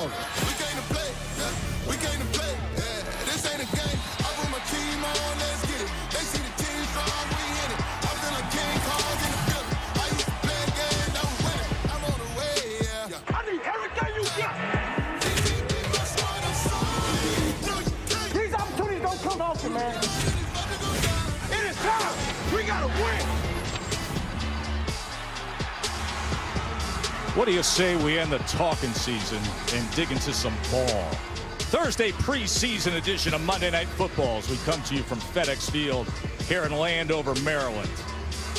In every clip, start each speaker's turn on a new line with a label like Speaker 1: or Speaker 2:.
Speaker 1: over.
Speaker 2: We came to play, yeah. We came to play, yeah. This ain't a game. I put my team on, let's get it. They see the team strong, we in it. I'm feeling King Kong in the building. I used to play games, I was winning. I'm on the way, yeah.
Speaker 3: I need everything you got. These opportunities don't come often, man. It is time. We gotta win.
Speaker 4: What do you say we end the talking season and dig into some ball? Thursday preseason edition of Monday Night Football as we come to you from FedEx Field here in Landover, Maryland.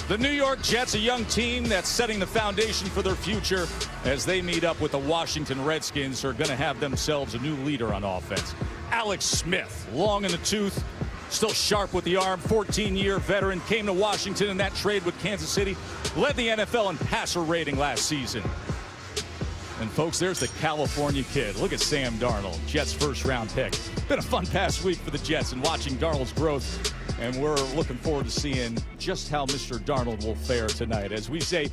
Speaker 4: The New York Jets, a young team that's setting the foundation for their future as they meet up with the Washington Redskins, who are going to have themselves a new leader on offense. Alex Smith, long in the tooth, still sharp with the arm, 14-year veteran, came to Washington in that trade with Kansas City, led the NFL in passer rating last season. And folks, there's the California kid. Look at Sam Darnold, Jets first-round pick. Been a fun past week for the Jets and watching Darnold's growth. And we're looking forward to seeing just how Mr. Darnold will fare tonight. As we say,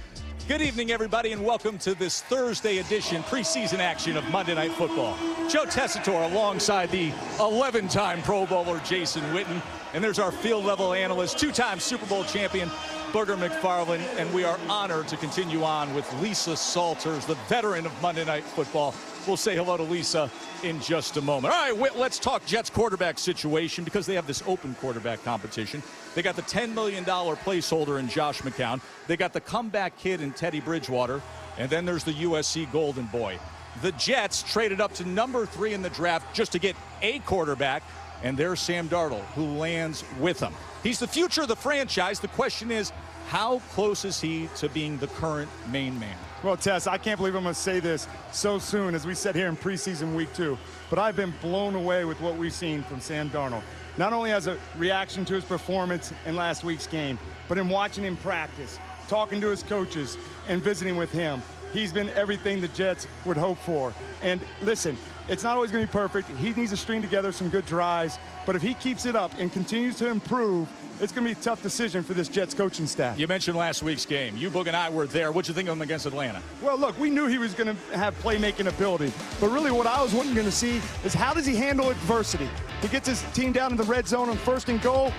Speaker 4: good evening, everybody, and welcome to this Thursday edition preseason action of Monday Night Football. Joe Tessitore alongside the 11-time Pro Bowler Jason Witten. And there's our field-level analyst, two-time Super Bowl champion, Booger McFarland, and we are honored to continue on with Lisa Salters, the veteran of Monday Night Football. We'll say hello to Lisa in just a moment. All right, Whit, let's talk Jets quarterback situation because they have this open quarterback competition. They got the $10 million placeholder in Josh McCown. They got the comeback kid in Teddy Bridgewater, and then there's the USC Golden Boy. The Jets traded up to number 3 in the draft just to get a quarterback, and there's Sam Darnold, who lands with them. He's the future of the franchise. The question is, how close is he to being the current main man?
Speaker 1: Well, Tess, I can't believe I'm going to say this so soon as we sit here in preseason week 2, but I've been blown away with what we've seen from Sam Darnold. Not only as a reaction to his performance in last week's game, but in watching him practice, talking to his coaches, and visiting with him. He's been everything the Jets would hope for. And listen, it's not always going to be perfect. He needs to string together some good drives. But if he keeps it up and continues to improve, it's going to be a tough decision for this Jets coaching staff.
Speaker 4: You mentioned last week's game. You, Boog, and I were there. What'd you think of him against Atlanta?
Speaker 1: Well, look, we knew he was going to have playmaking ability. But really what I was wanting to see is how does he handle adversity? He gets his team down in the red zone on 1st and goal.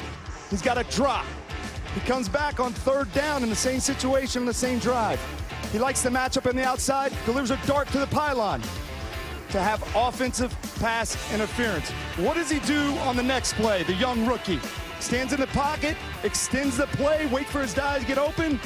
Speaker 1: He's got a drop. He comes back on 3rd down in the same situation on the same drive. He likes the matchup on the outside, delivers a dart to the pylon to have offensive pass interference. What does he do on the next play, the young rookie? Stands in the pocket, extends the play, wait for his guys to get open,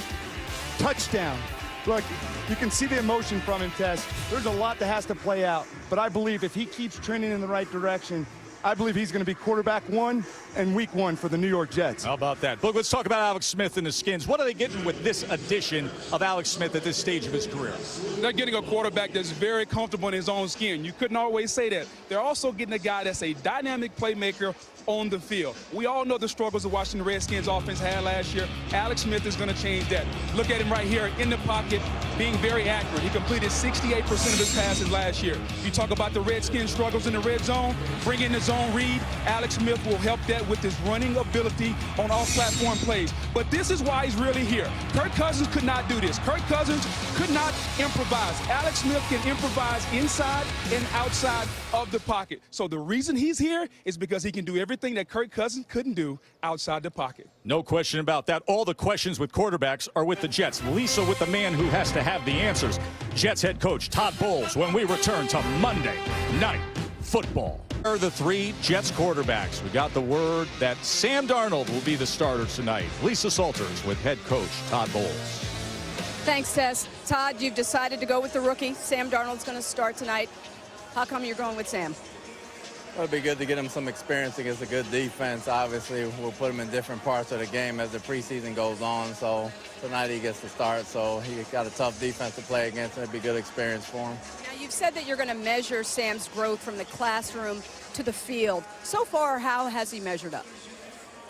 Speaker 1: touchdown. Look, you can see the emotion from him, Tess. There's a lot that has to play out, but I believe if he keeps trending in the right direction, I believe he's going to be quarterback 1 and week 1 for the New York Jets.
Speaker 4: How about that? Boog, let's talk about Alex Smith and the Skins. What are they getting with this addition of Alex Smith at this stage of his career?
Speaker 5: They're getting a quarterback that's very comfortable in his own skin. You couldn't always say that. They're also getting a guy that's a dynamic playmaker on the field. We all know the struggles the Washington Redskins offense had last year. Alex Smith is going to change that. Look at him right here in the pocket, being very accurate. He completed 68% of his passes last year. You talk about the Redskins struggles in the red zone, bring in the zone read. Alex Smith will help that with his running ability on off-platform plays. But this is why he's really here. Kirk Cousins could not do this. Kirk Cousins could not improvise. Alex Smith can improvise inside and outside of the pocket. So the reason he's here is because he can do everything that Kirk Cousins couldn't do outside the pocket.
Speaker 4: No question about that. All the questions with quarterbacks are with the Jets. Lisa with the man who has to have the answers. Jets head coach Todd Bowles when we return to Monday Night Football. Are the 3 Jets quarterbacks. We got the word that Sam Darnold will be the starter tonight. Lisa Salters with head coach Todd Bowles.
Speaker 6: Thanks, Tess. Todd, you've decided to go with the rookie. Sam Darnold's going to start tonight. How come you're going with Sam?
Speaker 7: Well, it'd be good to get him some experience against a good defense. Obviously, we'll put him in different parts of the game as the preseason goes on. So tonight he gets to start. So he got a tough defense to play against, and it'd be a good experience for him.
Speaker 6: Now, you've said that you're going to measure Sam's growth from the classroom to the field. So far, how has he measured up?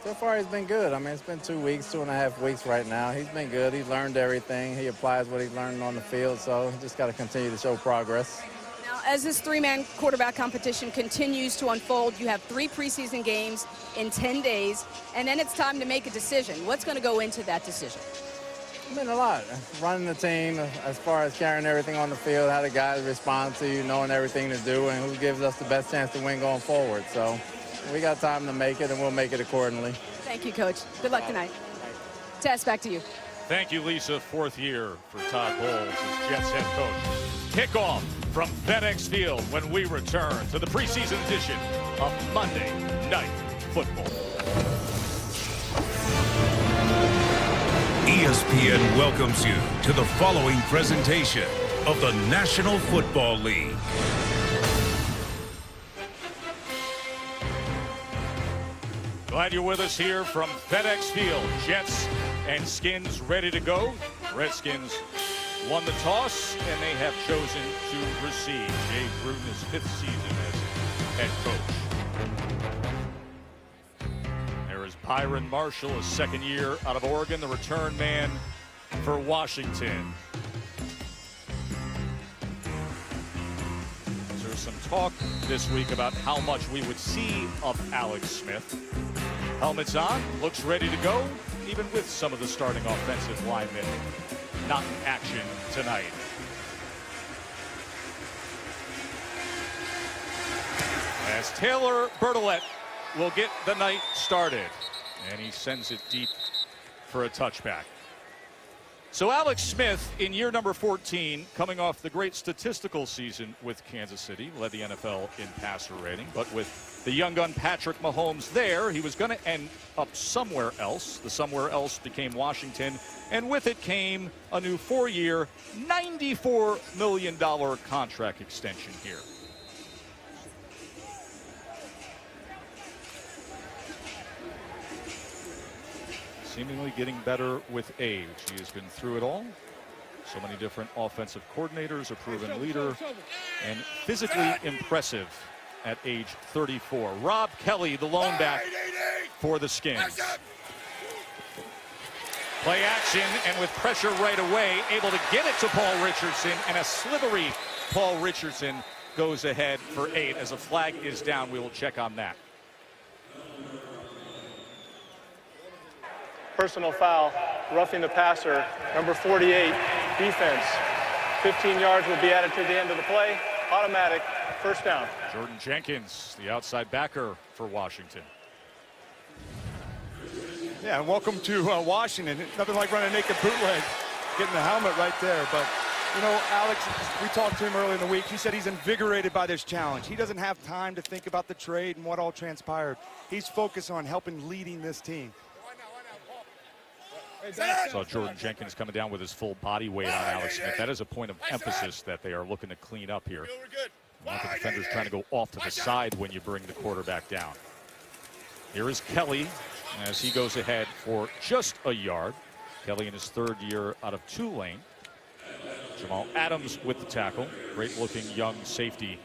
Speaker 7: So far, he's been good. I mean, it's been 2 weeks, 2.5 weeks right now. He's been good. He's learned everything. He applies what he's learned on the field. So he just got to continue to show progress.
Speaker 6: As this 3-man quarterback competition continues to unfold, you have 3 preseason games in 10 days, and then it's time to make a decision. What's going to go into that decision?
Speaker 7: I mean, a lot. Running the team as far as carrying everything on the field, how the guys respond to you, knowing everything to do, and who gives us the best chance to win going forward. So we got time to make it, and we'll make it accordingly.
Speaker 6: Thank you, Coach. Good luck tonight. Tess, back to you.
Speaker 4: Thank you, Lisa. Fourth year for Todd Bowles as Jets head coach. Kickoff from FedEx Field when we return to the preseason edition of Monday Night Football.
Speaker 8: ESPN welcomes you to the following presentation of the National Football League.
Speaker 4: Glad you're with us here from FedEx Field. Jets and Skins ready to go. Redskins won the toss, and they have chosen to receive. Jay Gruden's fifth season as head coach. There is Byron Marshall, a second year out of Oregon, the return man for Washington. There's some talk this week about how much we would see of Alex Smith. Helmets on, looks ready to go, even with some of the starting offensive linemen not in action tonight. As Taylor Bertolet will get the night started, and he sends it deep for a touchback. So Alex Smith in year number 14, coming off the great statistical season with Kansas City, led the NFL in passer rating, but with the young gun Patrick Mahomes there, he was going to end up somewhere else. The somewhere else became Washington, and with it came a new 4-year, $94 million contract extension here. Seemingly getting better with age. He has been through it all. So many different offensive coordinators, a proven leader, and physically impressive at age 34. Rob Kelly, the lone back for the Skins. Play action, and with pressure right away, able to get it to Paul Richardson, and a slithery Paul Richardson goes ahead for 8. As a flag is down, we will check on that.
Speaker 9: Personal foul, roughing the passer, number 48, defense. 15 yards will be added to the end of the play. Automatic, first down.
Speaker 4: Jordan Jenkins, the outside backer for Washington.
Speaker 1: Yeah, and welcome to Washington. Nothing like running a naked bootleg, getting the helmet right there. But, you know, Alex, we talked to him earlier in the week. He said he's invigorated by this challenge. He doesn't have time to think about the trade and what all transpired. He's focused on helping leading this team.
Speaker 4: Saw Jordan Jenkins coming down with his full body weight on Alex Smith. That is a point of emphasis that they are looking to clean up here. Not the defenders trying to go off to the side when you bring the quarterback down. Here is Kelly as he goes ahead for just a yard. Kelly in his third year out of Tulane. Jamal Adams with the tackle. Great looking young safety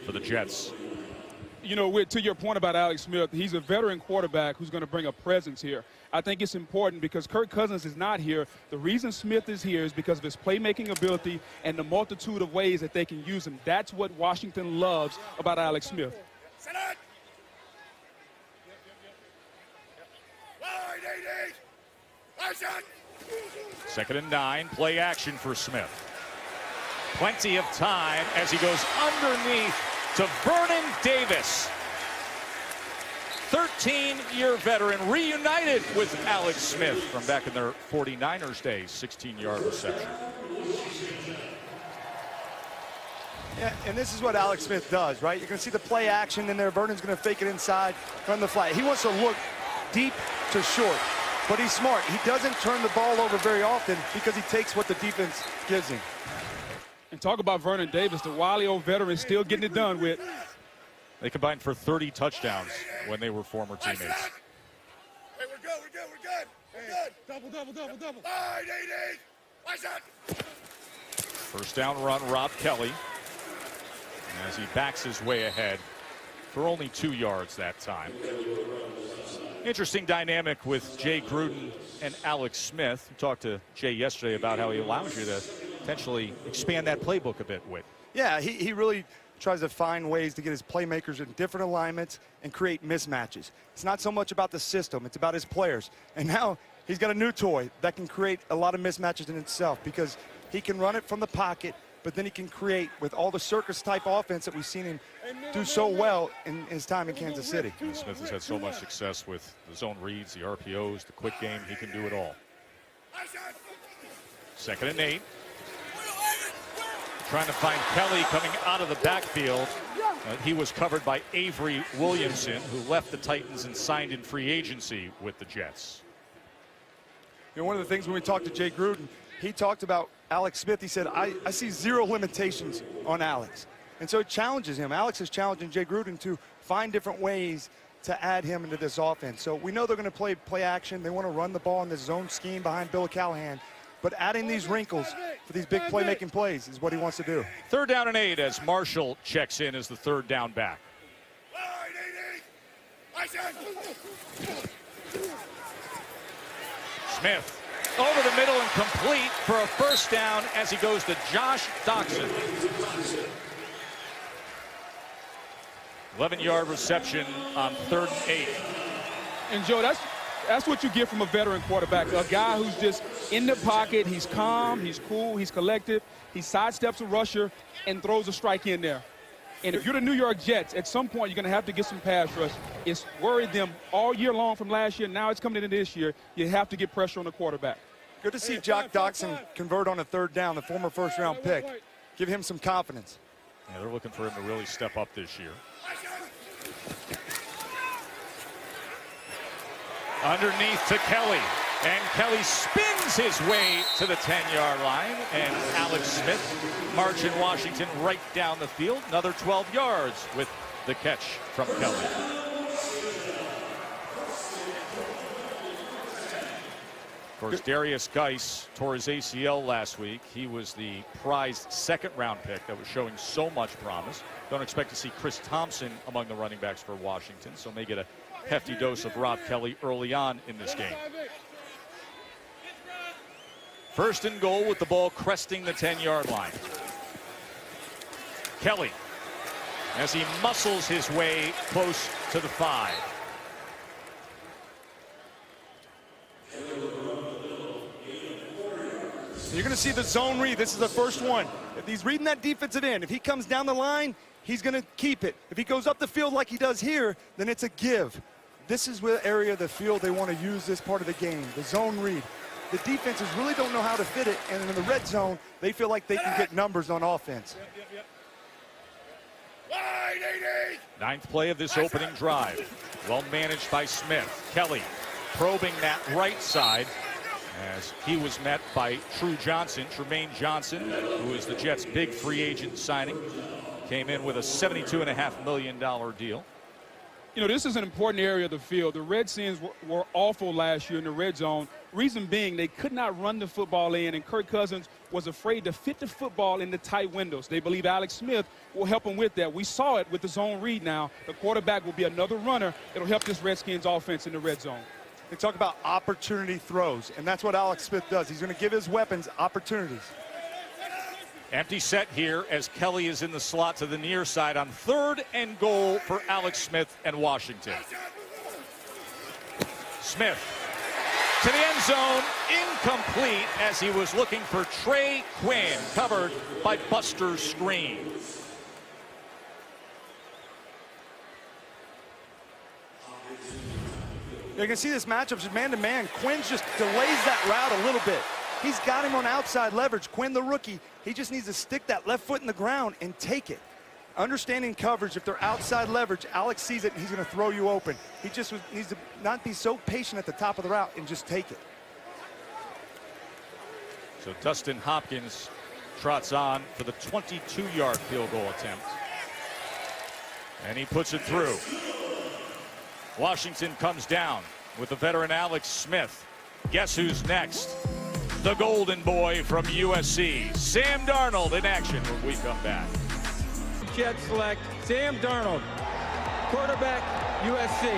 Speaker 4: for the Jets.
Speaker 5: You know, to your point about Alex Smith, he's a veteran quarterback who's going to bring a presence here. I think it's important because Kirk Cousins is not here. The reason Smith is here is because of his playmaking ability and the multitude of ways that they can use him. That's what Washington loves about Alex Smith.
Speaker 4: Second and 9, play action for Smith. Plenty of time as he goes underneath to Vernon Davis. 13-year veteran reunited with Alex Smith from back in their 49ers days. 16-yard reception.
Speaker 1: Yeah, and this is what Alex Smith does, right? You're going to see the play action in there. Vernon's going to fake it inside, run the flat. He wants to look deep to short, but he's smart. He doesn't turn the ball over very often because he takes what the defense gives him.
Speaker 5: And talk about Vernon Davis, the wily old veteran, still getting it done with.
Speaker 4: They combined for 30 touchdowns when they were former teammates.
Speaker 2: Hey, we're good. Double.
Speaker 4: First down run, Rob Kelly. As he backs his way ahead for only 2 yards that time. Interesting dynamic with Jay Gruden and Alex Smith. We talked to Jay yesterday about how he allows you to potentially expand that playbook a bit with.
Speaker 1: Yeah, he really tries to find ways to get his playmakers in different alignments and create mismatches. It's not so much about the system, it's about his players. And now He's got a new toy that can create a lot of mismatches in itself because he can run it from the pocket, but then he can create with all the circus-type offense that we've seen him do so well in his time in Kansas City.
Speaker 4: Smith has had so much success with the zone reads, the RPOs, the quick game. He can do it all. 2nd and 8. Trying to find Kelly coming out of the backfield. He was covered by Avery Williamson, who left the Titans and signed in free agency with the Jets.
Speaker 1: You know, one of the things when we talked to Jay Gruden, he talked about Alex Smith. He said, I see 0 limitations on Alex. And so it challenges him. Alex is challenging Jay Gruden to find different ways to add him into this offense. So we know they're going to play action. They want to run the ball in this zone scheme behind Bill Callahan. But adding these wrinkles for these big playmaking plays is what he wants to do.
Speaker 4: 3rd down and 8 as Marshall checks in as the 3rd down back. Smith over the middle and complete for a 1st down as he goes to Josh Doxson. 11-yard reception on 3rd and 8.
Speaker 5: And Joe, that's what you get from a veteran quarterback, a guy who's just in the pocket. He's calm, he's cool, he's collected. He sidesteps a rusher and throws a strike in there. And if you're the New York Jets, at some point you're going to have to get some pass rush. It's worried them all year long from last year. Now it's coming into this year. You have to get pressure on the quarterback.
Speaker 1: Good to see Josh Doxson convert on a 3rd down, the former 1st-round pick. Give him some confidence.
Speaker 4: Yeah, they're looking for him to really step up this year. Underneath to Kelly, and Kelly spins his way to the 10-yard line, and Alex Smith marching Washington right down the field. Another 12 yards with the catch from Kelly. Of course, Darius Geis tore his ACL last week. He was the prized 2nd-round pick that was showing so much promise. Don't expect to see Chris Thompson among the running backs for Washington, so may get a hefty dose of Rob Kelly early on in this game. 1st and goal with the ball cresting the 10-yard line. Kelly, as he muscles his way close to the 5.
Speaker 1: You're going to see the zone read. This is the first one. If he's reading that defensive end, if he comes down the line, he's going to keep it. If he goes up the field like he does here, then it's a give. This is the area of the field they want to use this part of the game, the zone read. The defenses really don't know how to fit it, and in the red zone, they feel like they can get numbers on offense.
Speaker 4: 9th play of this opening drive. Well managed by Smith. Kelly probing that right side as he was met by Tremaine Johnson, who is the Jets' big free agent signing. Came in with a $72.5 million deal.
Speaker 5: You know, this is an important area of the field. The Redskins were awful last year in the red zone. Reason being, they could not run the football in, and Kirk Cousins was afraid to fit the football in the tight windows. They believe Alex Smith will help them with that. We saw it with the zone read now. The quarterback will be another runner. It'll help this Redskins offense in the red zone.
Speaker 1: They talk about opportunity throws, and that's what Alex Smith does. He's going to give his weapons opportunities.
Speaker 4: Empty set here as Kelly is in the slot to the near side on 3rd and goal for Alex Smith and Washington. Smith to the end zone, incomplete as he was looking for Trey Quinn, covered by Buster Screen.
Speaker 1: You can see this matchup just man-to-man. Quinn just delays that route a little bit. He's got him on outside leverage. Quinn, the rookie, he just needs to stick that left foot in the ground and take it. Understanding coverage, if they're outside leverage, Alex sees it and he's going to throw you open. He just needs to not be so patient at the top of the route and just take it.
Speaker 4: So Dustin Hopkins trots on for the 22-yard field goal attempt. And he puts it through. Washington comes down with the veteran Alex Smith. Guess who's next? The golden boy from USC, Sam Darnold, in action when we come back.
Speaker 10: Jets select Sam Darnold, quarterback, USC.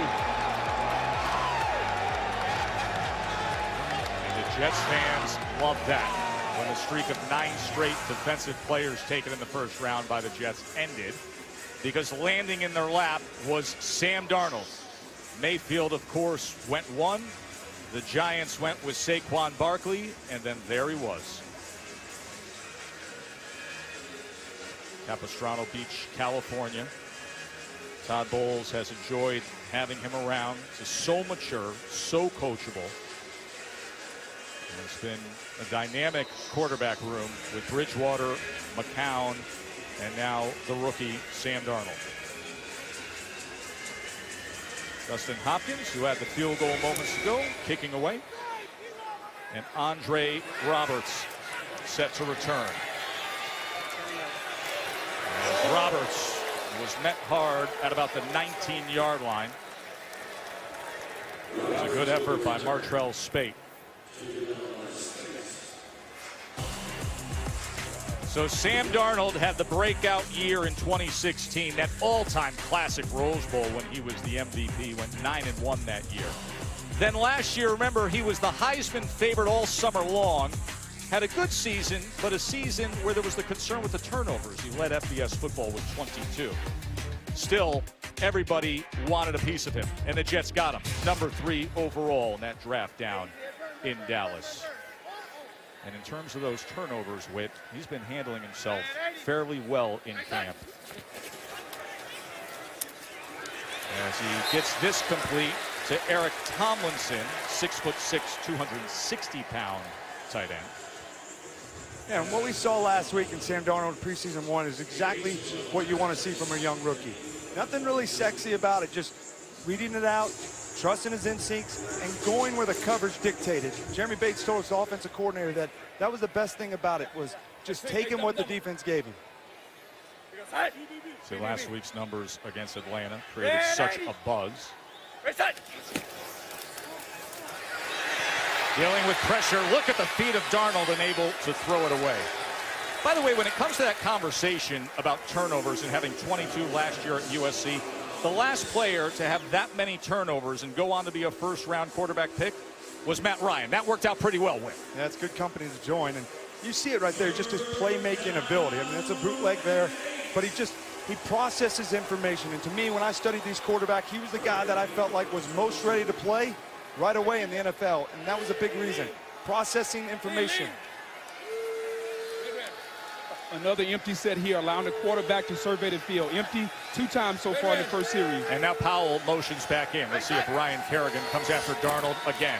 Speaker 4: And the Jets fans love that when the streak of 9 straight defensive players taken in the first round by the Jets ended, because landing in their lap was Sam Darnold. Mayfield, of course, went 1. The Giants went with Saquon Barkley, and then there he was. Capistrano Beach, California. Todd Bowles has enjoyed having him around. He's so mature, so coachable. And it's been a dynamic quarterback room with Bridgewater, McCown, and now the rookie, Sam Darnold. Dustin Hopkins, who had the field goal moments ago, kicking away. And Andre Roberts set to return. As Roberts was met hard at about the 19-yard line. It was a good effort by Martrell Spate. So Sam Darnold had the breakout year in 2016, that all-time classic Rose Bowl when he was the MVP, went 9-1 that year. Then last year, remember, he was the Heisman favorite all summer long. Had a good season, but a season where there was the concern with the turnovers. He led FBS football with 22. Still, everybody wanted a piece of him, and the Jets got him. Number 3 overall in that draft down in Dallas. And in terms of those turnovers, Whit, he's been handling himself fairly well in camp. As he gets this complete to Eric Tomlinson, 6'6", 260-pound tight end.
Speaker 1: Yeah, and what we saw last week in Sam Darnold preseason 1 is exactly what you want to see from a young rookie. Nothing really sexy about it, just reading it out, trusting his instincts, and going where the coverage dictated. Jeremy Bates told us, offensive coordinator, that was the best thing about it, was just taking what the defense gave him.
Speaker 4: So last week's numbers against Atlanta created such a buzz. Dealing with pressure. Look at the feet of Darnold and able to throw it away. By the way, when it comes to that conversation about turnovers and having 22 last year at USC, the last player to have that many turnovers and go on to be a first-round quarterback pick was Matt Ryan. That worked out pretty well with.
Speaker 1: Yeah, that's good company to join, and you see it right there, just his playmaking ability. I mean, that's a bootleg there, but he processes information. And to me, when I studied these quarterbacks, he was the guy that I felt like was most ready to play right away in the NFL, and that was a big reason. Processing information.
Speaker 5: Another empty set here, allowing the quarterback to survey the field. Empty 2 times so far in the first series.
Speaker 4: And now Powell motions back in. Let's see if Ryan Kerrigan comes after Darnold again.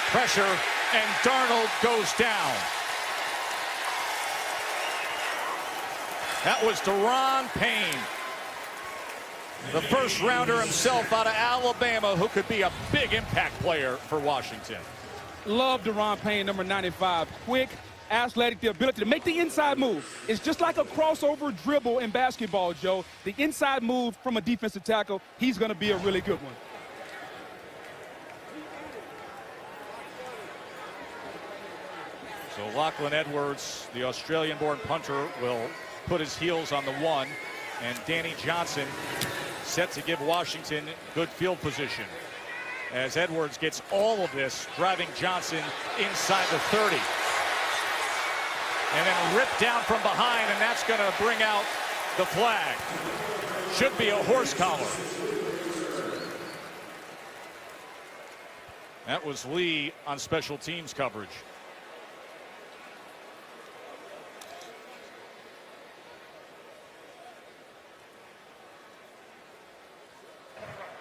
Speaker 4: Pressure, and Darnold goes down. That was Deron Payne, the first rounder himself out of Alabama, who could be a big impact player for Washington.
Speaker 5: Love Deron Payne, number 95. Quick, athletic, the ability to make the inside move. It's just like a crossover dribble in basketball, Joe. The inside move from a defensive tackle, he's going to be a really good one.
Speaker 4: So Lachlan Edwards, the Australian-born punter, will put his heels on the 1, and Danny Johnson set to give Washington good field position. As Edwards gets all of this, driving Johnson inside the 30. And then ripped down from behind, and that's going to bring out the flag. Should be a horse collar. That was Lee on special teams coverage.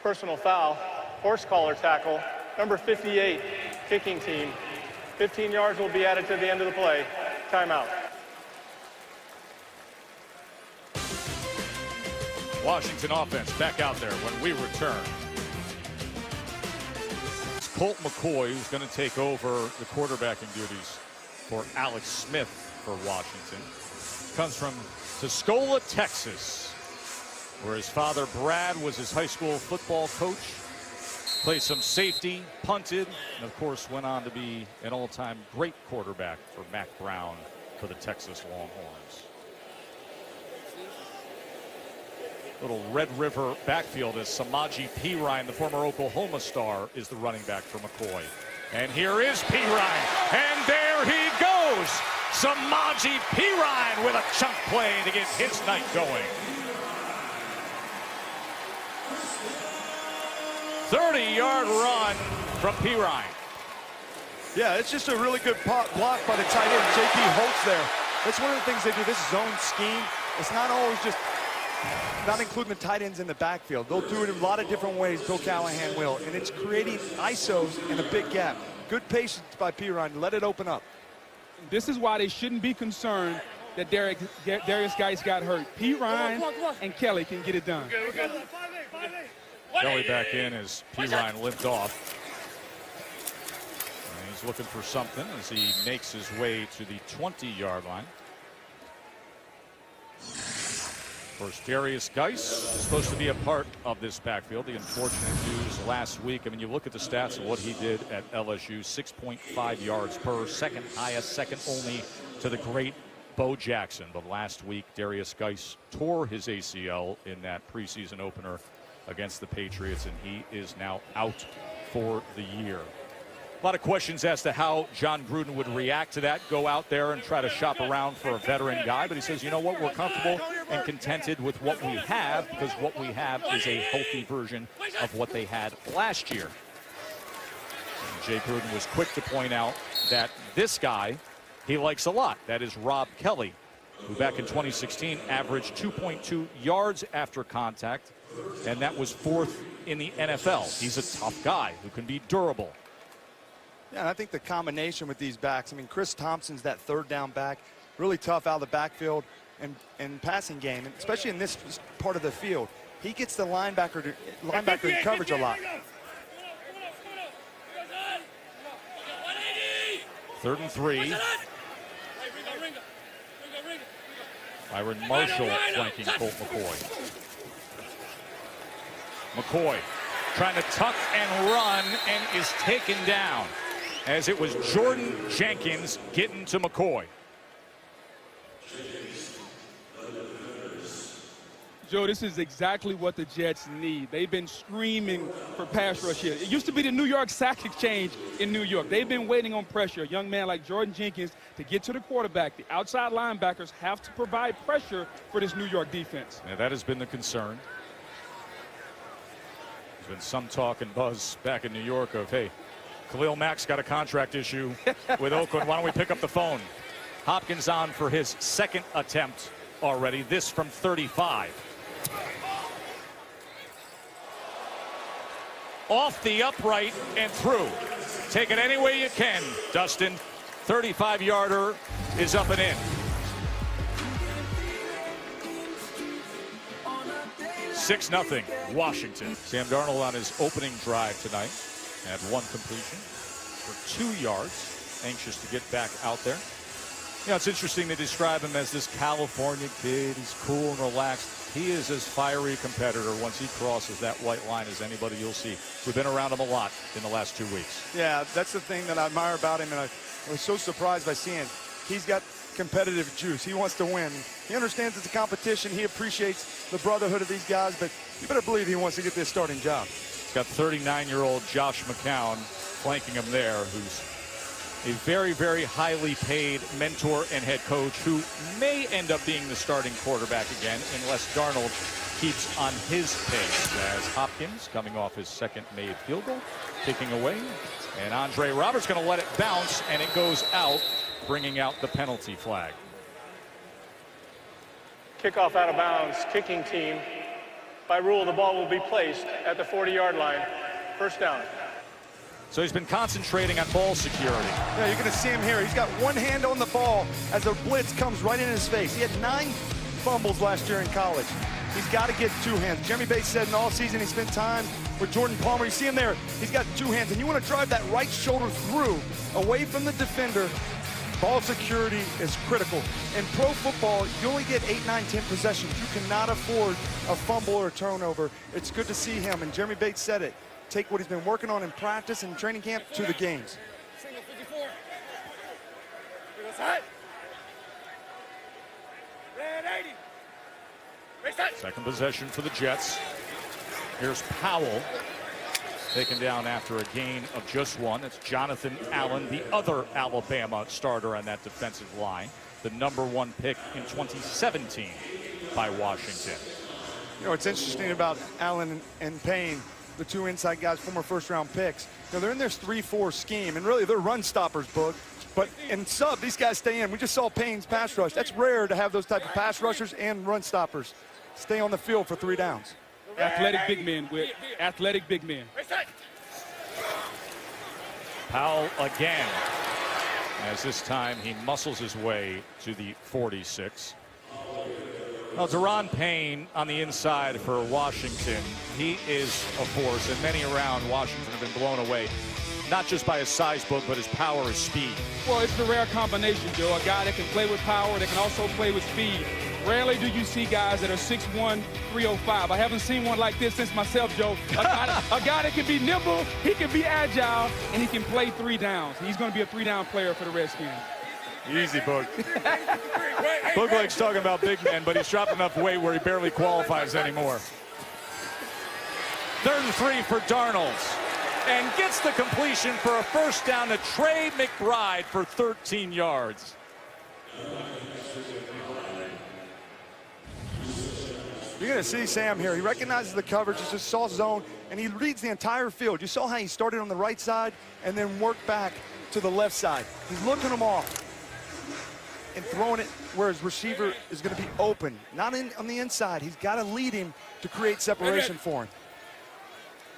Speaker 9: Personal foul, horse collar tackle, number 58, kicking team. 15 yards will be added to the end of the play. Timeout.
Speaker 4: Washington offense back out there when we return. It's Colt McCoy who's going to take over the quarterbacking duties for Alex Smith for Washington. Comes from Tuscola, Texas, where his father Brad was his high school football coach. Played some safety, punted, and of course went on to be an all-time great quarterback for Mac Brown for the Texas Longhorns. Little Red River backfield as Samaje Perine, the former Oklahoma star, is the running back for McCoy. And here is Perine, and there he goes! Samaje Perine with a chunk play to get his night going. 30-yard run from Pirine.
Speaker 1: Yeah, it's just a really good block by the tight end, J.P. Holtz there. That's one of the things they do, this zone scheme. It's not always just not including the tight ends in the backfield. They'll do it in a lot of different ways, Bill Callahan will, and it's creating ISOs in a big gap. Good patience by Pirine, let it open up.
Speaker 5: This is why they shouldn't be concerned that Darius Geis got hurt. Pirine and Kelly can get it done.
Speaker 4: Kelly back in as Pirine limped off. And he's looking for something as he makes his way to the 20-yard line. Of course, Darius Geis is supposed to be a part of this backfield. The unfortunate news last week, I mean, you look at the stats of what he did at LSU, 6.5 yards per, second highest, second only to the great Bo Jackson. But last week, Darius Geis tore his ACL in that preseason opener against the Patriots, and he is now out for the year. A lot of questions as to how John Gruden would react to that, go out there and try to shop around for a veteran guy. But he says, you know what, we're comfortable and contented with what we have, because what we have is a healthy version of what they had last year. And Jay Gruden was quick to point out that this guy he likes a lot. That is Rob Kelly, who back in 2016 averaged 2.2 yards after contact, and that was 4th in the NFL. He's a tough guy who can be durable.
Speaker 1: Yeah, and I think the combination with these backs, I mean, Chris Thompson's that third down back, really tough out of the backfield and passing game, and especially in this part of the field. He gets the linebacker in coverage a lot.
Speaker 4: 3rd and 3. Byron Marshall flanking Colt McCoy. McCoy trying to tuck and run and is taken down, as it was Jordan Jenkins getting to McCoy.
Speaker 5: Joe, this is exactly what the Jets need. They've been screaming for pass rush here. It used to be the New York Sack Exchange in New York. They've been waiting on pressure. A young man like Jordan Jenkins to get to the quarterback. The outside linebackers have to provide pressure for this New York defense.
Speaker 4: Yeah, that has been the concern. There's been some talk and buzz back in New York of, hey, Khalil Mack's got a contract issue with Oakland. Why don't we pick up the phone? Hopkins on for his 2nd attempt already, this from 35. Off the upright and through. Take it any way you can, Dustin. 35-yarder is up and in. 6-0 Washington. Sam Darnold on his opening drive tonight had 1 completion for 2 yards. Anxious to get back out there. You know, it's interesting to describe him as this California kid. He's cool and relaxed. He is as fiery a competitor once he crosses that white line as anybody you'll see. We've been around him a lot in the last 2 weeks.
Speaker 1: Yeah, that's the thing that I admire about him, and I was so surprised by seeing he's got competitive juice. He wants to win. He understands it's a competition. He appreciates the brotherhood of these guys, but you better believe he wants to get this starting job.
Speaker 4: He's got 39-year-old Josh McCown flanking him there, who's a very, very highly paid mentor and head coach who may end up being the starting quarterback again unless Darnold keeps on his pace. As Hopkins, coming off his 2nd made field goal, kicking away. And Andre Roberts going to let it bounce, and it goes out, bringing out the penalty flag.
Speaker 9: Kickoff out of bounds, kicking team. By rule, the ball will be placed at the 40-yard line. First down.
Speaker 4: So he's been concentrating on ball security.
Speaker 1: Yeah, you're going to see him here. He's got one hand on the ball as the blitz comes right in his face. He had 9 fumbles last year in college. He's got to get 2 hands. Jeremy Bates said in all season he spent time with Jordan Palmer. You see him there. He's got 2 hands, and you want to drive that right shoulder through, away from the defender. Ball security is critical. In pro football, you only get 8, 9, 10 possessions. You cannot afford a fumble or a turnover. It's good to see him, and Jeremy Bates said it. Take what he's been working on in practice and training camp to the games.
Speaker 4: Second possession for the Jets. Here's Powell taken down after a gain of just 1. That's Jonathan Allen, the other Alabama starter on that defensive line. The #1 pick in 2017 by Washington.
Speaker 1: You know, what's interesting about Allen and Payne, the 2 inside guys, former first-round picks, know, they're in their 3-4 scheme, and really they're run stoppers, Boog. But in sub, these guys stay in. We just saw Payne's pass rush. That's rare to have those type of pass rushers and run stoppers stay on the field for 3 downs.
Speaker 5: Athletic big men with athletic big men.
Speaker 4: Powell again, as this time he muscles his way to the 46. Well, Deron Payne on the inside for Washington. He is a force, and many around Washington have been blown away, not just by his size, Book, but his power, his speed.
Speaker 5: Well, it's the rare combination, Joe. A guy that can play with power, that can also play with speed. Rarely do you see guys that are 6'1", 305. I haven't seen one like this since myself, Joe. A guy that can be nimble, he can be agile, and he can play 3 downs. He's going to be a 3-down player for the Redskins.
Speaker 4: Easy, Boog. Boogleg's talking about big men, but he's dropped enough weight where he barely qualifies anymore. 3rd and 3 for Darnold. And gets the completion for a first down to Trey McBride for 13 yards.
Speaker 1: You're going to see Sam here. He recognizes the coverage. He just saw zone, and he reads the entire field. You saw how he started on the right side and then worked back to the left side. He's looking them off and throwing it where his receiver is going to be open, not on the inside. He's got to lead him to create separation for him.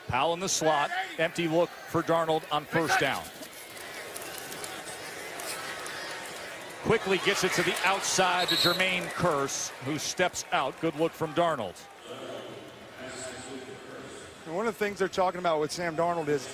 Speaker 4: Powell in the slot. Empty look for Darnold on first down. Quickly gets it to the outside to Jermaine Kearse, who steps out. Good look from Darnold.
Speaker 1: And one of the things they're talking about with Sam Darnold is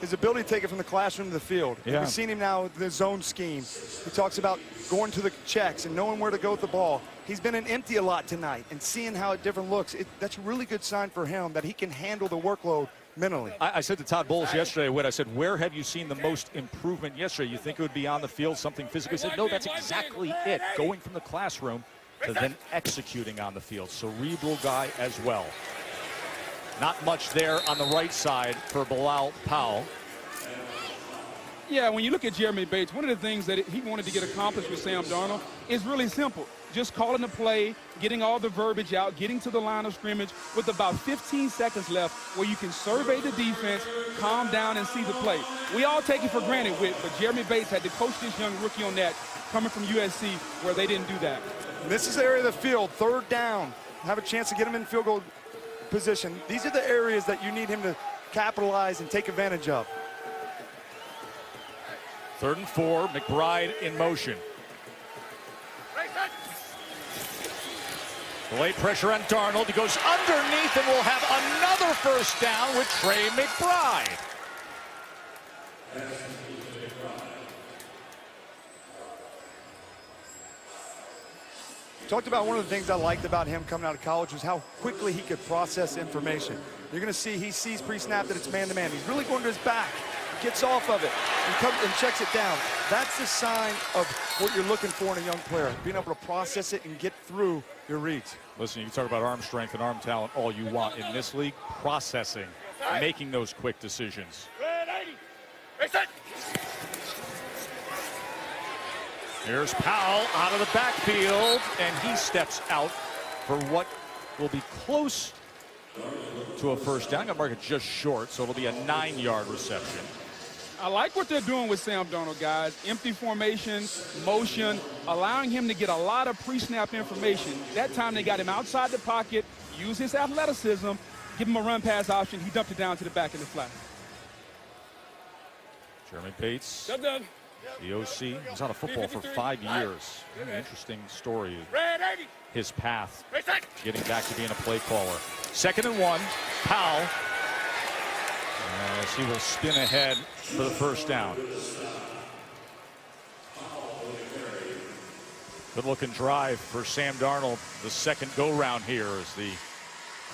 Speaker 1: his ability to take it from the classroom to the field.
Speaker 4: Yeah.
Speaker 1: We've seen him now with the zone scheme. He talks about going to the checks and knowing where to go with the ball. He's been in empty a lot tonight, and seeing how it different looks, that's a really good sign for him that he can handle the workload mentally.
Speaker 4: I said to Todd Bowles yesterday, I said, where have you seen the most improvement yesterday? You think it would be on the field, something physical? He said, no, that's exactly it. Going from the classroom to then executing on the field. Cerebral guy as well. Not much there on the right side for Bilal Powell.
Speaker 5: Yeah, when you look at Jeremy Bates, one of the things that he wanted to get accomplished with Sam Darnold is really simple. Just calling the play, getting all the verbiage out, getting to the line of scrimmage with about 15 seconds left where you can survey the defense, calm down, and see the play. We all take it for granted, but Jeremy Bates had to coach this young rookie on that coming from USC where they didn't do that.
Speaker 1: This is the area of the field, 3rd down. Have a chance to get him in field goal position. These are the areas that you need him to capitalize and take advantage of.
Speaker 4: 3rd and 4, McBride in motion. Late pressure on Darnold. He goes underneath, and we'll have another first down with Trey McBride.
Speaker 1: Talked about one of the things I liked about him coming out of college was how quickly he could process information. You're going to see he sees pre-snap that it's man-to-man. He's really going to his back, gets off of it, and comes and checks it down. That's the sign of what you're looking for in a young player, being able to process it and get through your reads.
Speaker 4: Listen, you can talk about arm strength and arm talent all you want. In this league, processing, making those quick decisions. Here's Powell out of the backfield, and he steps out for what will be close to a first down. I'm going to mark it just short, so it'll be a 9-yard reception.
Speaker 5: I like what they're doing with Sam Darnold, guys. Empty formation, motion, allowing him to get a lot of pre-snap information. That time they got him outside the pocket, use his athleticism, give him a run-pass option. He dumped it down to the back of the flat.
Speaker 4: Jeremy Bates, the OC, was out of football for 5 years. An interesting story, his path, getting back to being a play caller. 2nd and 1, Powell, as he will spin ahead for the first down. Good-looking drive for Sam Darnold, the second go-round here as the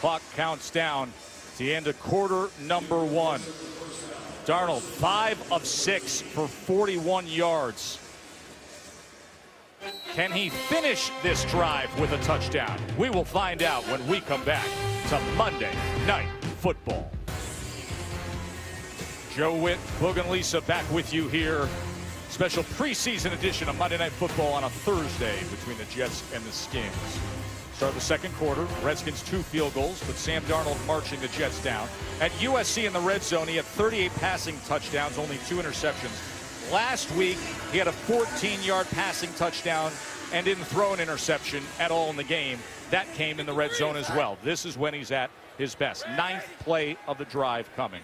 Speaker 4: clock counts down to the end of quarter number 1. Darnold, 5 of 6 for 41 yards. Can he finish this drive with a touchdown? We will find out when we come back to Monday Night Football. Joe Witt, Boog and Lisa back with you here. Special preseason edition of Monday Night Football on a Thursday between the Jets and the Skins. Start the second quarter. Redskins 2 field goals, but Sam Darnold marching the Jets down. At USC in the red zone, he had 38 passing touchdowns, only 2 interceptions. Last week, he had a 14-yard passing touchdown and didn't throw an interception at all in the game. That came in the red zone as well. This is when he's at his best. 9th play of the drive coming.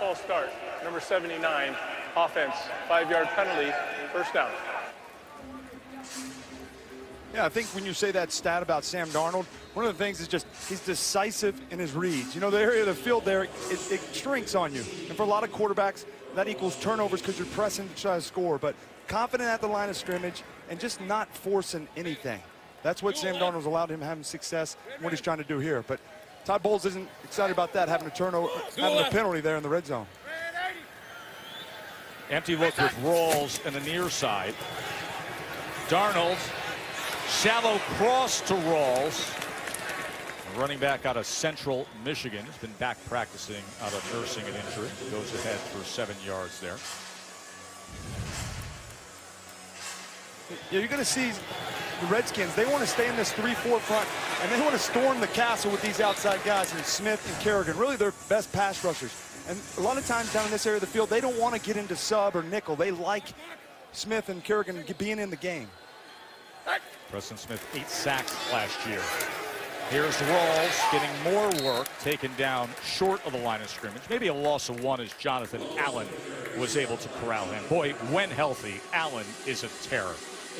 Speaker 9: False start, number 79, offense, 5-yard penalty, first down.
Speaker 1: Yeah, I think when you say that stat about Sam Darnold, one of the things is just he's decisive in his reads. You know, the area of the field there, it shrinks on you. And for a lot of quarterbacks, that equals turnovers because you're pressing to try to score. But confident at the line of scrimmage and just not forcing anything. That's what Sam Darnold's allowed him having success in what he's trying to do here. But Todd Bowles isn't excited about that, having a turnover, having a penalty there in the red zone.
Speaker 4: Empty look with Rawls in the near side. Darnold, shallow cross to Rawls. A running back out of Central Michigan. Has been back practicing out of nursing an injury. Goes ahead for 7 yards there.
Speaker 1: Yeah, you're going to see the Redskins, they want to stay in this 3-4 front, and they want to storm the castle with these outside guys, and Smith and Kerrigan, really their best pass rushers. And a lot of times down in this area of the field, they don't want to get into sub or nickel. They like Smith and Kerrigan being in the game.
Speaker 4: Preston Smith, 8 sacks last year. Here's Rawls getting more work, taken down short of the line of scrimmage. Maybe a loss of 1 as Jonathan Allen was able to corral him. Boy, when healthy, Allen is a terror.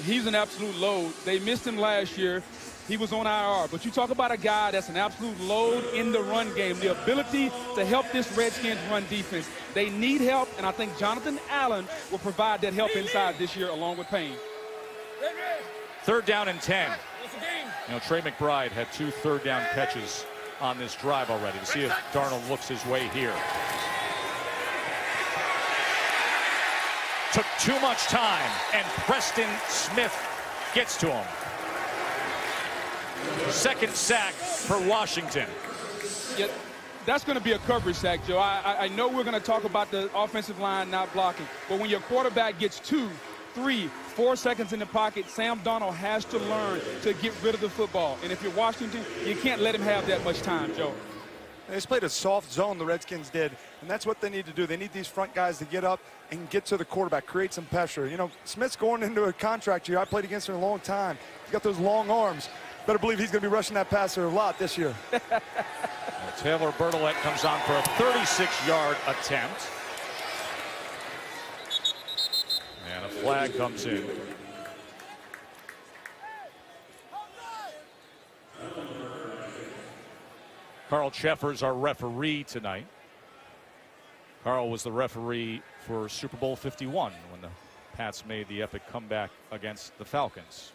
Speaker 5: He's an absolute load. They missed him last year. He was on IR. But you talk about a guy that's an absolute load in the run game. The ability to help this Redskins run defense. They need help, and I think Jonathan Allen will provide that help inside this year along with Payne.
Speaker 4: 3rd down and 10. You know, Trey McBride had 2 third down catches on this drive already. To see if Darnold looks his way here. Took too much time, and Preston Smith gets to him. 2nd sack for Washington.
Speaker 5: Yeah, that's going to be a coverage sack, Joe. I know we're going to talk about the offensive line not blocking, but when your quarterback gets 2, 3, 4 seconds in the pocket, Sam Darnold has to learn to get rid of the football. And if you're Washington, you can't let him have that much time, Joe.
Speaker 1: They just played a soft zone, the Redskins did, and that's what they need to do. They need these front guys to get up and get to the quarterback, create some pressure. You know, Smith's going into a contract year. I played against him a long time. He's got those long arms. Better believe he's going to be rushing that passer a lot this year.
Speaker 4: Taylor Bertolet comes on for a 36-yard attempt. And a flag comes in. Carl Cheffers, our referee tonight. Carl was the referee for Super Bowl 51 when the Pats made the epic comeback against the Falcons.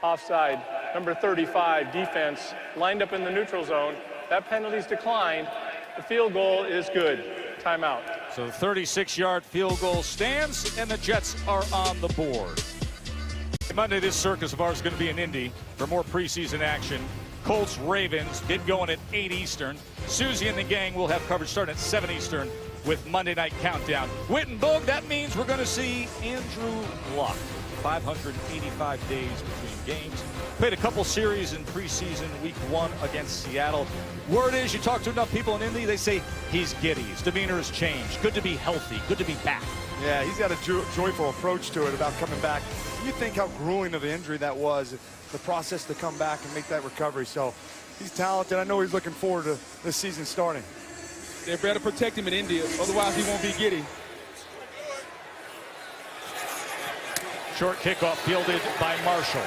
Speaker 9: Offside, number 35, defense, lined up in the neutral zone. That penalty's declined. The field goal is good. Timeout.
Speaker 4: So the 36-yard field goal stands, and the Jets are on the board. Monday, this circus of ours is going to be in Indy for more preseason action. Colts, Ravens, get going at 8 Eastern. Susie and the gang will have coverage starting at 7 Eastern with Monday Night Countdown. Wittenberg, that means we're going to see Andrew Luck. 585 days between games. Played a couple series in preseason, week 1 against Seattle. Word is, you talk to enough people in Indy, they say he's giddy. His demeanor has changed. Good to be healthy. Good to be back.
Speaker 1: Yeah, he's got a joyful approach to it about coming back. You think how grueling of an injury that was, the process to come back and make that recovery. So he's talented. I know he's looking forward to this season starting.
Speaker 5: They better protect him in India, otherwise he won't be giddy.
Speaker 4: Short kickoff fielded by Marshall.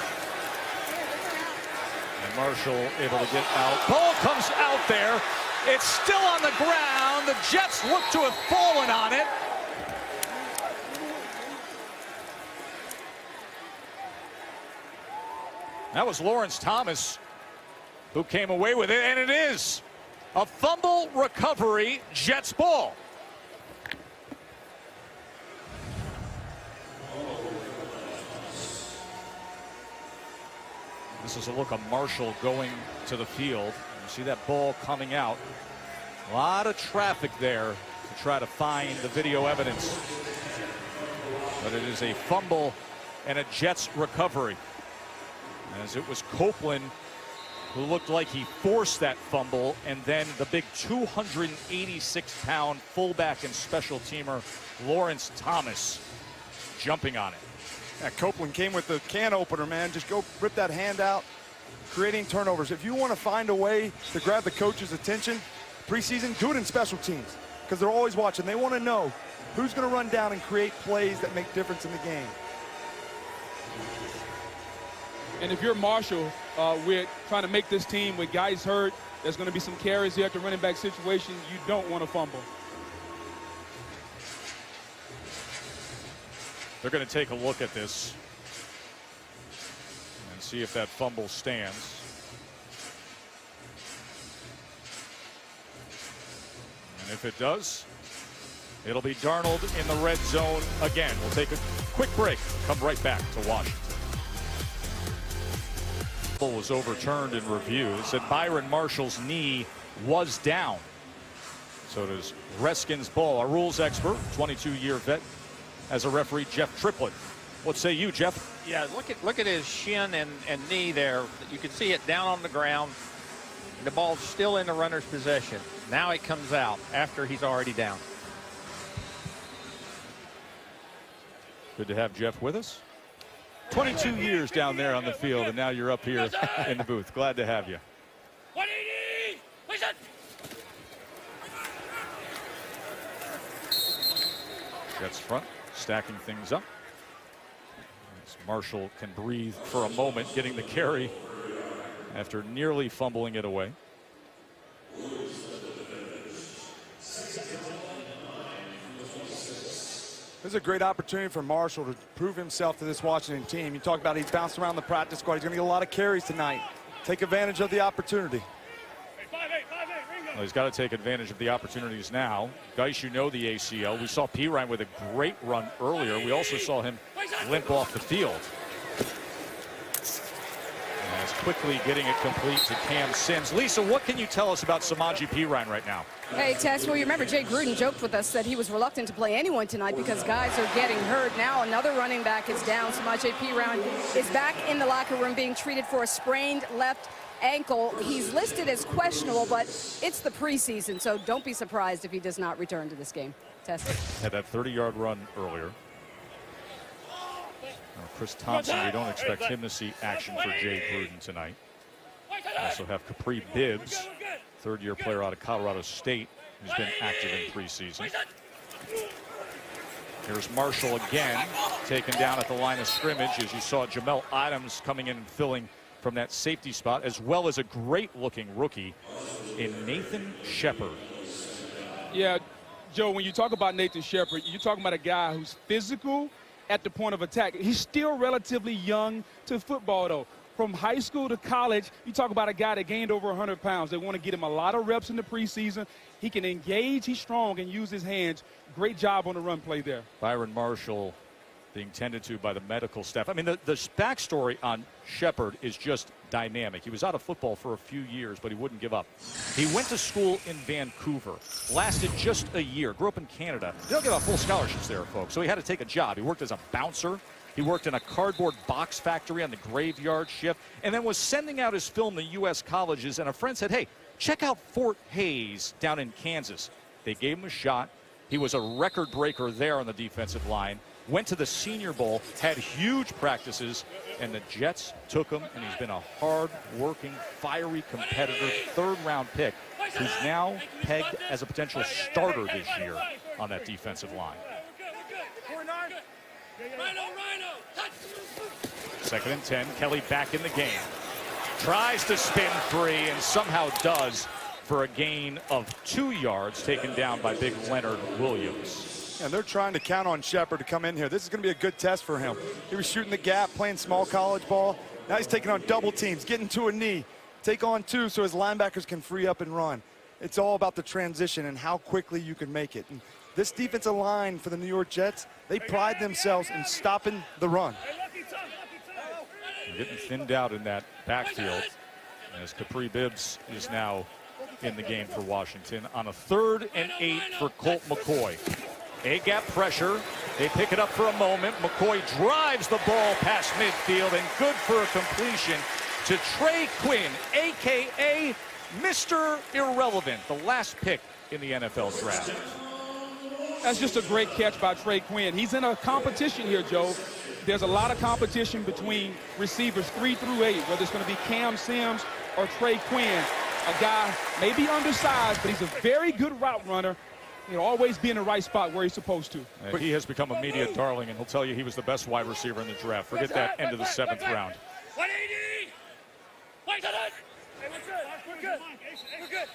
Speaker 4: And Marshall able to get out. Ball comes out there. It's still on the ground. The Jets look to have fallen on it. That was Lawrence Thomas who came away with it, and it is a fumble recovery, Jets ball. This is a look of Marshall going to the field. You see that ball coming out. A lot of traffic there to try to find the video evidence. but it is a fumble and a Jets recovery, as it was Copeland who looked like he forced that fumble, and then the big 286-pound fullback and special teamer Lawrence Thomas jumping on it.
Speaker 1: Yeah, Copeland came with the can opener, man. Just go rip that hand out, creating turnovers. If you want to find a way to grab the coach's attention, preseason, do it in special teams, because they're always watching. They want to know who's going to run down and create plays that make difference in the game.
Speaker 5: And if you're Marshall, we're trying to make this team with guys hurt, there's going to be some carries here at the running back situation. You don't want to fumble.
Speaker 4: They're going to take a look at this and see if that fumble stands. And if it does, it'll be Darnold in the red zone again. We'll take a quick break. Come right back to Washington. Was overturned in review. It said Byron Marshall's knee was down. So does Redskins ball. Our rules expert, 22-year vet, as a referee, Jeff Triplett. What say you, Jeff?
Speaker 11: Yeah, look at his shin and knee there. You can see it down on the ground. The ball's still in the runner's possession. Now it comes out after he's already down.
Speaker 4: Good to have Jeff with us. 22 years down there on the field, and now you're up here in the booth. Glad to have you. Jets front, stacking things up. As Marshall can breathe for a moment, getting the carry after nearly fumbling it away.
Speaker 1: This is a great opportunity for Marshall to prove himself to this Washington team. You talk about he's bounced around the practice squad. He's going to get a lot of carries tonight. Take advantage of the opportunity.
Speaker 4: Well, he's got to take advantage of the opportunities now. Guys, you know the ACL. We saw Pirine with a great run earlier. We also saw him limp off the field. And is quickly getting it complete to Cam Sims. Lisa, what can you tell us about Samaje Perine right now?
Speaker 6: Hey, Tess, well, you remember Jay Gruden joked with us that he was reluctant to play anyone tonight because guys are getting hurt. Now another running back is down. Samaje Perine is back in the locker room being treated for a sprained left ankle. He's listed as questionable, but it's the preseason, so don't be surprised if he does not return to this game. Tess.
Speaker 4: Had that 30-yard run earlier. Chris Thompson, we don't expect him to see action for Jay Gruden tonight. Also have Capri Bibbs, third-year player out of Colorado State, who's been active in preseason. Here's Marshall again, taken down at the line of scrimmage, as you saw Jamel Adams coming in and filling from that safety spot, as well as a great-looking rookie in Nathan Shepard.
Speaker 5: Yeah, Joe, when you talk about Nathan Shepard, you're talking about a guy who's physical at the point of attack. He's still relatively young to football, though. From high school to college, you talk about a guy that gained over 100 pounds. They want to get him a lot of reps in the preseason. He can engage, he's strong, and use his hands. Great job on the run play there.
Speaker 4: Byron Marshall being tended to by the medical staff. I mean, the backstory on Shepard is just dynamic. He was out of football for a few years, but he wouldn't give up. He went to school in Vancouver, lasted just a year, grew up in Canada. They don't give out full scholarships there, folks, so he had to take a job. He worked as a bouncer. He worked in a cardboard box factory on the graveyard shift, and then was sending out his film to U.S. colleges, and a friend said, hey, check out Fort Hays down in Kansas. They gave him a shot. He was a record breaker there on the defensive line. Went to the Senior Bowl, had huge practices, and the Jets took him, and he's been a hard-working, fiery competitor, third-round pick, who's now pegged as a potential starter this year on that defensive line. Second and 10, Kelly back in the game. Tries to spin free and somehow does for a gain of 2 yards, taken down by big Leonard Williams.
Speaker 1: And they're trying to count on Shepard to come in here. This is going to be a good test for him. He was shooting the gap, playing small college ball. Now he's taking on double teams, getting to a knee. Take on two so his linebackers can free up and run. It's all about the transition and how quickly you can make it. And this defensive line for the New York Jets, they pride themselves in stopping the run.
Speaker 4: Getting thinned out in that backfield as Capri Bibbs is now in the game for Washington on a 3rd and 8 for Colt McCoy. A-gap pressure. They pick it up for a moment. McCoy drives the ball past midfield, and good for a completion to Trey Quinn, a.k.a. Mr. Irrelevant, the last pick in the NFL draft.
Speaker 5: That's just a great catch by Trey Quinn. He's in a competition here, Joe. There's a lot of competition between receivers 3 through 8, whether it's going to be Cam Sims or Trey Quinn. A guy maybe undersized, but he's a very good route runner. He'll always be in the right spot where he's supposed to.
Speaker 4: But he has become a media darling, and he'll tell you he was the best wide receiver in the draft. Forget that end of the 7th round.
Speaker 3: 180! Wait, hey, we're good. We're good. We're good.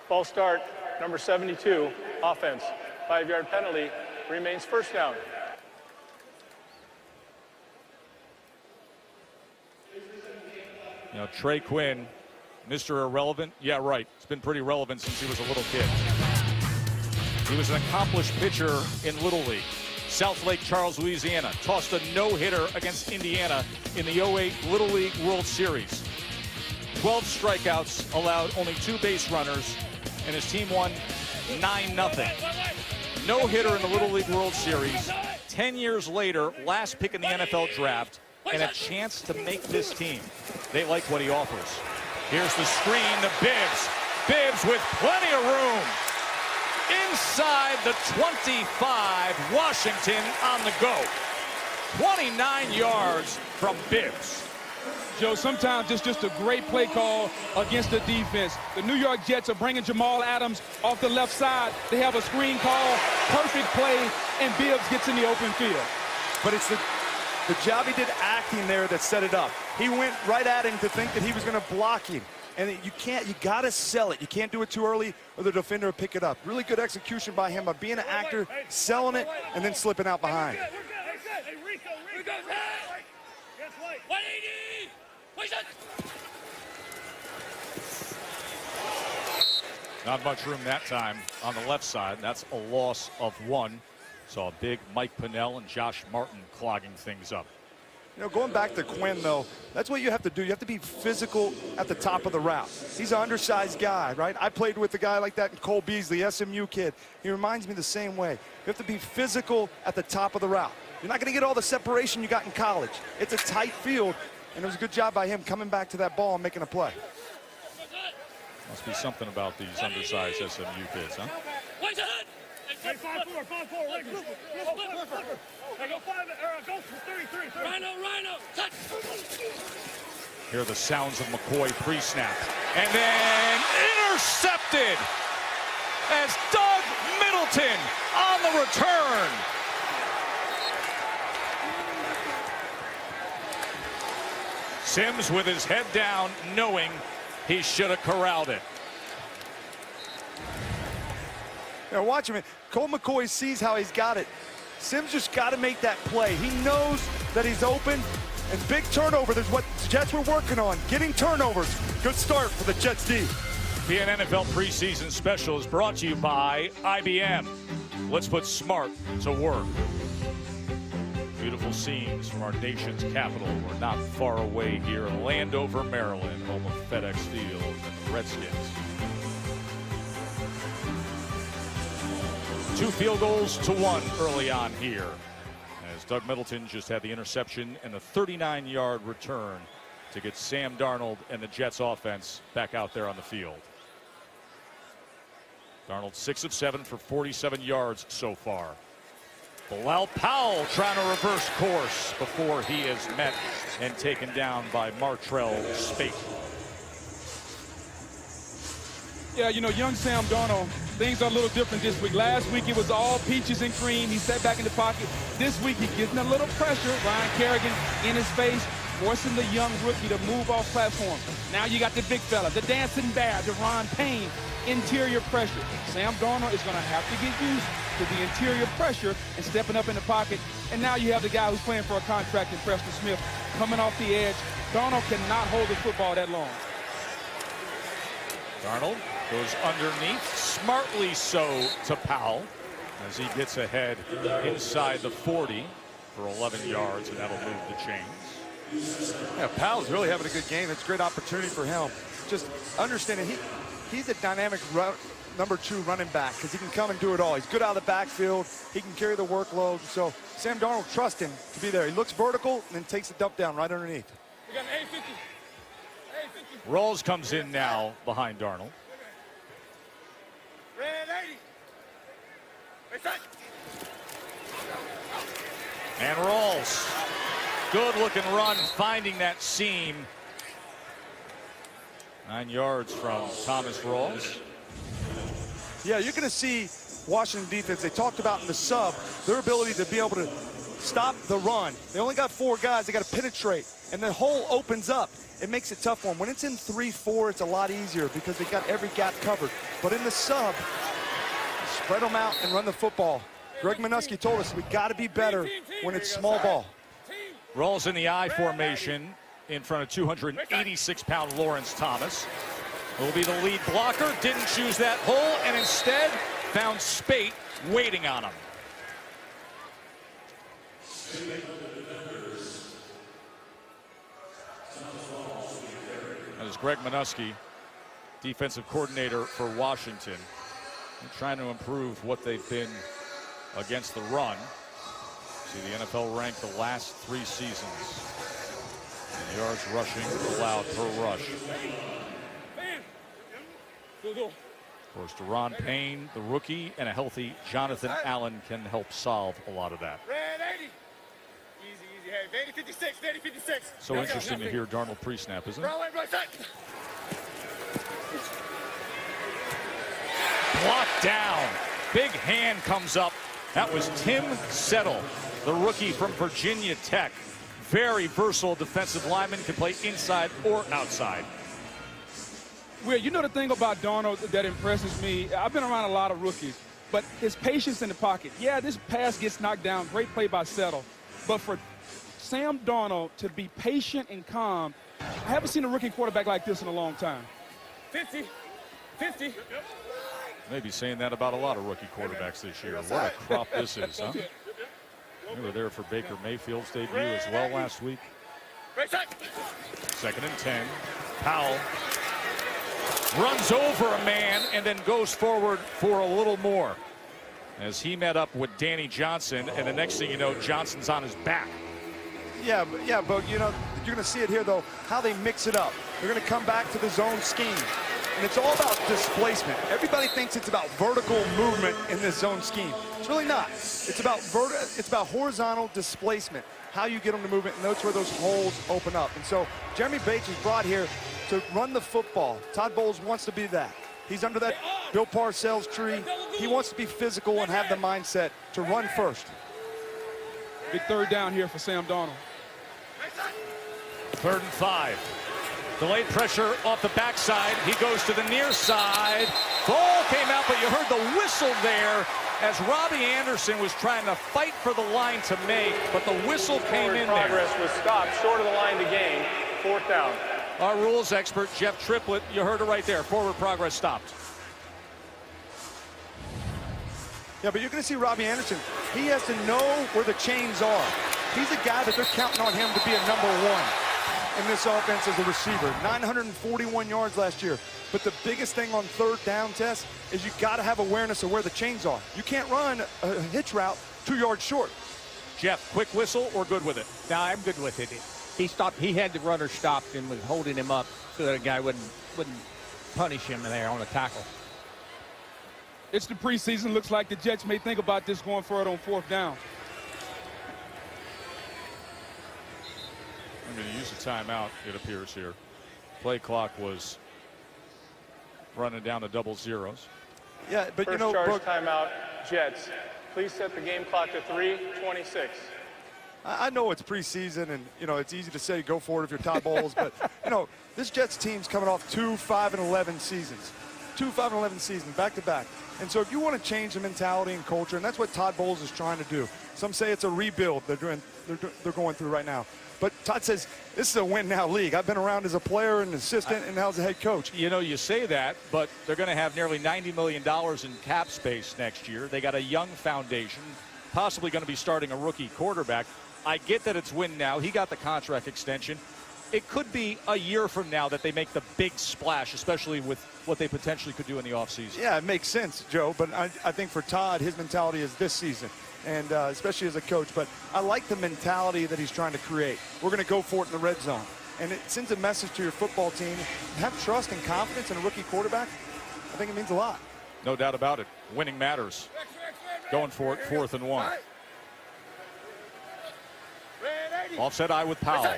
Speaker 9: False start, number 72, offense. 5-yard penalty, remains first down.
Speaker 4: You know, Trey Quinn, Mr. Irrelevant. Yeah, right. It's been pretty relevant since he was a little kid. He was an accomplished pitcher in Little League. South Lake Charles, Louisiana. Tossed a no-hitter against Indiana in the 08 Little League World Series. 12 strikeouts, allowed only 2 base runners, and his team won 9-0. No-hitter in the Little League World Series. 10 years later, last pick in the NFL draft, and a chance to make this team. They like what he offers. Here's the screen to Bibbs. Bibbs with plenty of room. Inside the 25, Washington on the go. 29 yards from Bibbs.
Speaker 5: Joe, sometimes it's just a great play call against the defense. The New York Jets are bringing Jamal Adams off the left side. They have a screen call, perfect play, and Bibbs gets in the open field.
Speaker 1: But it's the job he did acting there that set it up. He went right at him to think that he was going to block him. And you got to sell it. You can't do it too early or the defender will pick it up. Really good execution by him by being an actor, selling it, and then slipping out behind.
Speaker 3: Hey, Rico. 180!
Speaker 4: Not much room that time on the left side. That's a loss of 1. Saw a big Mike Pinnell and Josh Martin clogging things up.
Speaker 1: You know, going back to Quinn, though, that's what you have to do. You have to be physical at the top of the route. He's an undersized guy, right? I played with a guy like that in Cole Beasley, SMU kid. He reminds me the same way. You have to be physical at the top of the route. You're not going to get all the separation you got in college. It's a tight field, and it was a good job by him coming back to that ball and making a play.
Speaker 4: Must be something about these undersized SMU kids, huh?
Speaker 3: Hey, 5-4, Rick. Hey, go 33. Rhino, touch.
Speaker 4: Hear the sounds of McCoy pre-snap. And then intercepted as Doug Middleton on the return. Sims with his head down, knowing he should have corralled it.
Speaker 1: Now watch him. Cole McCoy sees how he's got it. Sims just got to make that play. He knows that he's open, and big turnover. That's what the Jets were working on, getting turnovers. Good start for the Jets D.
Speaker 4: The NFL preseason special is brought to you by IBM. Let's put smart to work. Beautiful scenes from our nation's capital. We're not far away here in Landover, Maryland, home of FedEx Field and the Redskins. 2 field goals to 1 early on here, as Doug Middleton just had the interception and a 39-yard return to get Sam Darnold and the Jets offense back out there on the field. Darnold 6 of 7 for 47 yards so far. Bilal Powell trying to reverse course before he is met and taken down by Martrell Spate.
Speaker 5: Yeah, you know, young Sam Darnold, things are a little different this week. Last week it was all peaches and cream. He sat back in the pocket. This week he's getting a little pressure. Ryan Kerrigan in his face, forcing the young rookie to move off platform. Now you got the big fella, the dancing bear, Deron Payne, interior pressure. Sam Darnold is going to have to get used to the interior pressure and stepping up in the pocket. And now you have the guy who's playing for a contract in Preston Smith coming off the edge. Darnold cannot hold the football that long.
Speaker 4: Darnold goes underneath, smartly so, to Powell as he gets ahead inside the 40 for 11 yards, and that'll move the chains.
Speaker 1: Yeah, Powell's really having a good game. It's a great opportunity for him. Just understanding he's a dynamic number 2 running back because he can come and do it all. He's good out of the backfield. He can carry the workload. So Sam Darnold trusts him to be there. He looks vertical and then takes the dump down right underneath.
Speaker 3: We got an A50.
Speaker 4: Rawls comes in now behind Darnold.
Speaker 3: Red 80.
Speaker 4: And Rawls, good looking run, finding that seam. 9 yards from Thomas Rawls.
Speaker 1: Yeah, you're going to see Washington defense. They talked about in the sub their ability to be able to stop the run. They only got 4 guys. They got to penetrate, and the hole opens up. It makes it tough for them. When it's in 3-4, it's a lot easier because they got every gap covered. But in the sub, spread them out and run the football. Greg Minuski told us we got to be better when it's small ball.
Speaker 4: Rawls in the I formation in front of 286-pound Lawrence Thomas. Will be the lead blocker. Didn't choose that hole and instead found Spate waiting on him. That is Greg Minuski, defensive coordinator for Washington. They're trying to improve what they've been against the run. See, the NFL ranked the last 3 seasons in yards rushing allowed per rush. Of course, Deron Payne, the rookie, and a healthy Jonathan Allen can help solve a lot of that.
Speaker 3: Red 80. Easy. Hey, Vandy 56. Vandy 56.
Speaker 4: So interesting to hear Darnold pre-snap, isn't it? Blocked down. Big hand comes up. That was Tim Settle, the rookie from Virginia Tech. Very versatile defensive lineman, can play inside or outside.
Speaker 5: Well, you know the thing about Darnold that impresses me, I've been around a lot of rookies, but his patience in the pocket. Yeah, this pass gets knocked down. Great play by Settle. But for Sam Darnold to be patient and calm, I haven't seen a rookie quarterback like this in a long time.
Speaker 3: 50.
Speaker 4: Maybe saying that about a lot of rookie quarterbacks this year. What a crop this is, huh? We were there for Baker Mayfield's debut as well last week. 2nd and 10. Powell runs over a man and then goes forward for a little more as he met up with Danny Johnson, and the next thing you know, Johnson's on his back.
Speaker 1: Yeah, but you know, you're going to see it here, though, how they mix it up. They're going to come back to the zone scheme, and it's all about displacement. Everybody thinks it's about vertical movement in this zone scheme. It's really not. It's about horizontal displacement, how you get them to move it, and that's where those holes open up. And so Jeremy Bates was brought here to run the football. Todd Bowles wants to be that. He's under that Bill Parcells tree. He wants to be physical and have the mindset to run first.
Speaker 5: Big 3rd down here for Sam Darnold.
Speaker 4: 3rd and 5. Delayed pressure off the backside. He goes to the near side. Ball came out, but you heard the whistle there as Robbie Anderson was trying to fight for the line to make, but the whistle came in there.
Speaker 9: Progress was stopped short of the line to gain. 4th down.
Speaker 4: Our rules expert, Jeff Triplett, you heard it right there. Forward progress stopped.
Speaker 1: Yeah, but you're going to see Robbie Anderson. He has to know where the chains are. He's a guy that they're counting on him to be a number 1 in this offense as a receiver. 941 yards last year. But the biggest thing on 3rd down, Tess, is you got to have awareness of where the chains are. You can't run a hitch route 2 yards short.
Speaker 4: Jeff, quick whistle or good with it?
Speaker 11: No, I'm good with it. He stopped. He had the runner stopped and was holding him up so that the guy wouldn't punish him there on the tackle.
Speaker 5: It's the preseason. Looks like the Jets may think about this going for it on 4th down.
Speaker 4: I'm going to use a timeout, it appears here. Play clock was running down to double zeros.
Speaker 1: Yeah, but
Speaker 9: First
Speaker 1: you know,
Speaker 9: charge
Speaker 1: Brooke,
Speaker 9: timeout, Jets. Please set the game clock to 3:26.
Speaker 1: I know it's preseason, and you know it's easy to say go for it if you're Todd Bowles, but you know this Jets team's coming off 2 5-11 seasons, 2 5-11 seasons back to back. And so if you want to change the mentality and culture, and that's what Todd Bowles is trying to do. Some say it's a rebuild they're going through right now. But Todd says this is a win-now league. I've been around as a player and assistant and now as a head coach.
Speaker 4: You know, you say that, but they're going to have nearly $90 million in cap space next year. They got a young foundation, possibly going to be starting a rookie quarterback. I get that it's win now. He got the contract extension. it could be a year from now that they make the big splash, especially with what they potentially could do in the offseason.
Speaker 1: Yeah, it makes sense, Joe. But I think for Todd, his mentality is this season, and especially as a coach. But I like the mentality that he's trying to create. We're going to go for it in the red zone. And it sends a message to your football team. Have trust and confidence in a rookie quarterback. I think it means a lot.
Speaker 4: No doubt about it. Winning matters. Going for it, 4th and 1. Offset eye with Powell.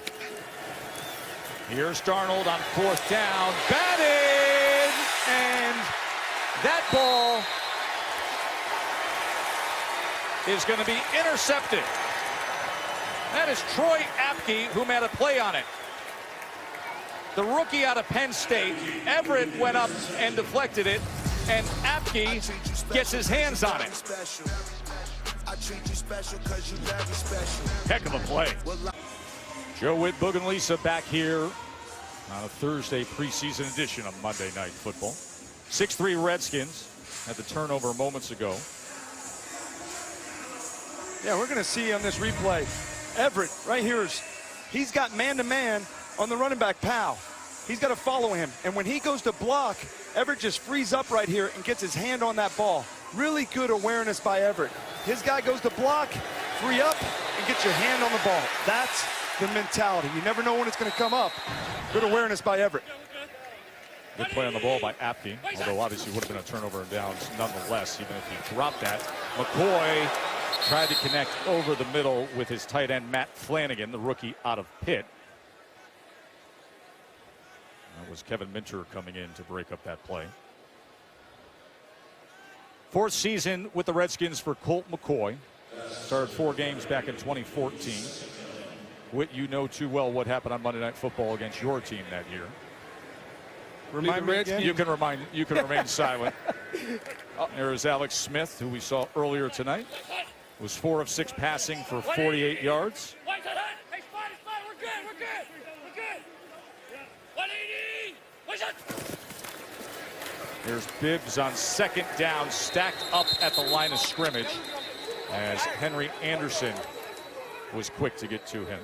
Speaker 4: Here's Darnold on 4th down. Batted! And that ball is going to be intercepted. That is Troy Apke who made a play on it. The rookie out of Penn State. Everett went up and deflected it, and Apke gets his hands on it. Heck of a play. Joe Witt, Boog, and Lisa back here on a Thursday preseason edition of Monday Night Football. 6-3 Redskins had the turnover moments ago.
Speaker 1: Yeah, we're going to see on this replay, Everett right here, he's got man-to-man on the running back, Powell. He's got to follow him. And when he goes to block, Everett just frees up right here and gets his hand on that ball. Really good awareness by Everett. His guy goes to block, free up, and get your hand on the ball. That's the mentality. You never know when it's going to come up. Good awareness by Everett.
Speaker 4: Good play on the ball by Apke, although obviously would have been a turnover and downs nonetheless, even if he dropped that. McCoy tried to connect over the middle with his tight end, Matt Flanagan, the rookie out of Pitt. That was Kevin Minter coming in to break up that play. 4th season with the Redskins for Colt McCoy. Started 4 games back in 2014. Whit, you know too well what happened on Monday Night Football against your team that year.
Speaker 1: Remind me again?
Speaker 4: You can remain silent. There is Alex Smith, who we saw earlier tonight. Was 4 of 6 passing for 48 yards. Here's Bibbs on 2nd down, stacked up at the line of scrimmage as Henry Anderson was quick to get to him.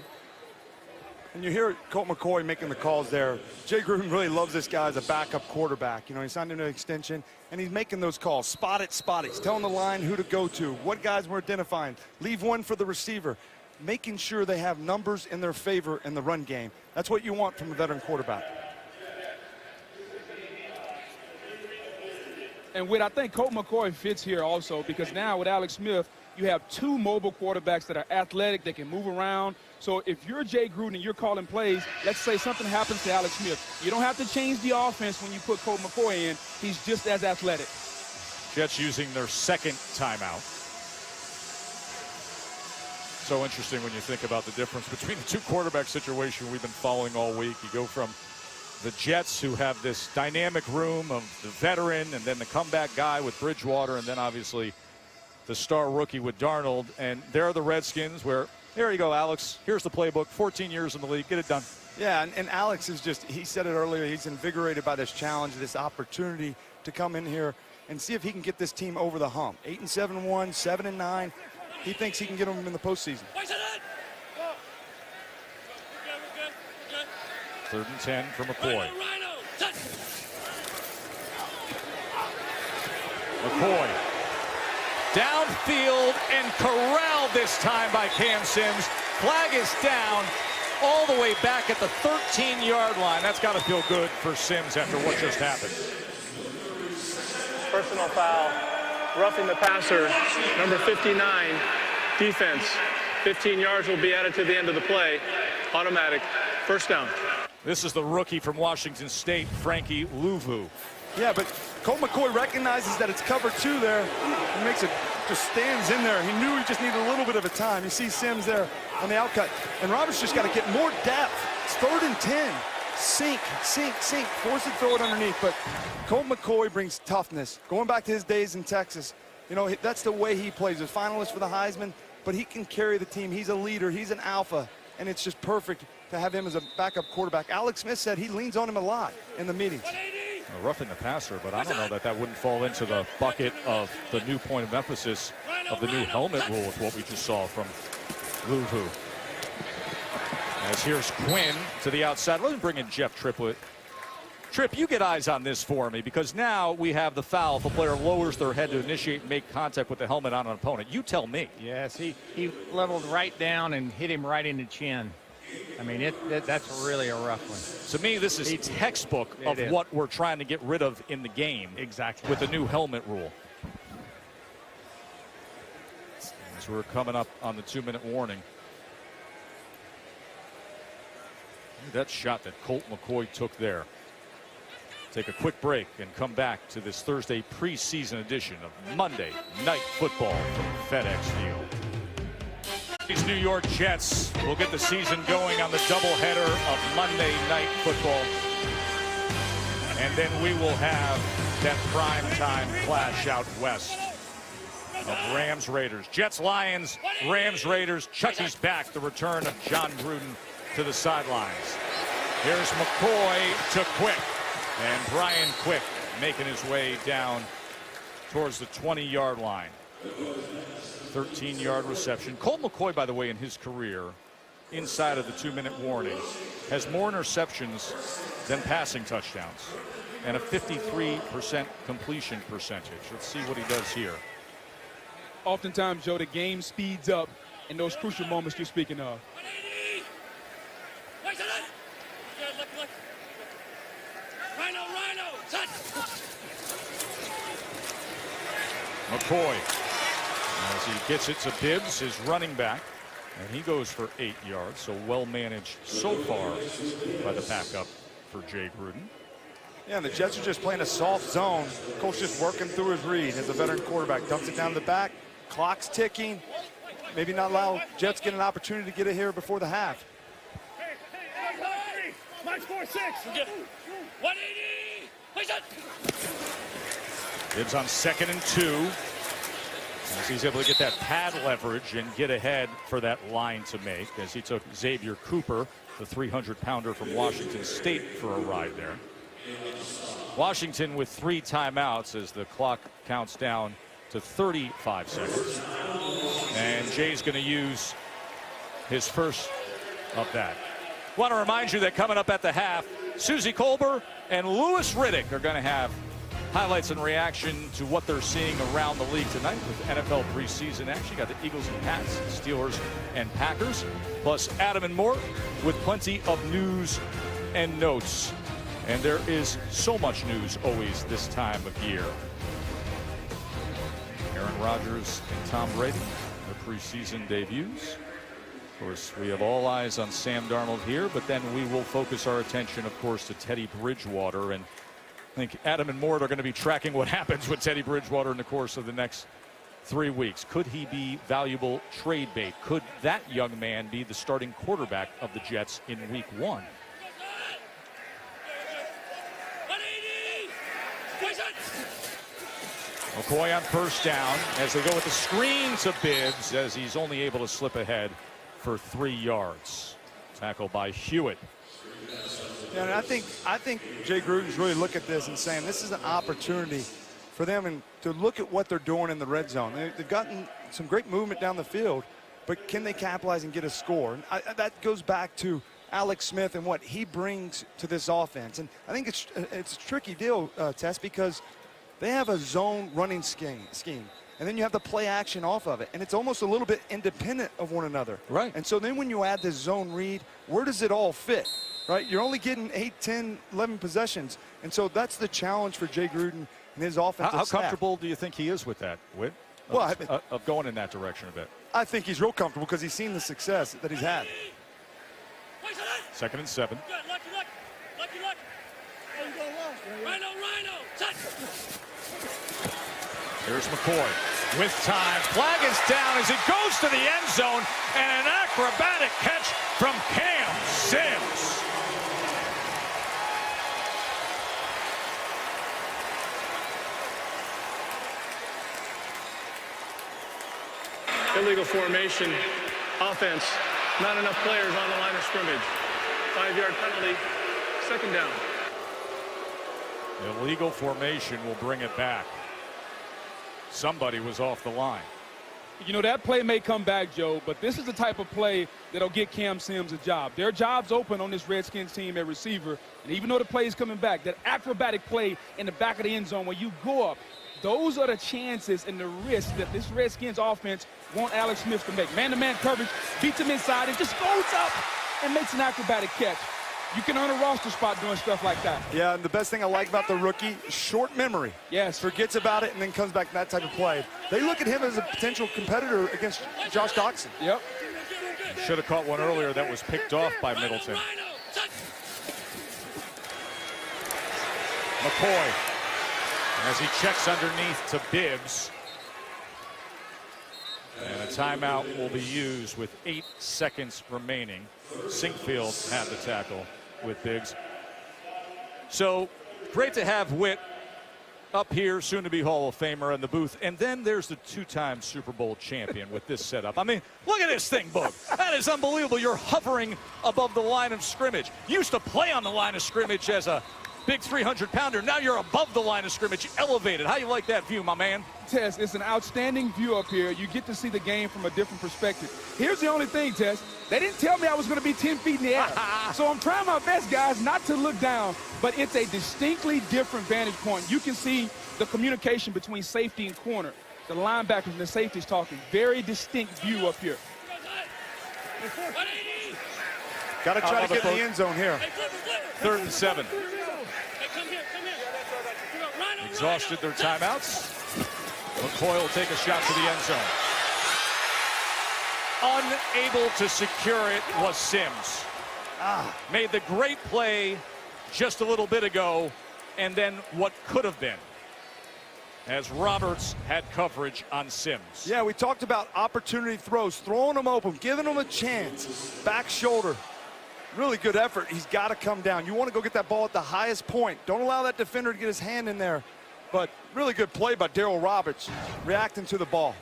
Speaker 1: And you hear Colt McCoy making the calls there. Jay Gruden really loves this guy as a backup quarterback. You know, he signed him to an extension, and he's making those calls. Spot it, spot it. He's telling the line who to go to, what guys we're identifying. Leave one for the receiver. Making sure they have numbers in their favor in the run game. That's what you want from a veteran quarterback.
Speaker 5: And Whit, I think Colt McCoy fits here also because now with Alex Smith, you have 2 mobile quarterbacks that are athletic, they can move around. So if you're Jay Gruden and you're calling plays, let's say something happens to Alex Smith. You don't have to change the offense when you put Colt McCoy in. He's just as athletic.
Speaker 4: Jets using their 2nd timeout. So interesting when you think about the difference between the 2 quarterback situation we've been following all week. You go from the Jets, who have this dynamic room of the veteran and then the comeback guy with Bridgewater, and then obviously the star rookie with Darnold. And there are the Redskins where, here you go, Alex. Here's the playbook. 14 years in the league. Get it done.
Speaker 1: Yeah, and Alex is just, he said it earlier, he's invigorated by this challenge, this opportunity to come in here and see if he can get this team over the hump. 8-7-1, 7-9. He thinks he can get them in the postseason.
Speaker 4: 3rd and 10 for McCoy. McCoy downfield and corralled this time by Cam Sims. Flag is down all the way back at the 13-yard line. That's got to feel good for Sims after what just happened.
Speaker 9: Personal foul, roughing the passer, number 59, defense. 15 yards will be added to the end of the play. Automatic, 1st down.
Speaker 4: This is the rookie from Washington State, Frankie Louvu.
Speaker 1: Yeah, but Colt McCoy recognizes that it's cover 2 there. He makes it, just stands in there. He knew he just needed a little bit of a time. You see Sims there on the outcut. And Roberts just got to get more depth. It's 3rd and 10. Sink, sink, sink. Force it, throw it underneath. But Colt McCoy brings toughness. Going back to his days in Texas, you know, that's the way he plays. He's a finalist for the Heisman, but he can carry the team. He's a leader. He's an alpha. And it's just perfect to have him as a backup quarterback. Alex Smith said he leans on him a lot in the meetings.
Speaker 4: Roughing the passer, but I don't know that wouldn't fall into the bucket of the new point of emphasis of the new helmet rule with what we just saw from Louvu. As here's Quinn to the outside. Let me bring in Jeff Triplett. Tripp, you get eyes on this for me, because now we have the foul if a player lowers their head to initiate and make contact with the helmet on an opponent. You tell me.
Speaker 11: Yes, he leveled right down and hit him right in the chin. I mean, that's really a rough one.
Speaker 4: To me, this is textbook of what we're trying to get rid of in the game.
Speaker 11: Exactly.
Speaker 4: With the new helmet rule. As we're coming up on the 2-minute warning. That shot that Colt McCoy took there. Take a quick break and come back to this Thursday preseason edition of Monday Night Football from FedEx Field. These New York Jets will get the season going on the doubleheader of Monday Night Football. And then we will have that primetime clash out west of Rams-Raiders. Jets-Lions, Rams-Raiders. Chucky's back. The return of John Gruden to the sidelines. Here's McCoy to Quick. And Brian Quick making his way down towards the 20-yard line. 13-yard reception. Colt McCoy, by the way, in his career, inside of the 2-minute warning, has more interceptions than passing touchdowns and a 53% completion percentage. Let's see what he does here.
Speaker 5: Oftentimes, Joe, the game speeds up in those crucial moments you're speaking of.
Speaker 4: McCoy, as he gets it to Bibbs, his running back, and he goes for 8 yards. So well managed so far by the backup for Jay Gruden.
Speaker 1: Yeah, and the Jets are just playing a soft zone. Coach just working through his read as a veteran quarterback. Dumps it down the back. Clock's ticking. Maybe not allow Jets get an opportunity to get it here before the half.
Speaker 3: Max 4-6. 180.
Speaker 4: Bibbs on 2nd and 2. As he's able to get that pad leverage and get ahead for that line to make, as he took Xavier Cooper, the 300-pounder from Washington State, for a ride there. Washington with 3 timeouts as the clock counts down to 35 seconds. And Jay's going to use his first of that. Want to remind you that coming up at the half, Susie Colbert and Louis Riddick are going to have highlights and reaction to what they're seeing around the league tonight with NFL preseason action. Got the Eagles and Pats, Steelers and Packers, plus Adam and Mort with plenty of news and notes. And there is so much news always this time of year. Aaron Rodgers and Tom Brady, their preseason debuts. Of course, we have all eyes on Sam Darnold here, but then we will focus our attention, of course, to Teddy Bridgewater. And I think Adam and Mort are going to be tracking what happens with Teddy Bridgewater in the course of the next 3 weeks. Could he be valuable trade bait? Could that young man be the starting quarterback of the Jets in week 1? McCoy on first down as they go with the screen to Bibbs, as he's only able to slip ahead for 3 yards. Tackle by Hewitt.
Speaker 1: Yeah, and I think Jay Gruden's really look at this and saying this is an opportunity for them and to look at what they're doing in the red zone. They've gotten some great movement down the field, but can they capitalize and get a score? And that goes back to Alex Smith and what he brings to this offense. And I think it's a tricky deal, Tess, because they have a zone running scheme, and then you have the play action off of it, and it's almost a little bit independent of one another.
Speaker 4: Right.
Speaker 1: And so then when you add this zone read, where does it all fit? Right? You're only getting 8, 10, 11 possessions, and so that's the challenge for Jay Gruden and his offensive
Speaker 4: How
Speaker 1: staff.
Speaker 4: comfortable do you think he is with that, Whit? Of going in that direction a bit?
Speaker 1: I think he's real comfortable because he's seen the success that he's had.
Speaker 4: 2nd and 7. Here's McCoy with time. Flag is down as he goes to the end zone, and an acrobatic catch from Cam Sims.
Speaker 9: Illegal formation, offense, not enough players on the line of scrimmage. 5-yard penalty, 2nd down.
Speaker 4: Illegal formation will bring it back. Somebody was off the line.
Speaker 5: You know, that play may come back, Joe, but this is the type of play that'll get Cam Sims a job. There are jobs open on this Redskins team at receiver, and even though the play is coming back, that acrobatic play in the back of the end zone where you go up, those are the chances and the risks that this Redskins offense want Alex Smith to make. Man-to-man coverage, beats him inside, and just goes up and makes an acrobatic catch. You can earn a roster spot doing stuff like that.
Speaker 1: Yeah, and the best thing I like about the rookie, short memory.
Speaker 5: Yes.
Speaker 1: Forgets about it and then comes back to that type of play. They look at him as a potential competitor against Josh Doxson.
Speaker 5: Yep.
Speaker 4: Should have caught one earlier that was picked off by Middleton. McCoy, as he checks underneath to Bibbs. And a timeout will be used with 8 seconds remaining. Sinkfield had the tackle with Biggs. So great to have Witt up here, soon to be Hall of Famer in the booth. And then there's the 2-time Super Bowl champion with this setup. I mean, look at this thing, Boog. That is unbelievable. You're hovering above the line of scrimmage. You used to play on the line of scrimmage as a big 300-pounder. Now you're above the line of scrimmage, elevated. How you like that view, my man?
Speaker 5: Tess, it's an outstanding view up here. You get to see the game from a different perspective. Here's the only thing, Tess. They didn't tell me I was going to be 10 feet in the air. So I'm trying my best, guys, not to look down, but it's a distinctly different vantage point. You can see the communication between safety and corner. The linebackers and the safeties talking. Very distinct view up here.
Speaker 1: Got to try to get in the end zone here.
Speaker 4: 3rd and 7. Exhausted their timeouts. McCoy will take a shot to the end zone. Unable to secure it was Sims. Made the great play just a little bit ago, and then what could have been, as Roberts had coverage on Sims.
Speaker 1: Yeah, we talked about opportunity throws, throwing them open, giving them a chance. Back shoulder. Really good effort. He's got to come down. You want to go get that ball at the highest point. Don't allow that defender to get his hand in there. But really good play by Darryl Roberts, reacting to the ball.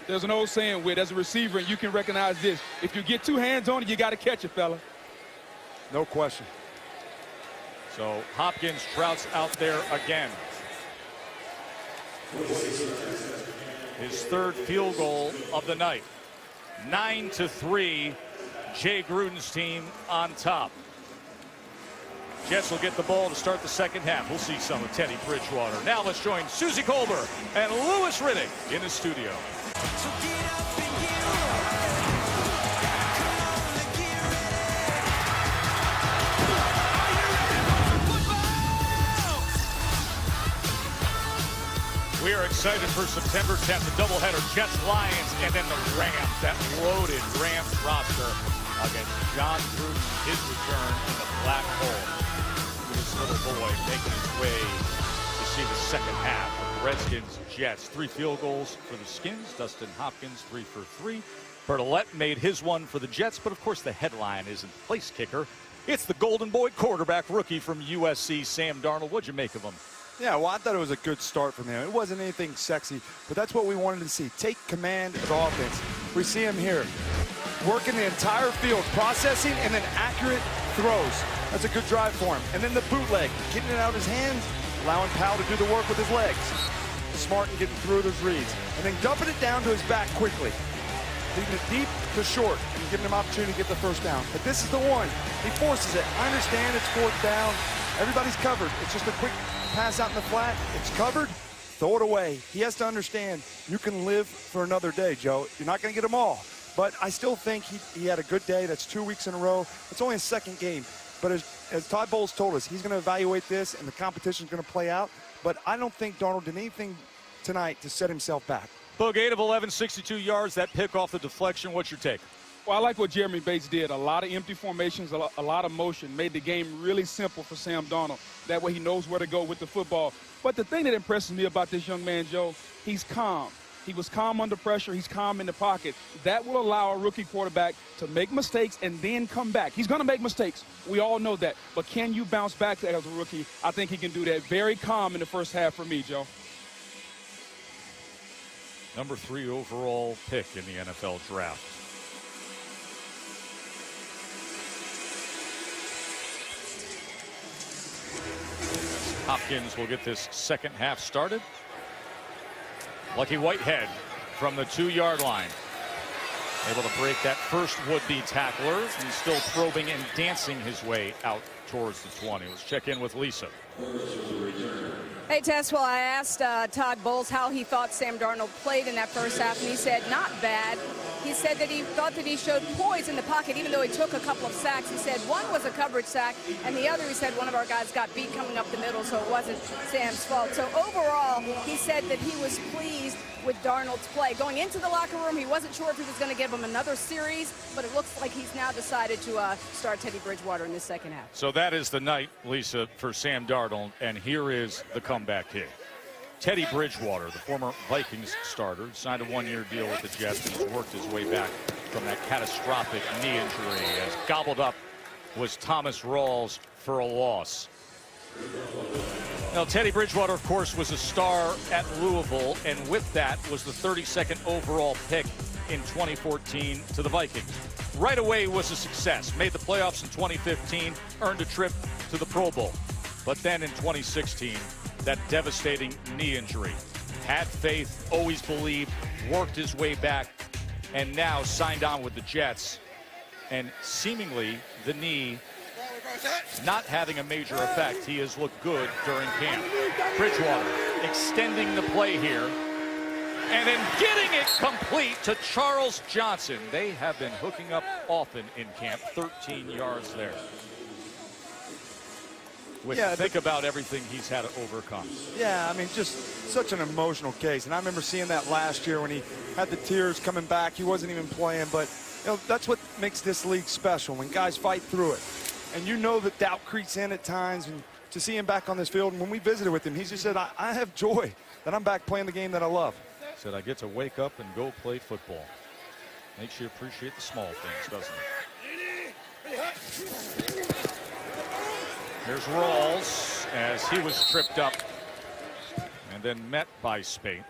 Speaker 5: There's an old saying, Whit, as a receiver, and you can recognize this. If you get 2 hands on it, you got to catch it, fella.
Speaker 1: No question.
Speaker 4: So Hopkins trouts out there again. His 3rd field goal of the night. 9-3. Jay Gruden's team on top. Jets will get the ball to start the second half. We'll see some of Teddy Bridgewater. Now let's join Susie Colbert and Louis Riddick in the studio. We are excited for September 10th, the doubleheader, Jets-Lions, and then the Rams, that loaded Rams roster against John Gruden, his return in the black hole. This little boy making his way to see the second half of the Redskins-Jets. 3 field goals for the Skins. Dustin Hopkins, 3 for 3. Bertolette made his one for the Jets, but of course the headline isn't the place kicker. It's the Golden Boy quarterback rookie from USC, Sam Darnold. What'd you make of him?
Speaker 1: Yeah, well, I thought it was a good start from him. It wasn't anything sexy, but that's what we wanted to see. Take command of the offense. We see him here, working the entire field, processing, and then accurate throws. That's a good drive for him. And then the bootleg, getting it out of his hands, allowing Powell to do the work with his legs. Smart in getting through those reads. And then dumping it down to his back quickly. Leaving it deep to short and giving him opportunity to get the first down. But this is the one. He forces it. I understand it's 4th down. Everybody's covered. It's just a quick pass out in the flat. It's covered. Throw it away. He has to understand you can live for another day, Joe. You're not going to get them all. But I still think he had a good day. That's 2 weeks in a row. It's only his 2nd game. But as Todd Bowles told us, he's going to evaluate this, and the competition's going to play out. But I don't think Darnold did anything tonight to set himself back.
Speaker 4: Boog, 8 of 11, 62 yards. That pick off the deflection. What's your take?
Speaker 5: Well, I like what Jeremy Bates did. A lot of empty formations, a lot of motion. Made the game really simple for Sam Darnold. That way he knows where to go with the football. But the thing that impresses me about this young man, Joe, he's calm. He was calm under pressure. He's calm in the pocket. That will allow a rookie quarterback to make mistakes and then come back. He's going to make mistakes. We all know that. But can you bounce back as a rookie? I think he can do that. Very calm in the first half for me, Joe.
Speaker 4: Number 3 overall pick in the NFL draft. Hopkins will get this second half started. Lucky Whitehead from the 2-yard line. Able to break that first would-be tackler. He's still probing and dancing his way out towards the 20. Let's check in with Lisa.
Speaker 6: Hey, Tess, well, I asked Todd Bowles how he thought Sam Darnold played in that first half, and he said not bad. He said that he thought that he showed poise in the pocket, even though he took a couple of sacks. He said one was a coverage sack, and the other, he said, one of our guys got beat coming up the middle, so it wasn't Sam's fault. So overall, he said that he was pleased with Darnold's play. Going into the locker room, he wasn't sure if he was going to give him another series, but it looks like he's now decided to start Teddy Bridgewater in the second half.
Speaker 4: So that is the night, Lisa, for Sam Darnold, and here is the comeback hit. Teddy Bridgewater, the former Vikings starter, signed a 1-year deal with the Jets and worked his way back from that catastrophic knee injury. As gobbled up was Thomas Rawls for a loss. Now, Teddy Bridgewater, of course, was a star at Louisville, and with that was the 32nd overall pick in 2014 to the Vikings. Right away was a success. Made the playoffs in 2015, earned a trip to the Pro Bowl. But then in 2016, that devastating knee injury. Had faith, always believed, worked his way back, and now signed on with the Jets. And seemingly, the knee not having a major effect. He has looked good during camp. Bridgewater extending the play here, and then getting it complete to Charles Johnson. They have been hooking up often in camp. 13 yards there. Think about everything he's had to overcome.
Speaker 1: Yeah, I mean, just such an emotional case. And I remember seeing that last year when he had the tears coming back. He wasn't even playing, but you know, that's what makes this league special, when guys fight through it. And you know that doubt creeps in at times, and to see him back on this field, and when we visited with him, he just said, I have joy that I'm back playing the game that I love.
Speaker 4: He said, I get to wake up and go play football. Makes you appreciate the small things, doesn't it? Here's Rawls as he was tripped up and then met by Spate.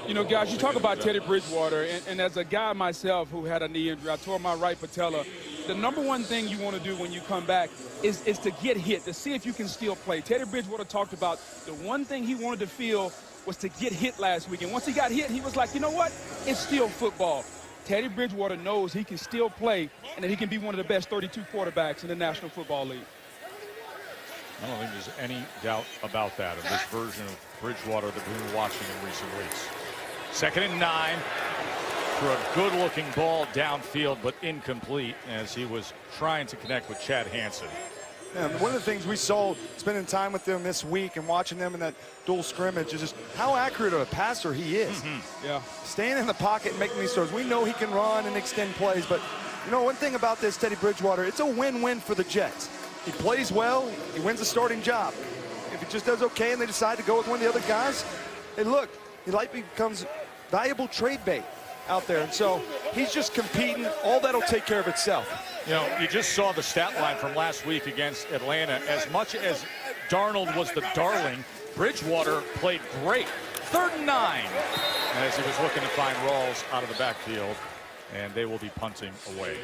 Speaker 5: You know, guys, you talk about Teddy Bridgewater, and as a guy myself who had a knee injury, I tore my right patella. The number one thing you want to do when you come back is to get hit, to see if you can still play. Teddy Bridgewater talked about the one thing he wanted to feel was to get hit last week. And once he got hit, he was like, you know what? It's still football. Teddy Bridgewater knows he can still play and that he can be one of the best 32 quarterbacks in the National Football League.
Speaker 4: I don't think there's any doubt about that in this version of Bridgewater that we've been watching in recent weeks. 2nd and 9 for a good-looking ball downfield, but incomplete as he was trying to connect with Chad Hansen.
Speaker 1: Yeah, one of the things we saw spending time with them this week and watching them in that dual scrimmage is just how accurate of a passer he is.
Speaker 5: Yeah.
Speaker 1: Staying in the pocket and making these throws. We know he can run and extend plays, but you know, one thing about this Teddy Bridgewater, it's a win-win for the Jets. He plays well, he wins a starting job. If he just does okay and they decide to go with one of the other guys, hey, look, he likely becomes valuable trade bait out there. And so he's just competing. All that'll take care of itself.
Speaker 4: You know, you just saw the stat line from last week against Atlanta. As much as Darnold was the darling, Bridgewater played great. 3rd and 9 as he was looking to find Rawls out of the backfield, and they will be punting away.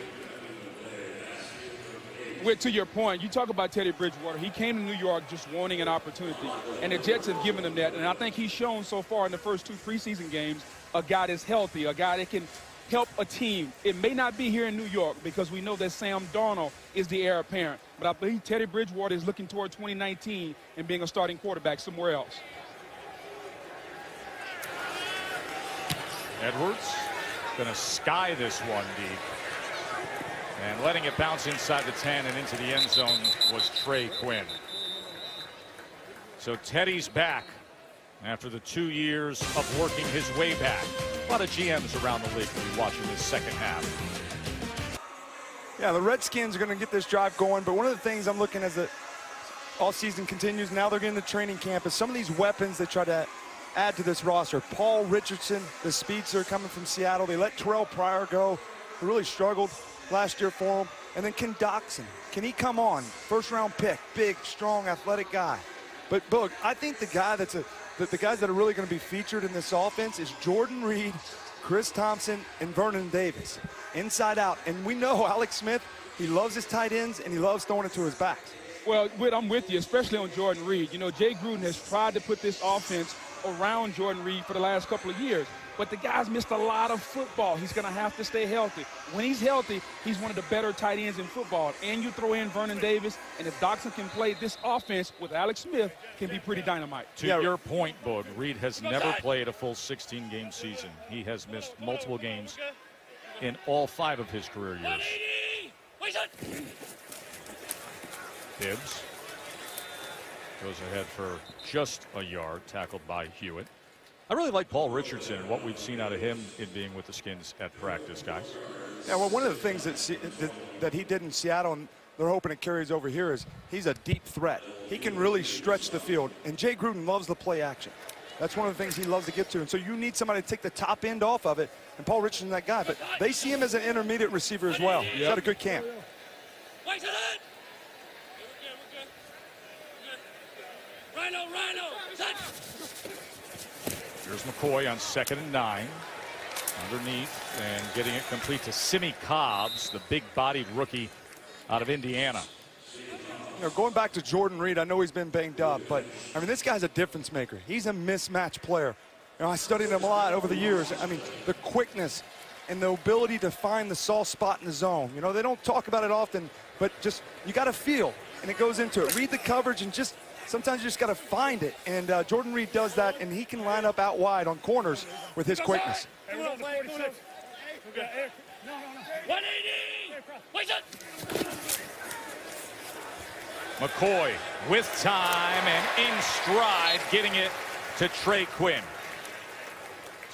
Speaker 5: To your point, you talk about Teddy Bridgewater. He came to New York just wanting an opportunity, and the Jets have given him that. And I think he's shown so far in the first 2 preseason games a guy that's healthy, a guy that can help a team. It may not be here in New York because we know that Sam Darnold is the heir apparent, but I believe Teddy Bridgewater is looking toward 2019 and being a starting quarterback somewhere else.
Speaker 4: Edwards going to sky this one deep. And letting it bounce inside the 10 and into the end zone was Trey Quinn. So Teddy's back after the 2 years of working his way back. A lot of GMs around the league will be watching this second half.
Speaker 1: Yeah, the Redskins are going to get this drive going, but one of the things I'm looking as the offseason continues, now they're getting the training camp, is some of these weapons they try to add to this roster. Paul Richardson, the speedster coming from Seattle. They let Terrell Pryor go, who really struggled last year for him. And then Ken Doxson, can he come on? 1st-round pick, big, strong, athletic guy. But look, I think the guy the guys that are really going to be featured in this offense is Jordan Reed, Chris Thompson, and Vernon Davis, inside out. And we know Alex Smith, he loves his tight ends and he loves throwing it to his backs.
Speaker 5: Well, Whit, I'm with you, especially on Jordan Reed. You know, Jay Gruden has tried to put this offense around Jordan Reed for the last couple of years. But the guy's missed a lot of football. He's going to have to stay healthy. When he's healthy, he's one of the better tight ends in football. And you throw in Vernon Davis, and if Doxson can play, this offense with Alex Smith can be pretty dynamite.
Speaker 4: To your point, Boog, Reed has never played a full 16-game season. He has missed multiple games in all 5 of his career years. Bibbs goes ahead for just a yard, tackled by Hewitt. I really like Paul Richardson and what we've seen out of him in being with the Skins at practice, guys.
Speaker 1: Yeah, well, one of the things that he did in Seattle, and they're hoping it carries over here, is he's a deep threat. He can really stretch the field, and Jay Gruden loves the play action. That's one of the things he loves to get to, and so you need somebody to take the top end off of it, and Paul Richardson's that guy. But they see him as an intermediate receiver as well. He's got a good camp.
Speaker 4: Here's McCoy on 2nd and 9. Underneath and getting it complete to Simi Cobbs, the big-bodied rookie out of Indiana.
Speaker 1: You know, going back to Jordan Reed, I know he's been banged up, but I mean, this guy's a difference maker. He's a mismatch player. You know, I studied him a lot over the years. I mean, the quickness and the ability to find the soft spot in the zone. You know, they don't talk about it often, but just you got to feel, and it goes into it. Read the coverage and just sometimes you just got to find it. And Jordan Reed does that, and he can line up out wide on corners with his quickness.
Speaker 3: 180.
Speaker 4: McCoy with time and in stride, getting it to Trey Quinn.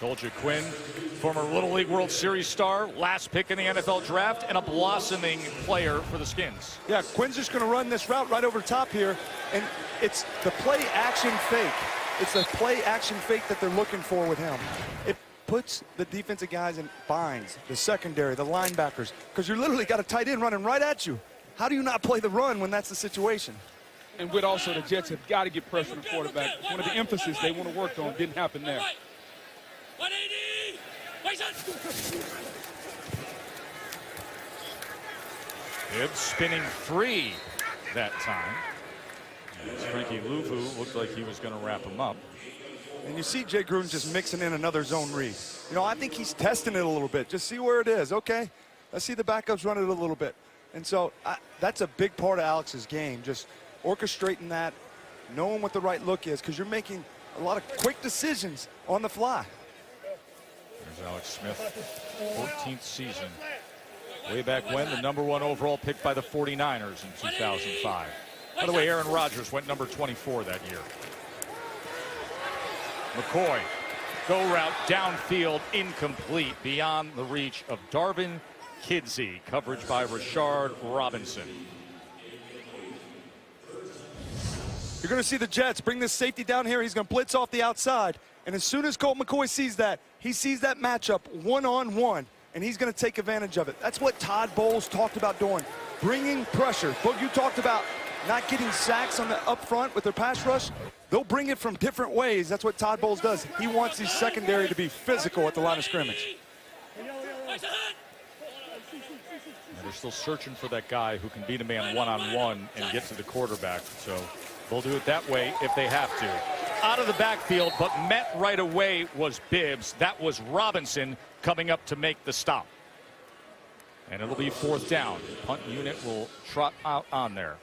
Speaker 4: Told you, Quinn, former Little League World Series star, last pick in the NFL draft, and a blossoming player for the Skins.
Speaker 1: Yeah, Quinn's just going to run this route right over top here, and it's the play action fake. It's the play action fake that they're looking for with him. It puts the defensive guys in binds, the secondary, the linebackers, because you're literally got a tight end running right at you. How do you not play the run when that's the situation?
Speaker 5: And with also the Jets have got to get pressure on the quarterback. One of the emphasis they want to work on didn't happen there.
Speaker 3: 180.
Speaker 4: Bibbs spinning free that time. As Frankie Louvu looked like he was going to wrap him up.
Speaker 1: And you see Jay Gruden just mixing in another zone read. You know, I think he's testing it a little bit. Just see where it is. Okay, let's see the backups run it a little bit. And so that's a big part of Alex's game, just orchestrating that, knowing what the right look is, because you're making a lot of quick decisions on the fly.
Speaker 4: There's Alex Smith, 14th season. Way back when, the #1 overall pick by the 49ers in 2005. By the way, Aaron Rodgers went number 24 that year. McCoy, go route downfield, incomplete, beyond the reach of Darvin Kidsey. Coverage by Rashard Robinson.
Speaker 1: You're going to see the Jets bring this safety down here. He's going to blitz off the outside. And as soon as Colt McCoy sees that, he sees that matchup one-on-one, and he's going to take advantage of it. That's what Todd Bowles talked about doing, bringing pressure. Boog, you talked about not getting sacks on the up front with their pass rush. They'll bring it from different ways. That's what Todd Bowles does. He wants his secondary to be physical at the line of scrimmage.
Speaker 4: They're still searching for that guy who can beat a man one-on-one and get to the quarterback. So they'll do it that way if they have to. Out of the backfield, but met right away was Bibbs. That was Robinson coming up to make the stop. And it'll be 4th down. Punt unit will trot out on there.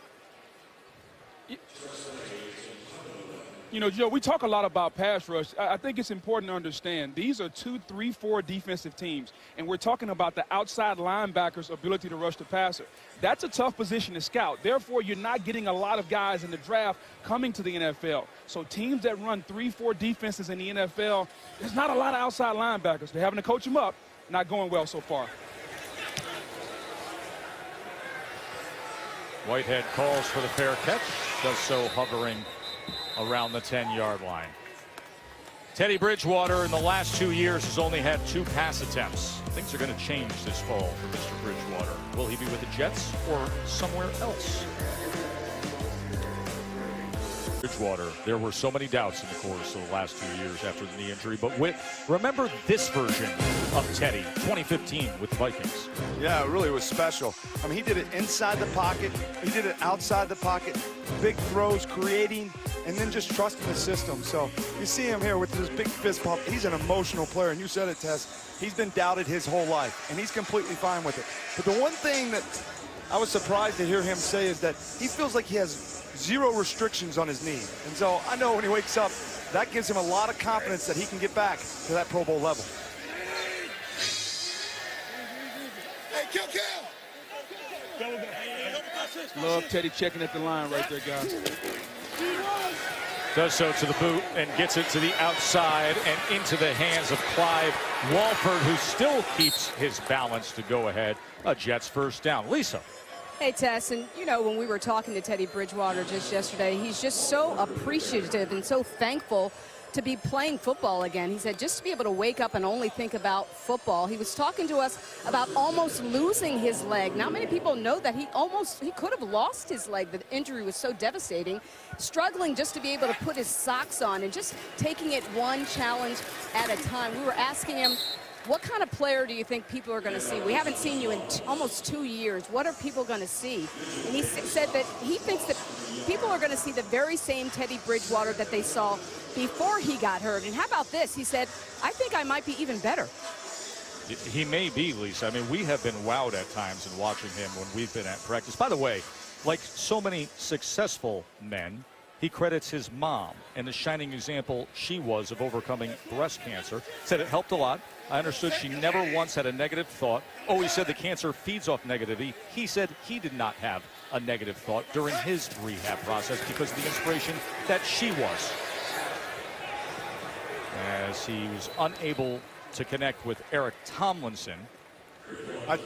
Speaker 5: You know, Joe, we talk a lot about pass rush. I think it's important to understand these are 2, 3, 4 defensive teams, and we're talking about the outside linebacker's ability to rush the passer. That's a tough position to scout. Therefore, you're not getting a lot of guys in the draft coming to the NFL. So teams that run 3, 4 defenses in the NFL, there's not a lot of outside linebackers. They're having to coach them up. Not going well so far.
Speaker 4: Whitehead calls for the fair catch, does so hovering around the 10-yard line. Teddy Bridgewater in the last 2 years has only had 2 pass attempts. Things are going to change this fall for Mr. Bridgewater. Will he be with the Jets or somewhere else? Bridgewater, there were so many doubts in the course of the last 2 years after the knee injury, but remember this version of Teddy, 2015 with the Vikings.
Speaker 1: Yeah, it really was special. I mean, he did it inside the pocket, he did it outside the pocket, big throws, creating, and then just trusting the system. So you see him here with this big fist pump. He's an emotional player, and you said it, Tess. He's been doubted his whole life, and he's completely fine with it. But the one thing that I was surprised to hear him say is that he feels like he has 0 restrictions on his knee. And so I know when he wakes up, that gives him a lot of confidence that he can get back to that Pro Bowl level.
Speaker 2: Hey, kill.
Speaker 5: Love Teddy checking at the line right there, guys.
Speaker 4: Does so to the boot and gets it to the outside and into the hands of Clive Walford, who still keeps his balance to go ahead. A Jets first down. Lisa.
Speaker 6: Hey, Tess, and you know, when we were talking to Teddy Bridgewater just yesterday, he's just so appreciative and so thankful to be playing football again. He said just to be able to wake up and only think about football. He was talking to us about almost losing his leg. Not many people know that he could have lost his leg. The injury was so devastating. Struggling just to be able to put his socks on and just taking it one challenge at a time. We were asking him, what kind of player do you think people are going to see? We haven't seen you in almost 2 years. What are people going to see? And he said that he thinks that people are going to see the very same Teddy Bridgewater that they saw before he got hurt. And how about this? He said, I think I might be even better.
Speaker 4: He may be, Lisa. I mean, we have been wowed at times in watching him when we've been at practice. By the way, like so many successful men, he credits his mom and the shining example she was of overcoming breast cancer. Said it helped a lot. I understood she never once had a negative thought. Oh, he said the cancer feeds off negativity. He said he did not have a negative thought during his rehab process because of the inspiration that she was. As he was unable to connect with Eric Tomlinson.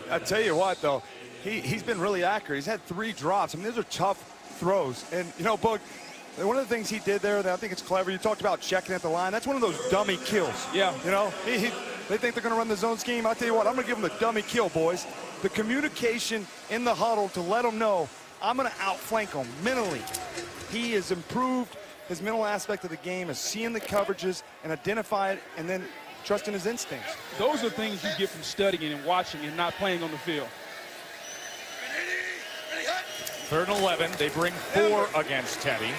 Speaker 1: I tell you what, though, he's been really accurate. He's had 3 drops. I mean, those are tough throws. And, you know, Boog, one of the things he did there that I think it's clever, you talked about checking at the line. That's one of those dummy kills.
Speaker 5: Yeah.
Speaker 1: You know, they think they're going to run the zone scheme. I'll tell you what, I'm going to give them the dummy kill, boys. The communication in the huddle to let them know I'm going to outflank them mentally. He has improved his mental aspect of the game, is seeing the coverages and identify it and then trusting his instincts.
Speaker 5: Those are things you get from studying and watching and not playing on the field.
Speaker 4: 3rd and 11. They bring 4 against Teddy.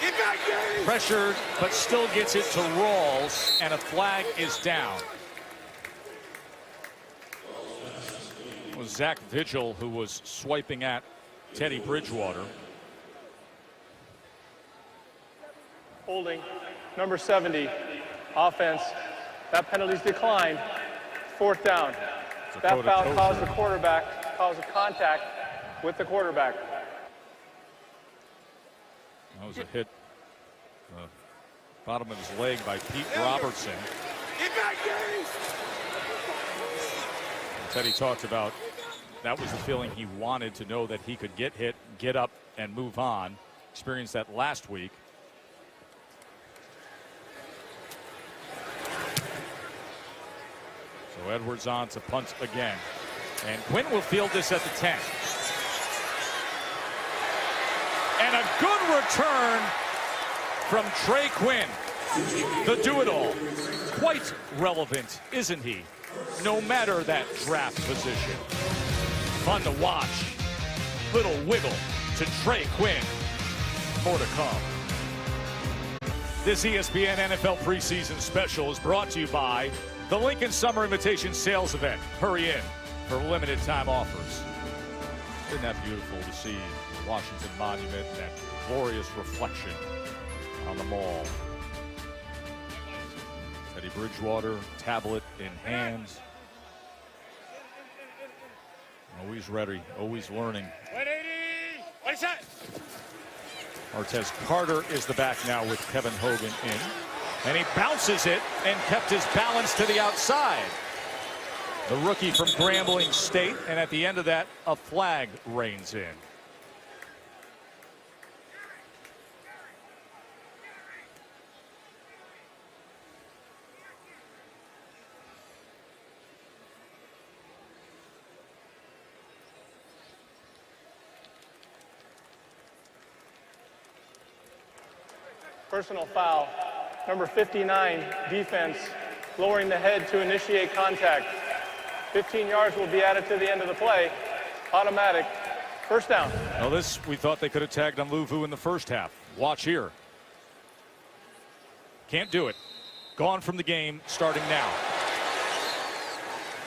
Speaker 4: Pressured, but still gets it to Rawls, and a flag is down. It was Zach Vigil who was swiping at Teddy Bridgewater.
Speaker 9: Holding, number 70, offense. That penalty's declined. 4th down. That foul caused the quarterback, caused a contact with the quarterback.
Speaker 4: That was a hit. Bottom of his leg by Pete Robertson. Teddy talked about that was the feeling he wanted, to know that he could get hit, get up, and move on. Experienced that last week. So Edwards on to punt again. And Quinn will field this at the 10. And a good return from Trey Quinn, the do-it-all. Quite relevant, isn't he? No matter that draft position. Fun to watch. Little wiggle to Trey Quinn. More to come. This ESPN NFL preseason special is brought to you by the Lincoln Summer Invitation Sales Event. Hurry in for limited time offers. Isn't that beautiful to see the Washington Monument and that glorious reflection on the mall? Teddy Bridgewater, tablet in hands. Always ready, always learning.
Speaker 3: 180! What is that?
Speaker 4: Martez Carter is the back now with Kevin Hogan in. And he bounces it and kept his balance to the outside. The rookie from Grambling State, and at the end of that, a flag reigns in.
Speaker 9: Personal foul. Number 59, defense, lowering the head to initiate contact. 15 yards will be added to the end of the play. Automatic. First down.
Speaker 4: Well, this, we thought they could have tagged on Luvu in the first half. Watch here. Can't do it. Gone from the game, starting now.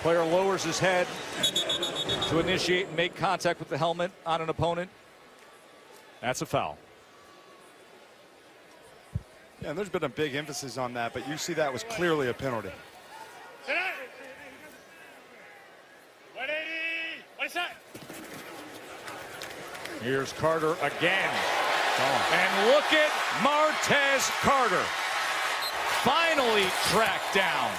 Speaker 4: Player lowers his head to initiate and make contact with the helmet on an opponent. That's a foul.
Speaker 1: Yeah, and there's been a big emphasis on that, but you see that was clearly a penalty.
Speaker 4: Here's Carter again. And look at Martez Carter. Finally tracked down.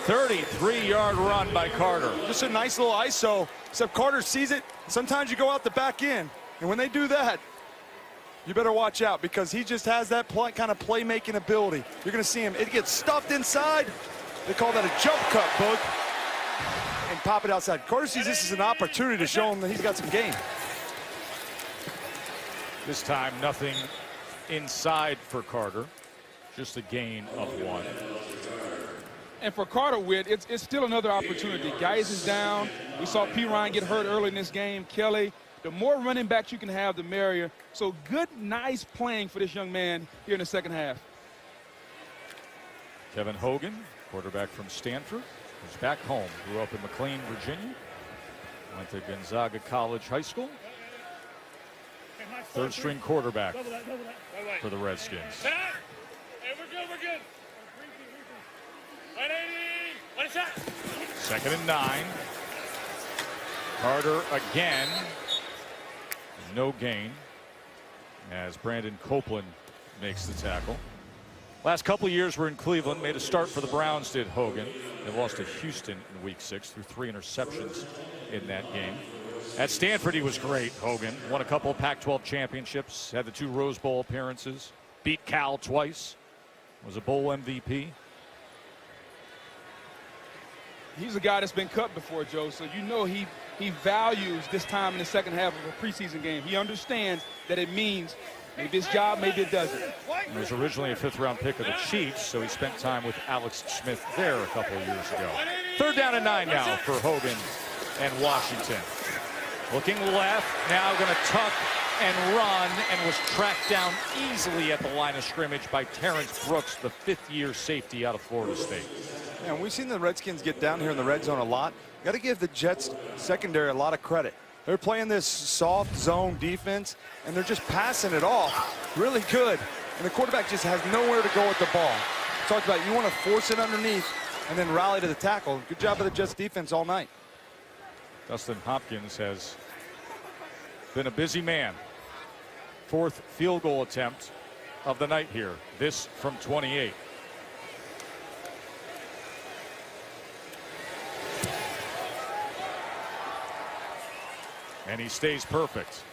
Speaker 4: "33-yard run by Carter."
Speaker 1: Just a nice little ISO, except Carter sees it. Sometimes you go out the back end, and when they do that, you better watch out because he just has that kind of playmaking ability. You're going to see him. It gets stuffed inside. They call that a jump cut, Boog, and pop it outside. Carter sees this as an opportunity to show him that he's got some game.
Speaker 4: This time, nothing inside for Carter. Just a gain of 1.
Speaker 5: And for Carter, Witt, it's still another opportunity. Guys is down. We saw P. Ryan get hurt early in this game. Kelly, the more running backs you can have, the merrier. So good, nice playing for this young man here in the second half.
Speaker 4: Kevin Hogan, quarterback from Stanford, who's back home. Grew up in McLean, Virginia. Went to Gonzaga College High School. Third-string quarterback for the Redskins.
Speaker 3: Hey, we're good, we're good. 180, one shot.
Speaker 4: 2nd and 9. Carter again. No gain as Brandon Copeland makes the tackle. Last couple of years were in Cleveland. Made a start for the Browns, did Hogan. They lost to Houston in week 6 through 3 interceptions in that game. At Stanford, he was great, Hogan. Won a couple of Pac-12 championships, had the 2 Rose Bowl appearances, beat Cal twice, was a bowl MVP.
Speaker 5: He's a guy that's been cut before, Joe, so you know he values this time in the second half of a preseason game. He understands that it means maybe it's job, maybe it doesn't.
Speaker 4: He was originally a 5th-round pick of the Chiefs, so he spent time with Alex Smith there a couple of years ago. 3rd down and 9 now for Hogan and Washington. Looking left, now going to tuck and run, and was tracked down easily at the line of scrimmage by Terrence Brooks, the 5th-year safety out of Florida State.
Speaker 1: And we've seen the Redskins get down here in the red zone a lot. Got to give the Jets secondary a lot of credit. They're playing this soft zone defense, and they're just passing it off really good. And the quarterback just has nowhere to go with the ball. Talked about you want to force it underneath and then rally to the tackle. Good job of the Jets defense all night.
Speaker 4: Dustin Hopkins has been a busy man. 4th field goal attempt of the night here. This from 28. And he stays perfect.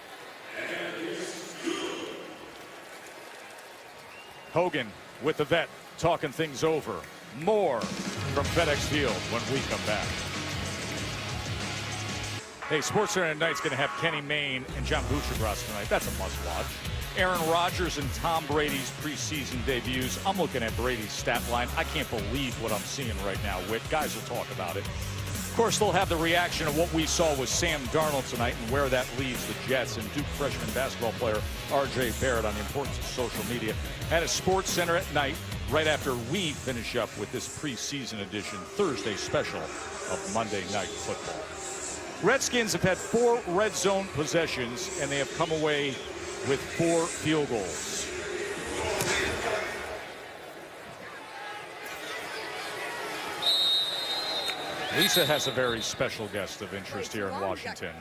Speaker 4: Hogan with the vet talking things over. More from FedEx Field when we come back. Hey, SportsCenter tonight's going to have Kenny Mayne and John Buccigross tonight. That's a must-watch. Aaron Rodgers and Tom Brady's preseason debuts. I'm looking at Brady's stat line. I can't believe what I'm seeing right now, Whit. Guys will talk about it. Of course, they'll have the reaction of what we saw with Sam Darnold tonight and where that leaves the Jets, and Duke freshman basketball player R.J. Barrett on the importance of social media. At a SportsCenter at night, right after we finish up with this preseason edition Thursday special of Monday Night Football. Redskins have had 4 red zone possessions, and they have come away with 4 field goals. Lisa has a very special guest of interest here in Washington.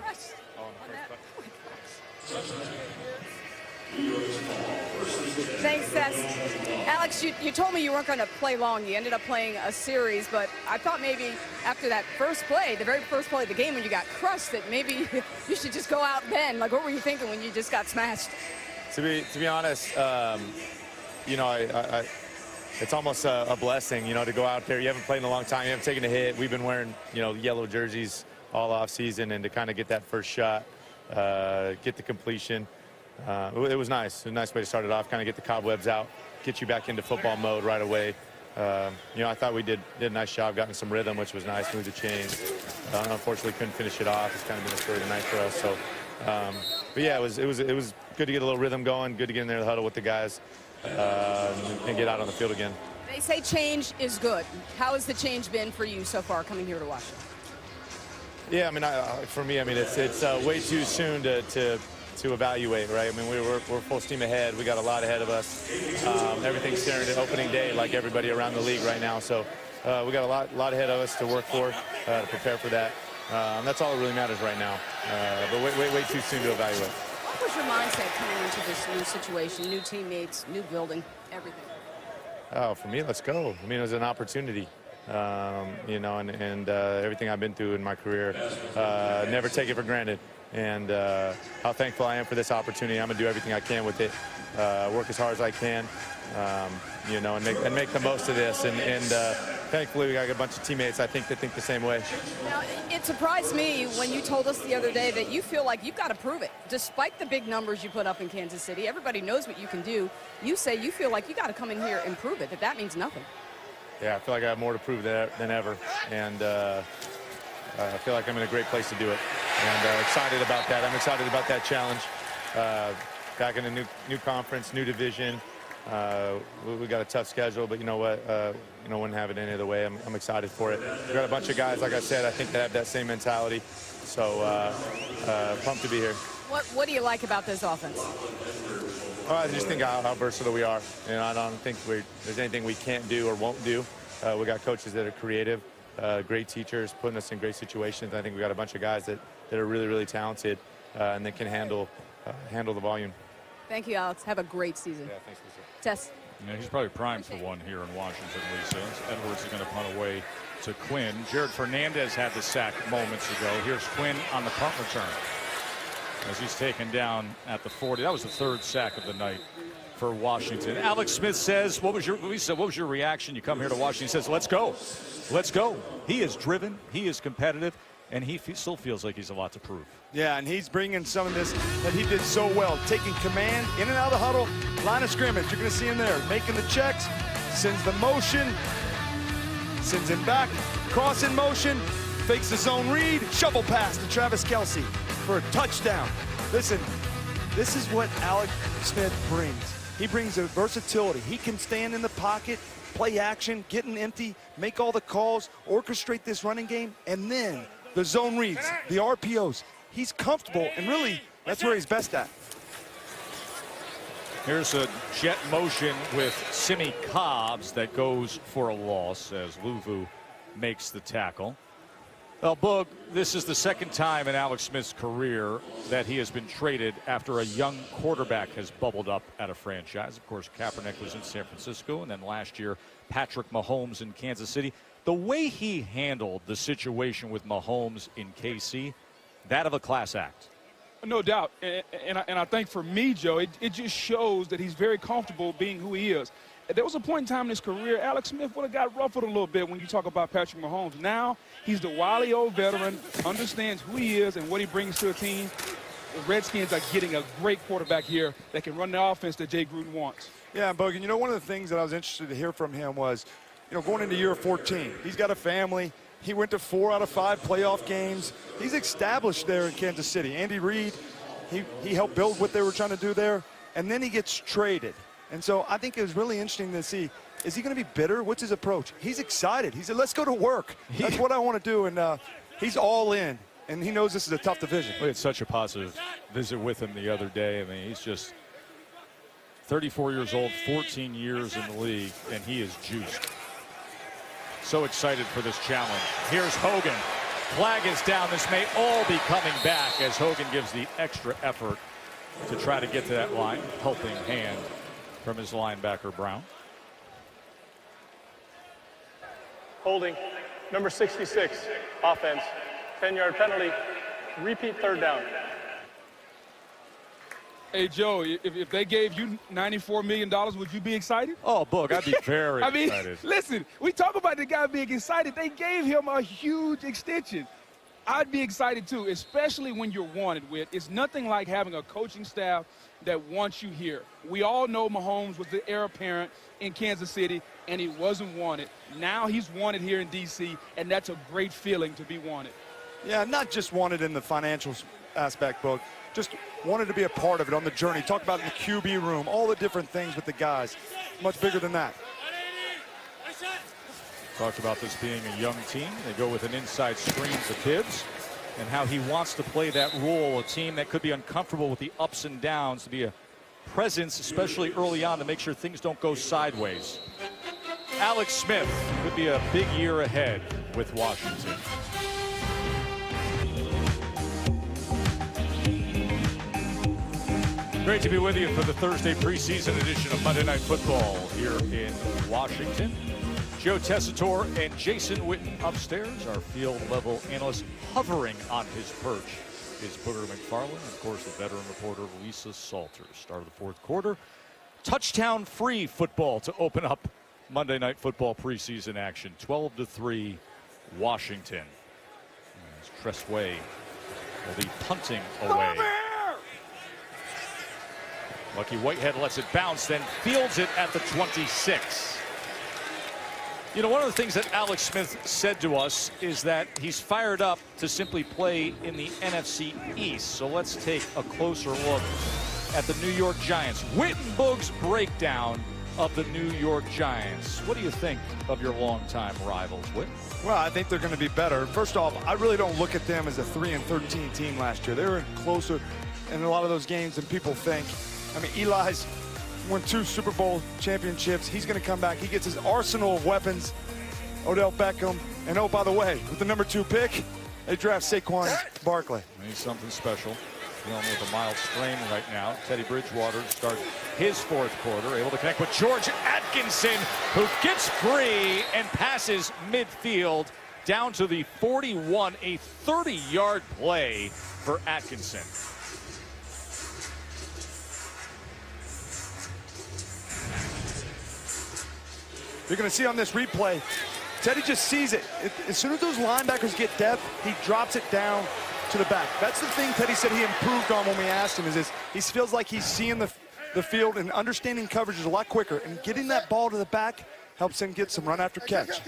Speaker 6: Thanks, Seth. Alex, you told me you weren't going to play long. You ended up playing a series, but I thought maybe after that first play, the very first play of the game when you got crushed, that maybe you should just go out then. Like, what were you thinking when you just got smashed?
Speaker 12: To be honest, you know, it's almost a blessing, you know, to go out there. You haven't played in a long time. You haven't taken a hit. We've been wearing, you know, yellow jerseys all off season, and to kind of get that first shot, get the completion. It was nice. It was a nice way to start it off, kind of get the cobwebs out, get you back into football mode right away. You know, I thought we did a nice job, gotten some rhythm, which was nice, moved the chains. Unfortunately, couldn't finish it off. It's kind of been a story tonight for us. So, but yeah, it was good to get a little rhythm going, good to get in there in the huddle with the guys, and get out on the field again.
Speaker 6: They say change is good. How has the change been for you so far coming here to Washington?
Speaker 12: Yeah, I mean, for me, I mean, it's way too soon to evaluate, right? I mean, we're full steam ahead. We got a lot ahead of us. Everything's staring at opening day like everybody around the league right now. So we got a lot ahead of us to work for, to prepare for that. That's all that really matters right now. But way too soon to evaluate.
Speaker 6: What was your mindset coming into this new situation, new teammates, new building, everything?
Speaker 12: Oh, for me, let's go. I mean, it was an opportunity. You know, and everything I've been through in my career, never take it for granted. And how thankful I am for this opportunity. I'm gonna do everything I can with it, work as hard as I can, you know, and make the most of this. And thankfully, we got a bunch of teammates, I think, that think the same way.
Speaker 6: Now, it surprised me when you told us the other day that you feel like you've got to prove it. Despite the big numbers you put up in Kansas City, everybody knows what you can do. You say you feel like you got to come in here and prove it, that means nothing.
Speaker 12: Yeah, I feel like I have more to prove than ever. And I feel like I'm in a great place to do it. And excited about that. I'm excited about that challenge. Back in a new conference, new division. We got a tough schedule, but you know what? You know, wouldn't have it any other way. I'm excited for it. We got a bunch of guys, like I said, I think that have that same mentality. So pumped to be here.
Speaker 6: What do you like about this offense?
Speaker 12: I just think how versatile we are. You know, I don't think there's anything we can't do or won't do. We got coaches that are creative, great teachers, putting us in great situations. I think we got a bunch of guys that are really, really talented and that can handle the volume.
Speaker 6: Thank you, Alex. Have a great season.
Speaker 12: Yeah, thanks, Lisa.
Speaker 6: Tess.
Speaker 4: Yeah, he's probably primed for one here in Washington, Lisa. Edwards is going to punt away to Quinn. Jared Fernandez had the sack moments ago. Here's Quinn on the punt return as he's taken down at the 40. That was the third sack of the night for Washington. Alex Smith says, what was your reaction? You come here to Washington. He says, let's go. Let's go. He is driven. He is competitive. And he still feels like he's a lot to prove.
Speaker 1: Yeah, and he's bringing some of this that he did so well, taking command in and out of the huddle, line of scrimmage. You're going to see him there, making the checks, sends the motion, sends him back, cross in motion, fakes the zone read, shovel pass to Travis Kelce for a touchdown. Listen, this is what Alex Smith brings. He brings a versatility. He can stand in the pocket, play action, get an empty, make all the calls, orchestrate this running game, and then the zone reads, the RPOs. He's comfortable, and really, that's where he's best at.
Speaker 4: Here's a jet motion with Simi Cobbs that goes for a loss as Luvu makes the tackle. Well, Boog, this is the second time in Alex Smith's career that he has been traded after a young quarterback has bubbled up at a franchise. Of course, Kaepernick was in San Francisco, and then last year, Patrick Mahomes in Kansas City. The way he handled the situation with Mahomes in KC, that of a class act.
Speaker 5: No doubt. And I think for me, Joe, it just shows that he's very comfortable being who he is. There was a point in time in his career, Alex Smith would have got ruffled a little bit when you talk about Patrick Mahomes. Now, he's the wily old veteran, understands who he is and what he brings to a team. The Redskins are getting a great quarterback here that can run the offense that Jay Gruden wants.
Speaker 1: Yeah, Bogan, you know, one of the things that I was interested to hear from him was, you know, going into year 14, he's got a family. He went to 4 out of 5 playoff games. He's established there in Kansas City. Andy Reid, he helped build what they were trying to do there, and then he gets traded. And so I think it was really interesting to see, is he going to be bitter? What's his approach? He's excited. He said, let's go to work. That's what I want to do, and he's all in, and he knows this is a tough division.
Speaker 4: We had such a positive visit with him the other day. I mean, he's just 34 years old, 14 years in the league, and he is juiced. So excited for this challenge. Here's Hogan. Flag is down. This may all be coming back as Hogan gives the extra effort to try to get to that line. Helping hand from his linebacker, Brown.
Speaker 9: Holding, number 66, offense, 10-yard penalty, repeat third down.
Speaker 5: Hey, Joe, if they gave you $94 million, would you be excited?
Speaker 4: Oh, Boog, I'd be very excited.
Speaker 5: Listen, we talk about the guy being excited. They gave him a huge extension. I'd be excited, too, especially when you're wanted with. It's nothing like having a coaching staff that wants you here. We all know Mahomes was the heir apparent in Kansas City, and he wasn't wanted. Now he's wanted here in D.C., and that's a great feeling to be wanted.
Speaker 1: Yeah, not just wanted in the financial aspect, Boog. Just wanted to be a part of it on the journey. Talk about in the QB room, all the different things with the guys. Much bigger than that.
Speaker 4: Talked about this being a young team. They go with an inside screen to Bibbs and how he wants to play that role, a team that could be uncomfortable with the ups and downs, to be a presence, especially early on, to make sure things don't go sideways. Alex Smith could be a big year ahead with Washington. Great to be with you for the Thursday preseason edition of Monday Night Football here in Washington. Joe Tessitore and Jason Witten upstairs. Our field level analyst hovering on his perch is Booger McFarland. And of course, the veteran reporter Lisa Salters. Start of the fourth quarter. Touchdown-free football to open up Monday Night Football preseason action. 12-3 Washington. As Tressway will be punting away. Lucky Whitehead lets it bounce, then fields it at the 26. You know, one of the things that Alex Smith said to us is that he's fired up to simply play in the NFC East. So let's take a closer look at the New York Giants. Wittenberg's breakdown of the New York Giants. What do you think of your longtime rivals, Whit?
Speaker 1: Well, I think they're going to be better. First off, I really don't look at them as a 3-13 team last year. They were closer in a lot of those games than people think. I mean, Eli's won 2 Super Bowl championships. He's going to come back. He gets his arsenal of weapons. Odell Beckham. And oh, by the way, with the number 2 pick, they draft Saquon Barkley.
Speaker 4: He's something special. Dealing with a mild strain right now. Teddy Bridgewater starts his fourth quarter, able to connect with George Atkinson, who gets free and passes midfield down to the 41, a 30-yard play for Atkinson.
Speaker 1: You're going to see on this replay, Teddy just sees it. As soon as those linebackers get depth, he drops it down to the back. That's the thing Teddy said he improved on when we asked him, is he feels like he's seeing the field and understanding coverage is a lot quicker. And getting that ball to the back helps him get some run after catch.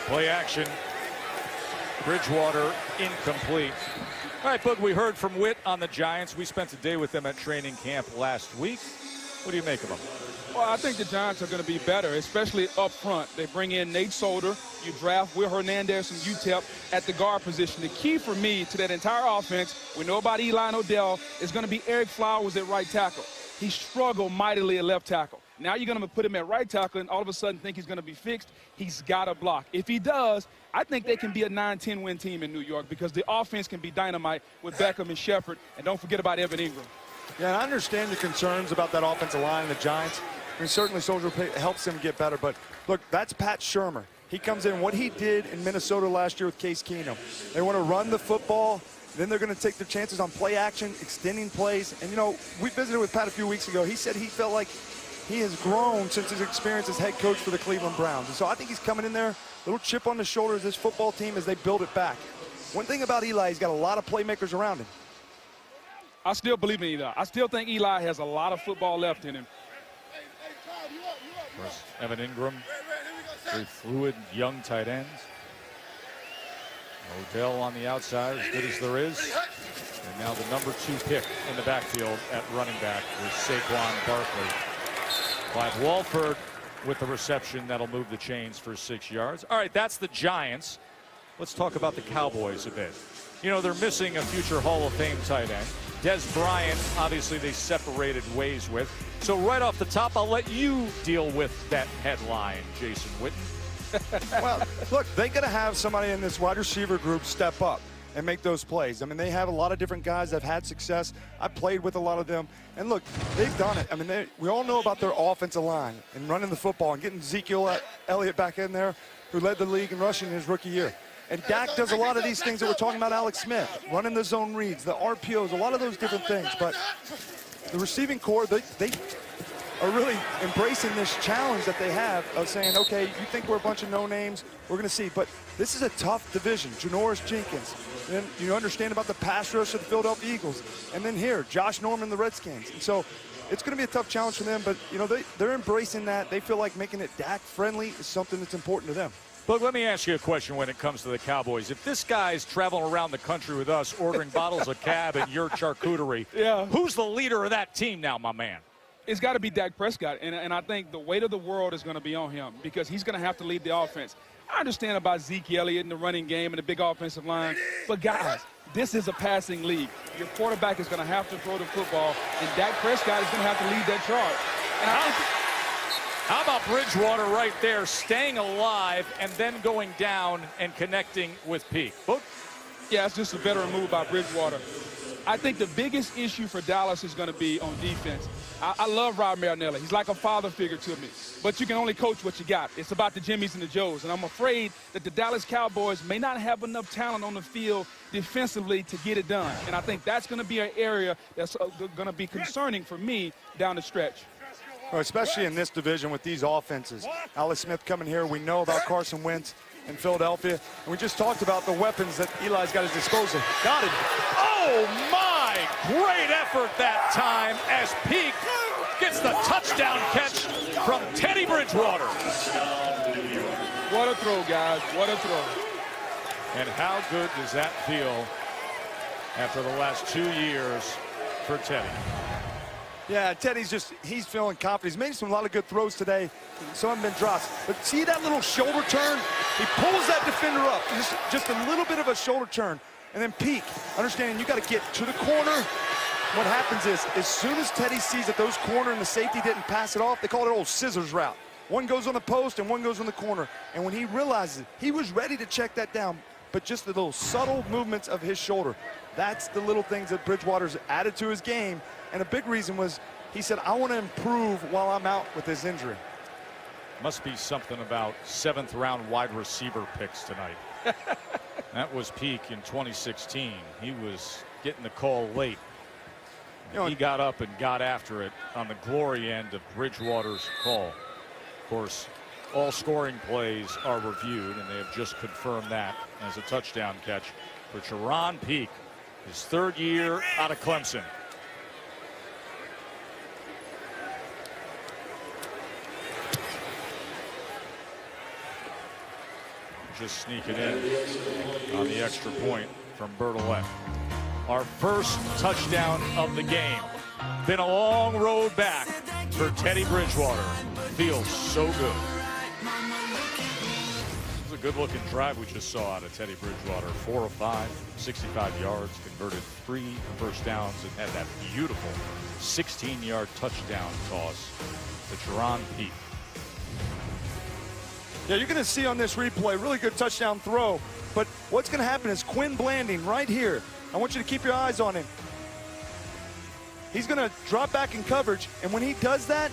Speaker 4: Play action. Bridgewater incomplete. All right, Boog, we heard from Witt on the Giants. We spent a day with them at training camp last week. What do you make of them?
Speaker 5: Well, I think the Giants are going to be better, especially up front. They bring in Nate Solder. You draft Will Hernandez from UTEP at the guard position. The key for me to that entire offense, we know about Eli and Odell, is going to be Eric Flowers at right tackle. He struggled mightily at left tackle. Now you're going to put him at right tackle and all of a sudden think he's going to be fixed. He's got to block. If he does, I think they can be a 9-10 win team in New York because the offense can be dynamite with Beckham and Shepard. And don't forget about Evan Ingram.
Speaker 1: Yeah, I understand the concerns about that offensive line and the Giants. I mean, certainly Soldier helps him get better. But, look, that's Pat Shurmur. He comes in. What he did in Minnesota last year with Case Keenum. They want to run the football. Then they're going to take their chances on play action, extending plays. And, you know, we visited with Pat a few weeks ago. He said he felt like he has grown since his experience as head coach for the Cleveland Browns. And so I think he's coming in there, little chip on the shoulder of this football team as they build it back. One thing about Eli, he's got a lot of playmakers around him.
Speaker 5: I still believe in Eli. I still think Eli has a lot of football left in him.
Speaker 4: Of course, Evan Ingram, very fluid, young tight ends. Odell on the outside, as good as there is. And now the number 2 pick in the backfield at running back with Saquon Barkley. Clive Walford with the reception that'll move the chains for 6 yards. All right, that's the Giants. Let's talk about the Cowboys a bit. You know, they're missing a future Hall of Fame tight end. Des Bryant, obviously they separated ways with. So right off the top, I'll let you deal with that headline, Jason Witten.
Speaker 1: Well, look, they got to have somebody in this wide receiver group step up and make those plays. I mean, they have a lot of different guys that have had success. I played with a lot of them. And look, they've done it. I mean, we all know about their offensive line and running the football and getting Ezekiel Elliott back in there, who led the league in rushing in his rookie year. And Dak does a lot of these things that we're talking about, Alex Smith, running the zone reads, the RPOs, a lot of those different things. But the receiving core, they are really embracing this challenge that they have of saying, okay, you think we're a bunch of no-names, we're going to see. But this is a tough division. Janoris Jenkins. Then you understand about the pass rush of the Philadelphia Eagles. And then here, Josh Norman, the Redskins. And so it's going to be a tough challenge for them, but you know, they're embracing that. They feel like making it Dak friendly is something that's important to them.
Speaker 4: Look, let me ask you a question when it comes to the Cowboys. If this guy's traveling around the country with us, ordering bottles of cab at your charcuterie, who's the leader of that team now, my man?
Speaker 5: It's got to be Dak Prescott, and I think the weight of the world is going to be on him because he's going to have to lead the offense. I understand about Zeke Elliott and the running game and the big offensive line, but guys, this is a passing league. Your quarterback is going to have to throw the football, and Dak Prescott is going to have to lead that charge. And
Speaker 4: How about Bridgewater right there, staying alive and then going down and connecting with Peak? Book?
Speaker 5: Yeah, it's just a better move by Bridgewater. I think the biggest issue for Dallas is going to be on defense. I love Rob Marinelli. He's like a father figure to me. But you can only coach what you got. It's about the Jimmies and the Joes. And I'm afraid that the Dallas Cowboys may not have enough talent on the field defensively to get it done. And I think that's going to be an area that's going to be concerning for me down the stretch.
Speaker 1: Well, especially in this division with these offenses. Alex Smith coming here. We know about Carson Wentz in Philadelphia. And we just talked about the weapons that Eli's got at his disposal. Got it.
Speaker 4: Oh, my! Great effort that time as Peak gets the touchdown catch from Teddy Bridgewater.
Speaker 5: What a throw, guys. What a throw.
Speaker 4: And how good does that feel after the last 2 years for Teddy?
Speaker 1: Yeah, Teddy's he's feeling confident. He's made a lot of good throws today. Some have been drops. But see that little shoulder turn? He pulls that defender up. Just a little bit of a shoulder turn. And then Peak, understanding you got to get to the corner. What happens is, as soon as Teddy sees that those corner and the safety didn't pass it off, they call it old scissors route. One goes on the post and one goes on the corner. And when he realizes it, he was ready to check that down. But just the little subtle movements of his shoulder, that's the little things that Bridgewater's added to his game. And a big reason was he said, I want to improve while I'm out with this injury.
Speaker 4: Must be something about 7th-round wide receiver picks tonight. That was Peak in 2016. He was getting the call late. You know, he got up and got after it on the glory end of Bridgewater's call. Of course, all scoring plays are reviewed, and they have just confirmed that as a touchdown catch for Teron Peak, his 3rd year out of Clemson. Just sneaking in on the extra point from Bertolet. Our first touchdown of the game. Been a long road back for Teddy Bridgewater. Feels so good. It was a good-looking drive we just saw out of Teddy Bridgewater. 4 of 5, 65 yards, converted 3 first downs, and had that beautiful 16-yard touchdown toss to Teron Peak.
Speaker 1: Yeah, you're going to see on this replay, really good touchdown throw. But what's going to happen is Quinn Blanding right here. I want you to keep your eyes on him. He's going to drop back in coverage, and when he does that,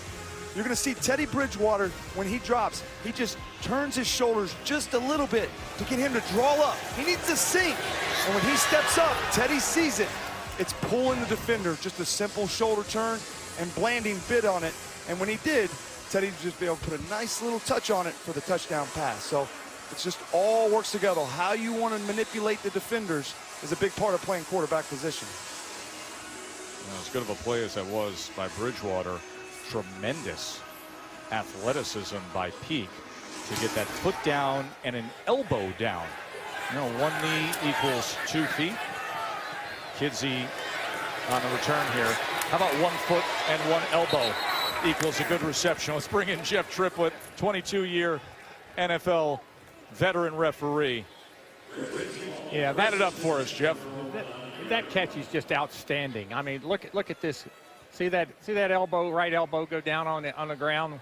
Speaker 1: you're going to see Teddy Bridgewater, when he drops, he just turns his shoulders just a little bit to get him to draw up. He needs to sink. And when he steps up, Teddy sees it. It's pulling the defender, just a simple shoulder turn, and Blanding bid on it. And when he did, Teddy just be able to put a nice little touch on it for the touchdown pass. So it's just all works together. How you want to manipulate the defenders is a big part of playing quarterback position.
Speaker 4: Well, as good of a play as that was by Bridgewater, tremendous athleticism by Peak to get that foot down and an elbow down. You know, 1 knee equals 2 feet. Kidsey on the return here. How about 1 foot and 1 elbow equals a good reception? Let's bring in Jeff Triplett, 22-year NFL veteran referee.
Speaker 11: Yeah,
Speaker 4: add it up for us, Jeff.
Speaker 11: That catch is just outstanding. I mean, look at this. See that elbow, right elbow go down on the ground.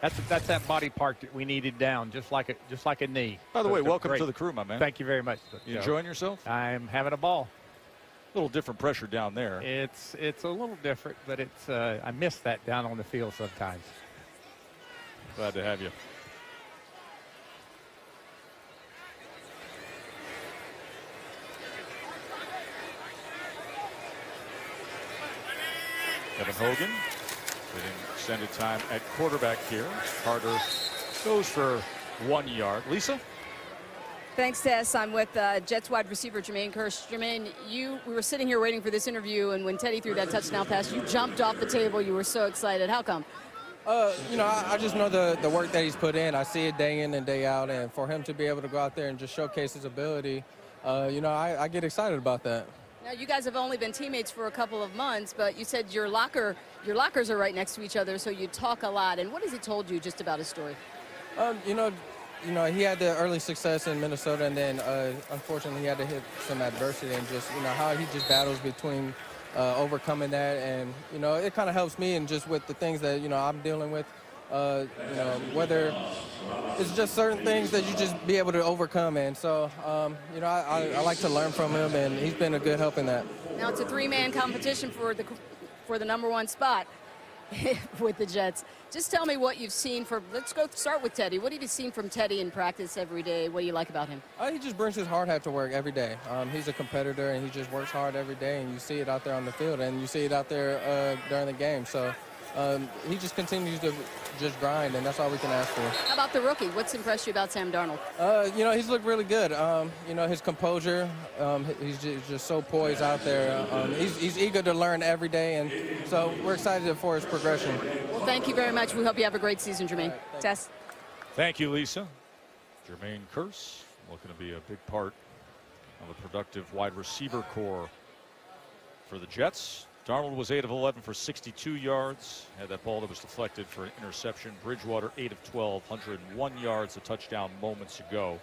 Speaker 11: That's that body part that we needed down, just like a knee.
Speaker 4: By the way, welcome to the crew, my man.
Speaker 11: Thank you very much.
Speaker 4: You enjoying yourself?
Speaker 11: I'm having a ball.
Speaker 4: A little different pressure down there.
Speaker 11: It's a little different, but it's I miss that down on the field sometimes.
Speaker 4: Glad to have you. Kevin Hogan getting extended time at quarterback here. Carter goes for 1 yard. Lisa?
Speaker 6: Thanks, Tess. I'm with Jets wide receiver Jermaine Kearse. Jermaine, we were sitting here waiting for this interview, and when Teddy threw that touchdown pass, you jumped off the table. You were so excited. How come?
Speaker 13: You know, I just know the work that he's put in. I see it day in and day out, and for him to be able to go out there and just showcase his ability, you know, I get excited about that.
Speaker 6: Now, you guys have only been teammates for a couple of months, but you said your lockers are right next to each other, so you talk a lot. And what has he told you just about his story?
Speaker 13: You know, he had the early success in Minnesota, and then unfortunately he had to hit some adversity, and just, you know, how he just battles between overcoming that, and, you know, it kind of helps me, and just with the things that, you know, I'm dealing with, you know, whether it's just certain things that you just be able to overcome. And so, you know, I like to learn from him, and he's been a good help in that.
Speaker 6: Now it's a three-man competition for the #1 spot with the Jets. Just tell me what you've seen let's go start with Teddy. What have you seen from Teddy in practice every day? What do you like about him?
Speaker 13: He just brings his hard hat to work every day. He's a competitor, and he just works hard every day, and you see it out there on the field, and you see it out there during the game. So he just continues to just grind, and that's all we can ask for.
Speaker 6: How about the rookie? What's impressed you about Sam Darnold?
Speaker 13: You know, he's looked really good. You know, his composure, he's just so poised out there. He's eager to learn every day, and so we're excited for his progression.
Speaker 6: Well, thank you very much. We hope you have a great season, Jermaine.
Speaker 13: Right,
Speaker 6: Tess?
Speaker 4: Thank you, Lisa. Jermaine Kearse looking to be a big part of a productive wide receiver core for the Jets. Darnold was 8 of 11 for 62 yards. Had that ball that was deflected for an interception. Bridgewater 8 of 12, 101 yards, a touchdown moments ago.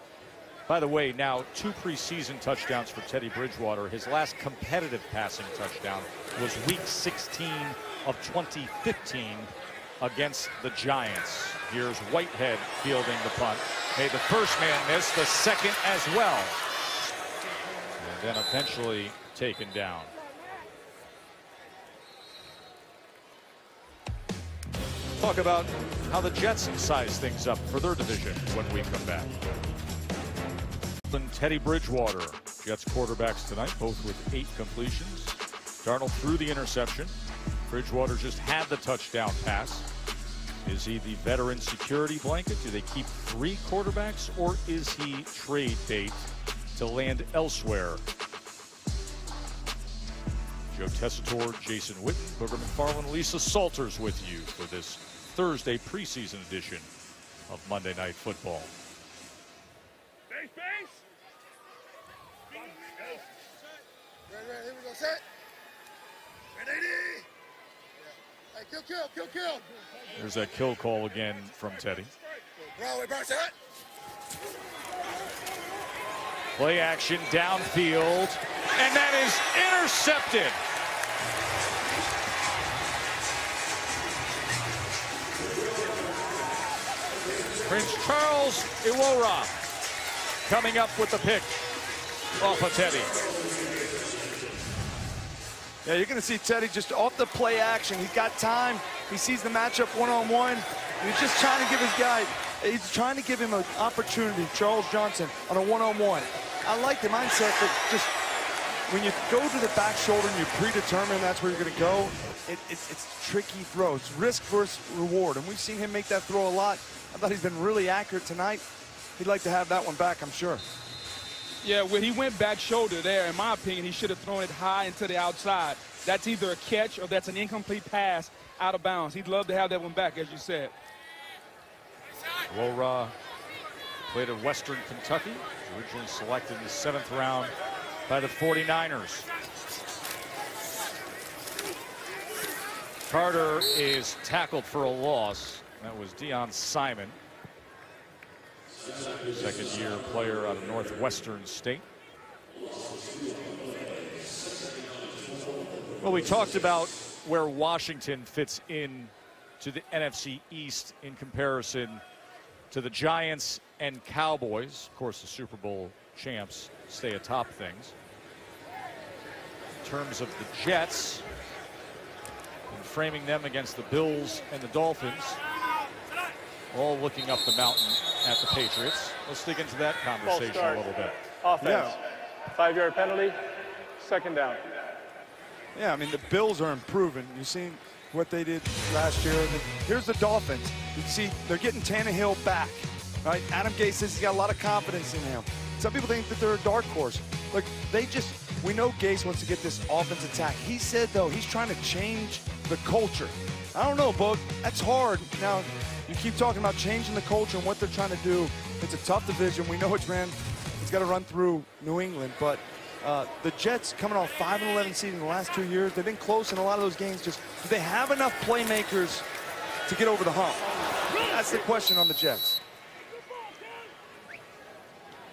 Speaker 4: By the way, now 2 preseason touchdowns for Teddy Bridgewater. His last competitive passing touchdown was week 16 of 2015 against the Giants. Here's Whitehead fielding the punt. Made the first man miss, the second as well. And then eventually taken down. Talk about how the Jets size things up for their division when we come back. And Teddy Bridgewater, Jets quarterbacks tonight, both with 8 completions. Darnold threw the interception. Bridgewater just had the touchdown pass. Is he the veteran security blanket? Do they keep 3 quarterbacks, or is he trade bait to land elsewhere? Joe Tessitore, Jason Witten, Booger McFarland, Lisa Salters with you for this Thursday preseason edition of Monday Night Football.
Speaker 2: Base. Ready, here we go, set. Ready. Hey, kill.
Speaker 4: There's that kill call again from Teddy.
Speaker 2: Broadway, set.
Speaker 4: Play action downfield, and that is intercepted. Prince Charles Iwora coming up with the pick off of Teddy.
Speaker 1: Yeah, you're going to see Teddy just off the play action. He's got time. He sees the matchup one-on-one. And he's just trying to give his guy, he's trying to give him an opportunity, Charles Johnson, on a one-on-one. I like the mindset that just when you go to the back shoulder and you predetermine that's where you're going to go, it's tricky throws. Risk versus reward. And we've seen him make that throw a lot. I thought he's been really accurate tonight. He'd like to have that one back, I'm sure.
Speaker 5: Yeah, when he went back shoulder there, in my opinion, he should have thrown it high into the outside. That's either a catch or that's an incomplete pass out of bounds. He'd love to have that one back, as you said.
Speaker 4: Iwora played at Western Kentucky, originally selected in the 7th round by the 49ers. Carter is tackled for a loss. That was Deion Simon, second-year player out of Northwestern State. Well, we talked about where Washington fits in to the NFC East in comparison to the Giants and Cowboys. Of course, the Super Bowl champs stay atop things. In terms of the Jets, and framing them against the Bills and the Dolphins, all looking up the mountain at the Patriots. Let's dig into that conversation a little bit.
Speaker 9: Offense. 5-yard penalty, 2nd down.
Speaker 1: Yeah, I mean, the Bills are improving. You've seen what they did last year. Here's the Dolphins. You see, they're getting Tannehill back, right? Adam Gase says he's got a lot of confidence in him. Some people think that they're a dark horse. Look, we know Gase wants to get this offense attack. He said, though, he's trying to change the culture. I don't know, Boog. That's hard. Now, you keep talking about changing the culture and what they're trying to do. It's a tough division. We know it's got to run through New England, but the Jets coming off 5-11 season in the last 2 years. They've been close in a lot of those games. Just do they have enough playmakers to get over the hump? That's the question on the Jets.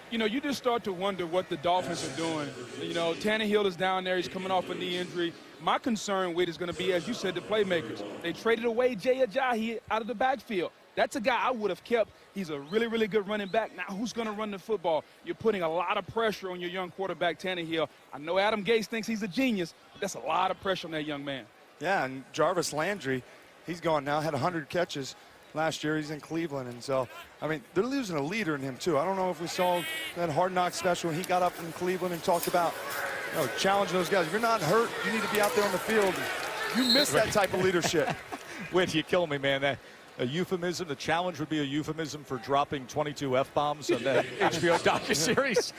Speaker 5: You know, you just start to wonder what the Dolphins are doing. You know, Tannehill is down there. He's coming off a knee injury. My concern with is going to be, as you said, the playmakers. They traded away Jay Ajayi out of the backfield. That's a guy I would have kept. He's a really, really good running back. Now, who's going to run the football? You're putting a lot of pressure on your young quarterback, Tannehill. I know Adam Gase thinks he's a genius, but that's a lot of pressure on that young man.
Speaker 1: Yeah, and Jarvis Landry, he's gone now, had 100 catches last year. He's in Cleveland, and so, I mean, they're losing a leader in him, too. I don't know if we saw that Hard Knocks special when he got up in Cleveland and talked about, you know, challenging those guys. If you're not hurt, you need to be out there on the field. You miss that type of leadership.
Speaker 4: Whit, you kill me, man. A euphemism, the challenge would be a euphemism for dropping 22 F-bombs on that HBO docuseries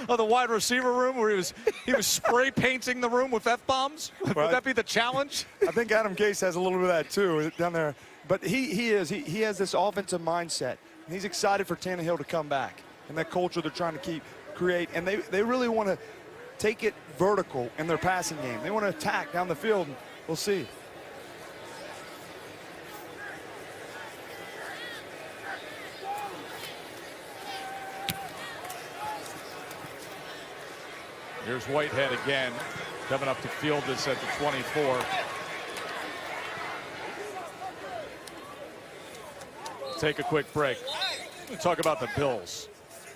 Speaker 4: of the wide receiver room where he was spray painting the room with F-bombs. Would that be the challenge?
Speaker 1: I think Adam Gase has a little bit of that too down there. But he has this offensive mindset. And he's excited for Tannehill to come back and that culture they're trying to create. And they really want to take it vertical in their passing game. They want to attack down the field. And we'll see.
Speaker 4: Here's Whitehead again, coming up to field this at the 24. Take a quick break. We'll talk about the Bills.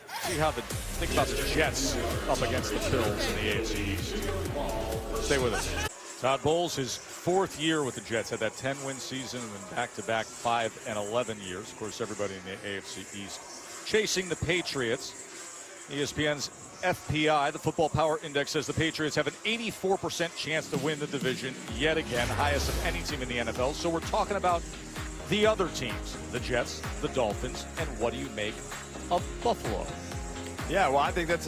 Speaker 4: Think about the Jets up against the Bills in the AFC East. Stay with us. Todd Bowles, his 4th year with the Jets, had that 10-win season and then back-to-back 5 and 11 years. Of course, everybody in the AFC East chasing the Patriots. ESPN's FPI, the Football Power Index, says the Patriots have an 84% chance to win the division yet again, highest of any team in the NFL. So we're talking about the other teams, the Jets, the Dolphins, and what do you make of Buffalo?
Speaker 1: Yeah, well, I think that's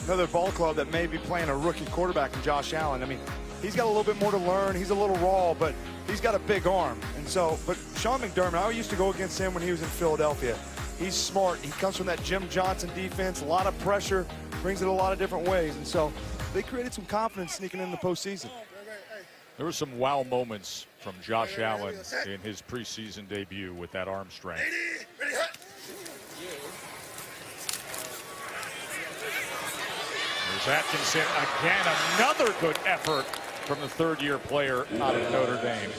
Speaker 1: another ball club that may be playing a rookie quarterback in Josh Allen. I mean, he's got a little bit more to learn. He's a little raw, but he's got a big arm. And so, but Sean McDermott, I used to go against him when he was in Philadelphia. He's smart. He comes from that Jim Johnson defense, a lot of pressure, brings it a lot of different ways. And so they created some confidence sneaking in the postseason.
Speaker 4: There were some wow moments from Josh Allen in his preseason debut with that arm strength. There's Atkinson again, another good effort from the 3rd-year player out of Notre Dame.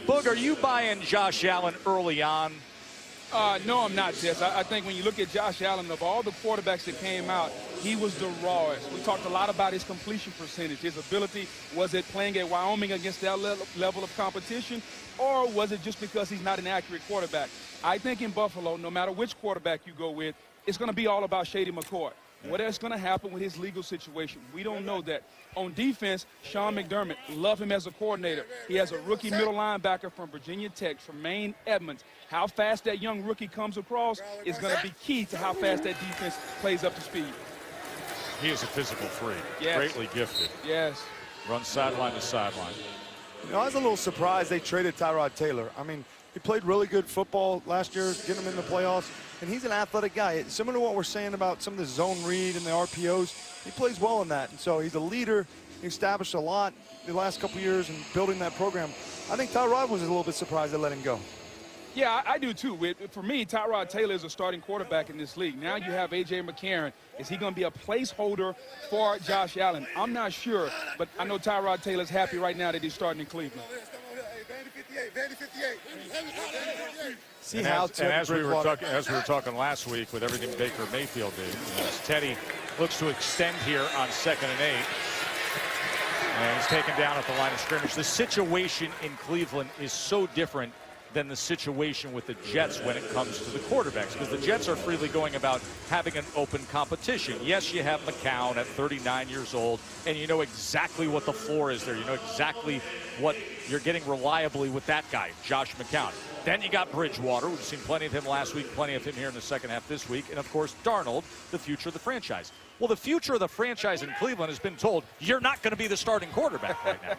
Speaker 4: Boog, are you buying Josh Allen early on?
Speaker 5: No, I'm not, Jess. I think when you look at Josh Allen, of all the quarterbacks that came out, he was the rawest. We talked a lot about his completion percentage, his ability. Was it playing at Wyoming against that level of competition, or was it just because he's not an accurate quarterback? I think in Buffalo, no matter which quarterback you go with, it's going to be all about Shady McCoy. What is going to happen with his legal situation? We don't know that. On defense, Sean McDermott, love him as a coordinator. He has a rookie middle linebacker from Virginia Tech, Tremaine Edmonds. How fast that young rookie comes across is going to be key to how fast that defense plays up to speed.
Speaker 4: He is a physical freak,
Speaker 5: yes.
Speaker 4: Greatly gifted.
Speaker 5: Yes.
Speaker 4: Runs sideline to sideline.
Speaker 1: You know, I was a little surprised they traded Tyrod Taylor. I mean, he played really good football last year, getting him in the playoffs, and he's an athletic guy. Similar to what we're saying about some of the zone read and the RPOs, he plays well in that. And so he's a leader. He established a lot the last couple years in building that program. I think Tyrod was a little bit surprised they let him go.
Speaker 5: Yeah, I do too. For me, Tyrod Taylor is a starting quarterback in this league. Now you have A.J. McCarron. Is he going to be a placeholder for Josh Allen? I'm not sure, but I know Tyrod Taylor's happy right now that he's starting in Cleveland.
Speaker 4: And as we were talking last week with everything Baker Mayfield did, as Teddy looks to extend here on 2nd and 8. And he's taken down at the line of scrimmage. The situation in Cleveland is so different than the situation with the Jets when it comes to the quarterbacks, because the Jets are freely going about having an open competition. Yes, you have McCown at 39 years old, and you know exactly what the floor is there. You know exactly what you're getting reliably with that guy, Josh McCown. Then you got Bridgewater. We've seen plenty of him last week, plenty of him here in the second half this week. And, of course, Darnold, the future of the franchise. Well, the future of the franchise in Cleveland has been told, you're not going to be the starting quarterback right now.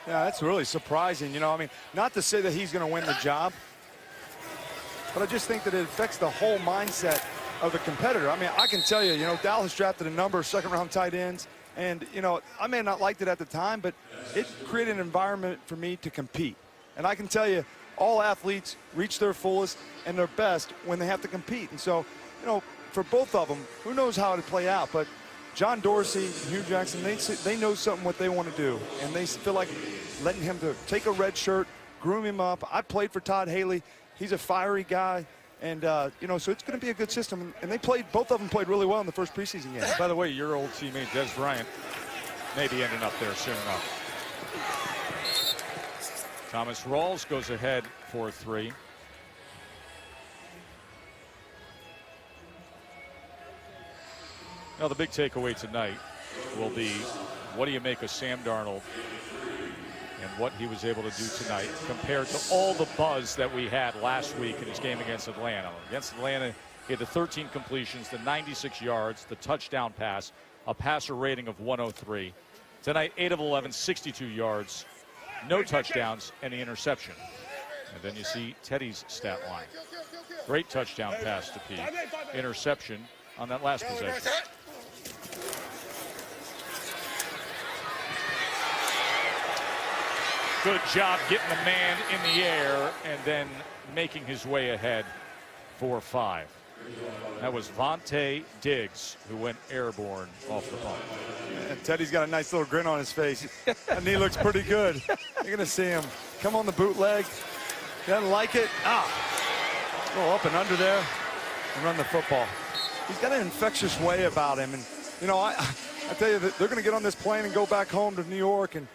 Speaker 1: Yeah, that's really surprising. You know, I mean, not to say that he's going to win the job, but I just think that it affects the whole mindset of the competitor. I mean, I can tell you, you know, Dallas drafted a number of second-round tight ends, and, you know, I may not liked it at the time, but it created an environment for me to compete. And I can tell you, all athletes reach their fullest and their best when they have to compete. And so, you know, for both of them, who knows how it'll play out, but John Dorsey and Hugh Jackson, they know something what they want to do, and they feel like letting him to take a red shirt, groom him up. I played for Todd Haley. He's a fiery guy, and, you know, so it's going to be a good system. And they played, both of them played really well in the first preseason game.
Speaker 4: By the way, your old teammate Des Bryant may be ending up there soon enough. Thomas Rawls goes ahead for 3. Now, the big takeaway tonight will be, what do you make of Sam Darnold and what he was able to do tonight compared to all the buzz that we had last week in his game against Atlanta. Against Atlanta, he had the 13 completions, the 96 yards, the touchdown pass, a passer rating of 103. Tonight, 8 of 11, 62 yards, no touchdowns, and the interception. And then you see Teddy's stat line. Great touchdown pass to Pete. Interception on that last possession. Good job getting the man in the air and then making his way ahead for 5. That was Vontae Diggs who went airborne off the punt.
Speaker 1: And Teddy's got a nice little grin on his face, and he looks pretty good. You're going to see him come on the bootleg. Doesn't like it. Go up and under there and run the football. He's got an infectious way about him. And, you know, I tell you, that they're going to get on this plane and go back home to New York. And,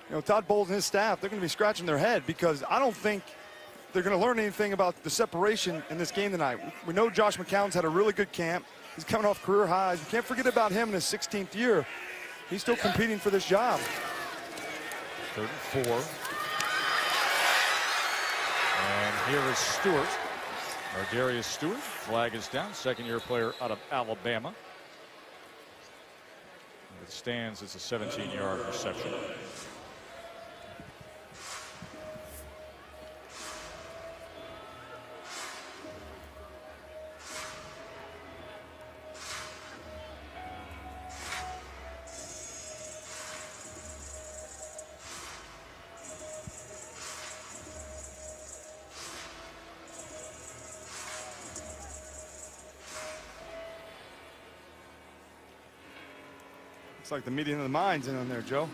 Speaker 1: you know, Todd Bowles and his staff, they're going to be scratching their head because I don't think they're going to learn anything about the separation in this game tonight. We know Josh McCown's had a really good camp. He's coming off career highs. We can't forget about him in his 16th year. He's still competing for this job.
Speaker 4: 3rd and 4. And here is Stewart, or Darius Stewart. Flag is down. Second-year player out of Alabama. It stands as a 17-yard reception.
Speaker 1: It's like the meeting of the minds in there, Joe.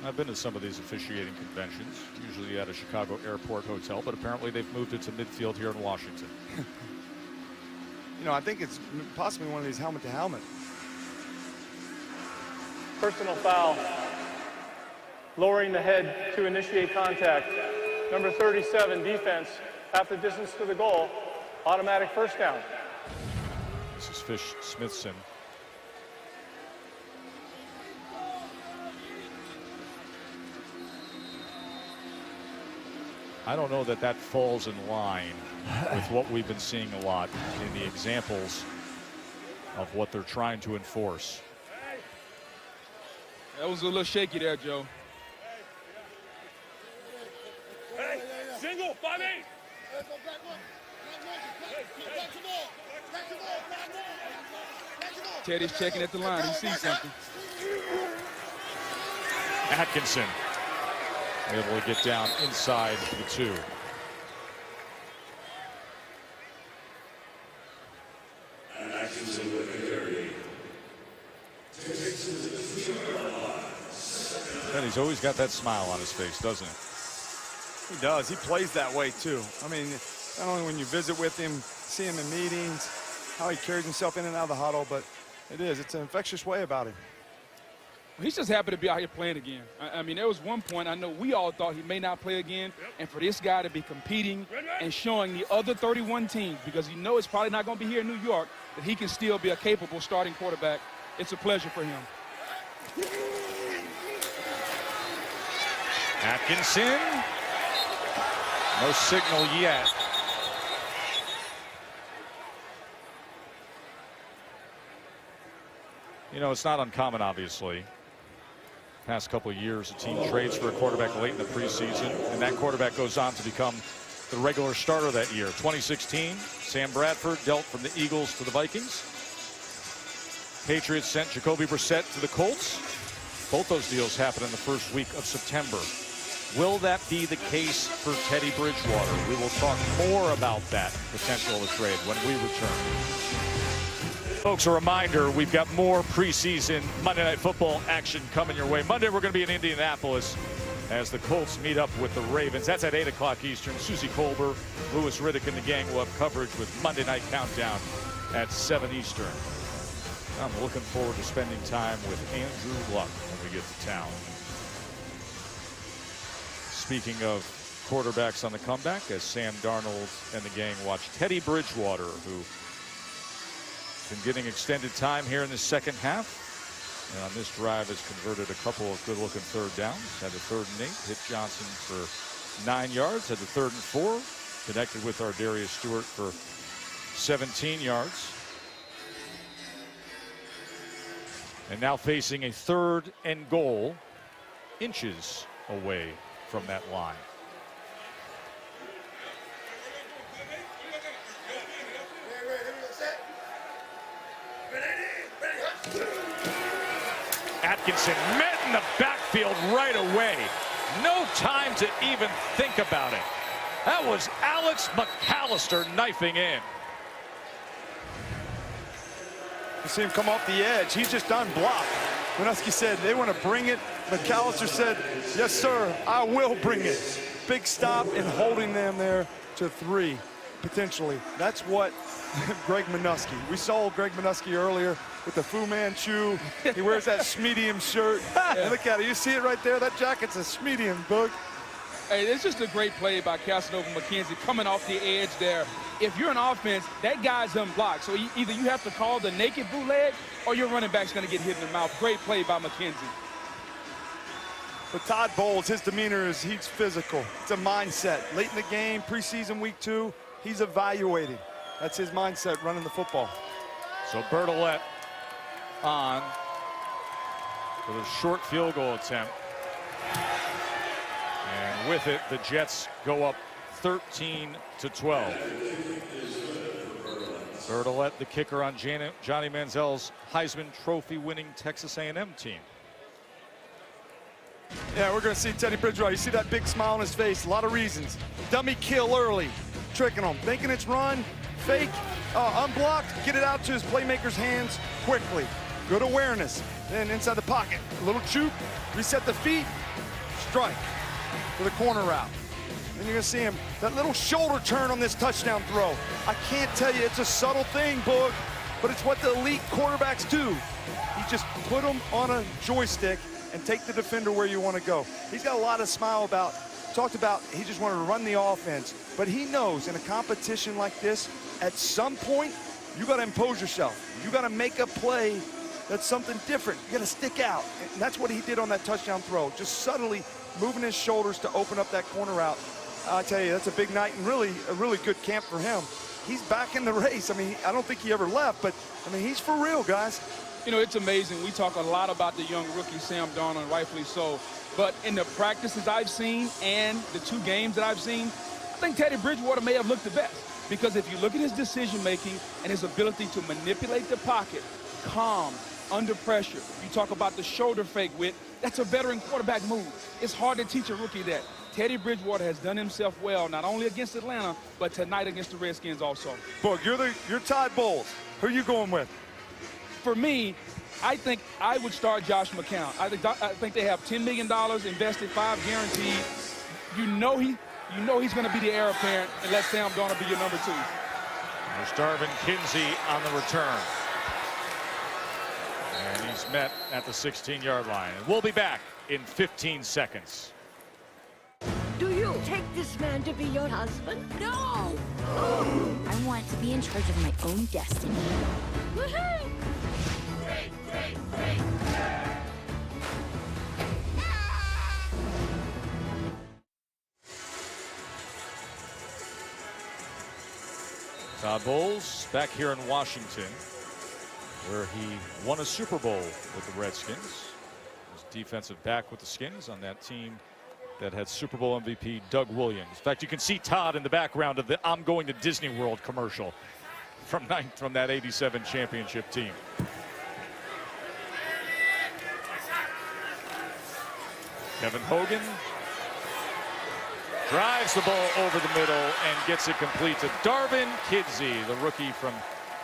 Speaker 4: I've been to some of these officiating conventions, usually at a Chicago airport hotel, but apparently they've moved it to midfield here in Washington.
Speaker 1: You know, I think it's possibly one of these helmet-to-helmet.
Speaker 9: Personal foul. Lowering the head to initiate contact. Number 37, defense. Half the distance to the goal. Automatic first down.
Speaker 4: This is Fish Smithson. I don't know that that falls in line with what we've been seeing a lot in the examples of what they're trying to enforce.
Speaker 5: That was a little shaky there, Joe.
Speaker 3: Hey, single, 5-8.
Speaker 5: Teddy's checking at the line. He sees something.
Speaker 4: Atkinson able to get down inside the 2. And he's always got that smile on his face, doesn't he?
Speaker 1: He does. He plays that way, too. I mean, not only when you visit with him, see him in meetings, how he carries himself in and out of the huddle, but it's an infectious way about him.
Speaker 5: He's just happy to be out here playing again. I mean, there was one point I know we all thought he may not play again, and for this guy to be competing and showing the other 31 teams, because you know it's probably not going to be here in New York, that he can still be a capable starting quarterback. It's a pleasure for him.
Speaker 4: Atkinson. No signal yet. You know, it's not uncommon, obviously. Past couple of years, a team trades for a quarterback late in the preseason, and that quarterback goes on to become the regular starter that year. 2016, Sam Bradford dealt from the Eagles to the Vikings. Patriots sent Jacoby Brissett to the Colts. Both those deals happened in the first week of September. Will that be the case for Teddy Bridgewater? We will talk more about that potential of a trade when we return. Folks, a reminder, we've got more preseason Monday Night Football action coming your way. Monday, we're going to be in Indianapolis as the Colts meet up with the Ravens. That's at 8 o'clock Eastern. Susie Colbert, Louis Riddick, and the gang will have coverage with Monday Night Countdown at 7 Eastern. I'm looking forward to spending time with Andrew Luck when we get to town. Speaking of quarterbacks on the comeback, as Sam Darnold and the gang watch Teddy Bridgewater, who been getting extended time here in the second half, and on this drive has converted a couple of good-looking third downs. Had a 3rd and 8, hit Johnson for 9 yards. Had the 3rd and 4, connected with our Darius Stewart for 17 yards. And now facing a 3rd and goal, inches away from that line. Atkinson met in the backfield right away. No time to even think about it. That was Alex McAllister knifing in.
Speaker 1: You see him come off the edge. He's just unblocked. Minuski said they want to bring it. McAllister said, yes, sir, I will bring it. Big stop and holding them there to 3, potentially. That's what Greg Minuski. We saw Greg Minuski earlier with the Fu Manchu. He wears that Schmedium shirt. And look at it. You see it right there? That jacket's a Schmedium, Boog.
Speaker 5: Hey, it's just a great play by Casanova McKenzie coming off the edge there. If you're an offense, that guy's unblocked. So either you have to call the naked bootleg or your running back's going to get hit in the mouth. Great play by McKenzie.
Speaker 1: But Todd Bowles, his demeanor is he's physical. It's a mindset. Late in the game, preseason week 2, he's evaluating. That's his mindset running the football.
Speaker 4: So Bertolette on with a short field goal attempt. And with it, the Jets go up 13-12. Bertolette, the kicker on Johnny Manziel's Heisman Trophy winning Texas A&M team.
Speaker 1: Yeah, we're going to see Teddy Bridgewater. You see that big smile on his face. A lot of reasons. Dummy kill early, tricking him, thinking it's run, fake, unblocked, get it out to his playmaker's hands quickly. Good awareness. Then inside the pocket, a little juke, reset the feet, strike for the corner route. And you're going to see him, that little shoulder turn on this touchdown throw. I can't tell you, it's a subtle thing, Boog, but it's what the elite quarterbacks do. He just put them on a joystick and take the defender where you want to go. He's got a lot of smile about, talked about he just wanted to run the offense, but he knows in a competition like this, at some point, you got to impose yourself. You got to make a play that's something different. You got to stick out. And that's what he did on that touchdown throw, just subtly moving his shoulders to open up that corner route. I tell you, that's a big night and really a really good camp for him. He's back in the race. I mean, I don't think he ever left, but I mean, he's for real, guys.
Speaker 5: You know, it's amazing. We talk a lot about the young rookie, Sam Darnold, and rightfully so. But in the practices I've seen and the 2 games that I've seen, I think Teddy Bridgewater may have looked the best. Because if you look at his decision-making and his ability to manipulate the pocket, calm, under pressure, you talk about the shoulder fake with, that's a veteran quarterback move. It's hard to teach a rookie that. Teddy Bridgewater has done himself well, not only against Atlanta, but tonight against the Redskins also.
Speaker 1: Boog, you're Todd Bowles. Who are you going with?
Speaker 5: For me, I think I would start Josh McCown. I think they have $10 million invested, 5 guaranteed. You know he's going to be the heir apparent and let Sam Darnold be your number 2.
Speaker 4: There's Darvin Kinsey on the return. And He's met at the 16-yard line. And we'll be back in 15 seconds.
Speaker 14: Do you take this man to be your husband? No! I want to be in charge of my own destiny. Woohoo!
Speaker 4: Todd Bowles back here in Washington, where he won a Super Bowl with the Redskins. He was defensive back with the Skins on that team that had Super Bowl MVP Doug Williams. In fact, you can see Todd in the background of the "I'm going to Disney World" commercial from that '87 championship team. Kevin Hogan drives the ball over the middle and gets it complete to Darvin Kidsey, the rookie from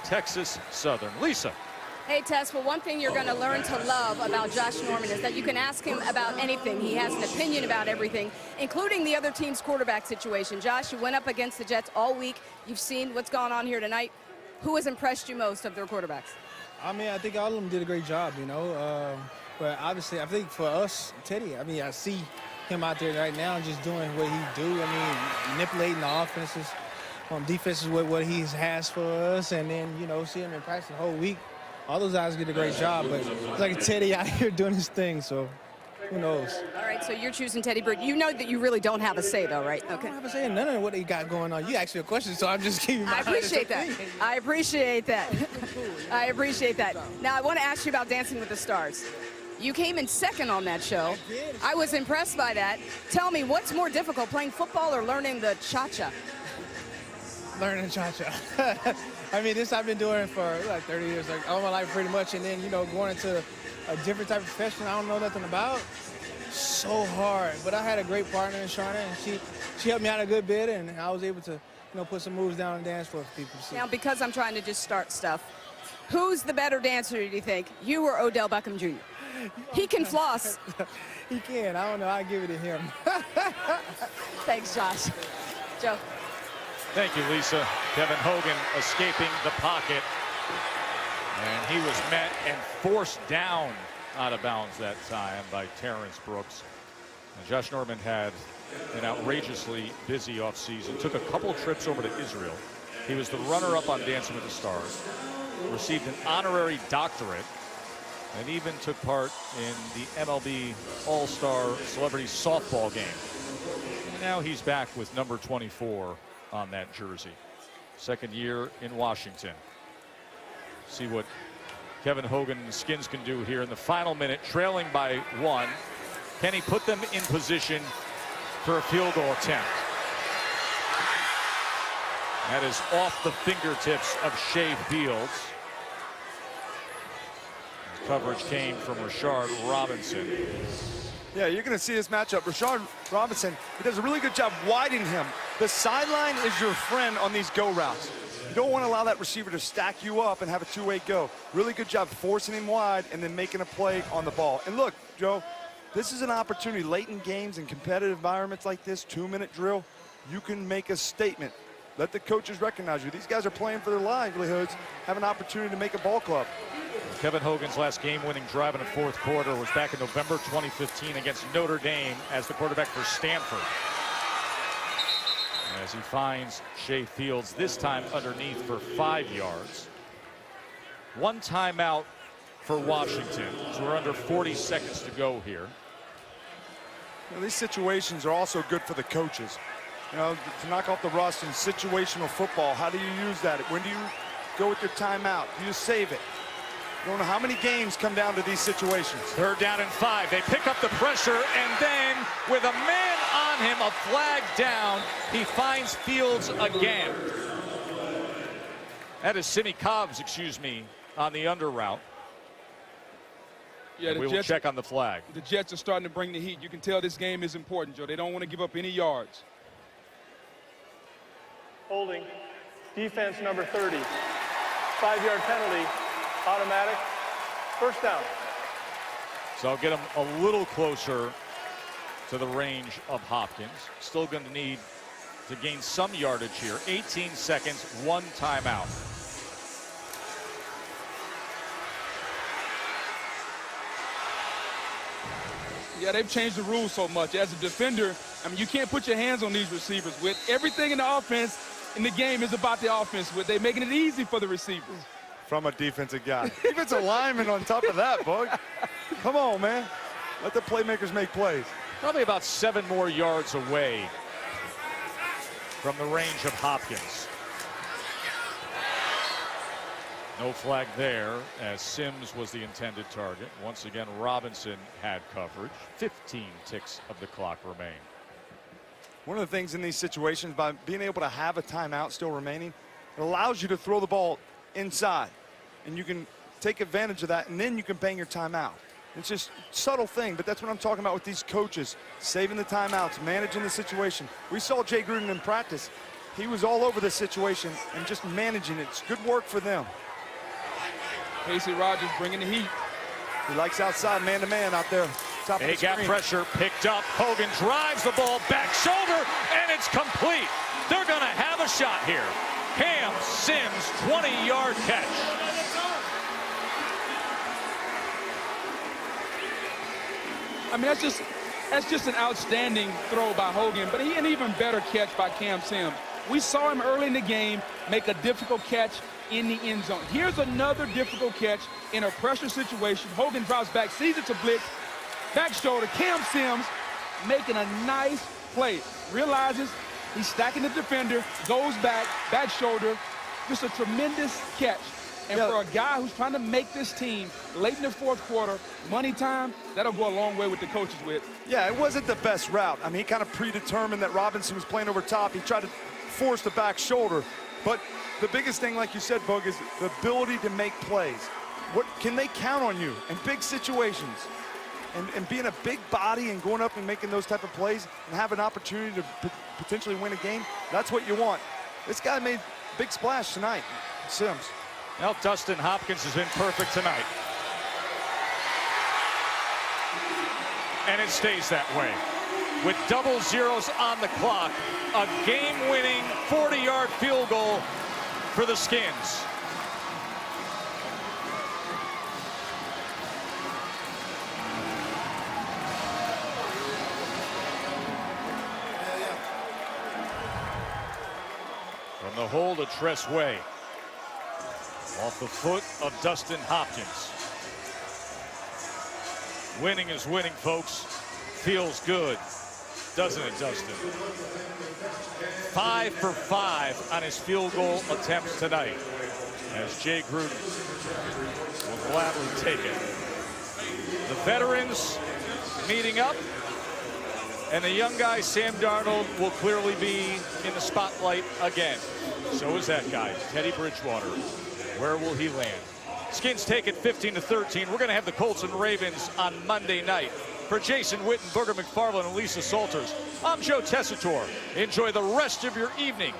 Speaker 4: Texas Southern. Lisa.
Speaker 6: Hey, Tess, well, one thing you're going to learn to love about Josh Norman is that you can ask him about anything. He has an opinion about everything, including the other team's quarterback situation. Josh, you went up against the Jets all week. You've seen what's gone on here tonight. Who has impressed you most of their quarterbacks?
Speaker 13: I mean, I think all of them did a great job, you know. But obviously, I think for us, Teddy, I mean, I see him out there right now just doing what he do. I mean, manipulating the offenses, defenses with what he has for us. And then, you know, see him in practice the whole week. All those guys did a great job, but it's like Teddy out here doing his thing, so who knows?
Speaker 6: All right, so you're choosing Teddy Bird. You know that you really don't have a say, though, right? Okay.
Speaker 13: I don't have a say in none of what he got going on. You asked me a question, so I'm just giving you my
Speaker 6: I appreciate that. I appreciate that. I appreciate that. Now, I want to ask you about Dancing with the Stars. You came in second on that show. I was impressed by that. Tell me, what's more difficult, playing football or learning the cha-cha?
Speaker 13: Learning cha-cha. I mean, this I've been doing for like 30 years, like all my life pretty much. And then, you know, going into a different type of profession I don't know nothing about, so hard. But I had a great partner in Sharna, and she helped me out a good bit, and I was able to, you know, put some moves down and dance for people to see.
Speaker 6: Now, because I'm trying to just start stuff, who's the better dancer, do you think? You or Odell Beckham Jr.? He can floss.
Speaker 13: He can. I don't know. I give it to him.
Speaker 6: Thanks, Josh. Joe.
Speaker 4: Thank you, Lisa. Kevin Hogan escaping the pocket. And he was met and forced down out of bounds that time by Terrence Brooks. And Josh Norman had an outrageously busy offseason. Took a couple trips over to Israel. He was the runner-up on Dancing with the Stars. Received an honorary doctorate. And even took part in the MLB All-Star Celebrity Softball game. And now he's back with number 24 on that jersey. Second year in Washington. See what Kevin Hogan and the Skins can do here in the final minute, trailing by 1. Can he put them in position for a field goal attempt? That is off the fingertips of Shea Fields. Coverage came from Rashard Robinson.
Speaker 1: Yeah, you're going to see this matchup. Rashard Robinson, he does a really good job widening him. The sideline is your friend on these go routes. You don't want to allow that receiver to stack you up and have a two-way go. Really good job forcing him wide and then making a play on the ball. And look, Joe, this is an opportunity late in games and competitive environments like this, 2-minute drill. You can make a statement. Let the coaches recognize you. These guys are playing for their livelihoods, have an opportunity to make a ball club.
Speaker 4: Kevin Hogan's last game-winning drive in the fourth quarter was back in November 2015 against Notre Dame as the quarterback for Stanford. As he finds Shea Fields, this time underneath for 5 yards. One timeout for Washington, so we're under 40 seconds to go here.
Speaker 1: You know, these situations are also good for the coaches. You know, to knock off the rust in situational football, how do you use that? When do you go with your timeout? Do you save it? You don't know how many games come down to these situations.
Speaker 4: 3rd down and 5. They pick up the pressure, and then with a man on him, a flag down, he finds Fields again. That is Sidney Cobbs, excuse me, on the under route.
Speaker 5: Yeah,
Speaker 4: we will check on the flag.
Speaker 5: The Jets are starting to bring the heat. You can tell this game is important, Joe. They don't want to give up any yards.
Speaker 9: Holding. Defense number 30. 5-yard penalty. Automatic. 1st down.
Speaker 4: So I'll get him a little closer to the range of Hopkins. Still going to need to gain some yardage here. 18 seconds, 1 timeout.
Speaker 5: Yeah, they've changed the rules so much. As a defender, I mean, you can't put your hands on these receivers. With everything in the offense, in the game is about the offense. With they're making it easy for the receivers.
Speaker 1: From a defensive guy. Defensive lineman on top of that, Bug. Come on, man. Let the playmakers make plays.
Speaker 4: Probably about 7 more yards away from the range of Hopkins. No flag there, as Sims was the intended target. Once again, Robinson had coverage. 15 ticks of the clock remain.
Speaker 1: One of the things in these situations, by being able to have a timeout still remaining, it allows you to throw the ball inside, and you can take advantage of that, and then you can bang your timeout. It's just a subtle thing, but that's what I'm talking about with these coaches, saving the timeouts, managing the situation. We saw Jay Gruden in practice. He was all over this situation and just managing it. It's good work for them.
Speaker 5: Casey Rogers bringing the heat.
Speaker 1: He likes outside man-to-man out there. Top of the
Speaker 4: They got
Speaker 1: screen.
Speaker 4: pressure picked up. Hogan drives the ball back shoulder, and it's complete. They're going to have a shot here. Cam Sims, 20-yard catch.
Speaker 5: I mean, that's just an outstanding throw by Hogan, but an even better catch by Cam Sims. We saw him early in the game make a difficult catch in the end zone. Here's another difficult catch in a pressure situation. Hogan drops back, sees it's a blitz, back shoulder. Cam Sims making a nice play. Realizes he's stacking the defender, goes back shoulder. Just a tremendous catch. And for a guy who's trying to make this team late in the fourth quarter, money time, that'll go a long way with the coaches with.
Speaker 1: Yeah, it wasn't the best route. I mean, he kind of predetermined that Robinson was playing over top. He tried to force the back shoulder. But the biggest thing, like you said, Bug, is the ability to make plays. What can they count on you in big situations? And being a big body and going up and making those type of plays and have an opportunity to potentially win a game, that's what you want. This guy made a big splash tonight, Sims.
Speaker 4: Well, Dustin Hopkins has been perfect tonight. And it stays that way. With double zeros on the clock, a game-winning 40-yard field goal for the Skins. From the hole to Tress Way. Off the foot of Dustin Hopkins. Winning is winning, folks. Feels good, doesn't it, Dustin? 5 for 5 on his field goal attempts tonight, as Jay Gruden will gladly take it. The veterans meeting up, and the young guy, Sam Darnold, will clearly be in the spotlight again. So is that guy, Teddy Bridgewater. Where will he land? Skins take it 15-13. We're going to have the Colts and Ravens on Monday night. For Jason Witten, Booger McFarland, and Lisa Salters, I'm Joe Tessitore. Enjoy the rest of your evening,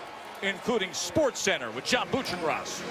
Speaker 4: including SportsCenter with John Buchenross.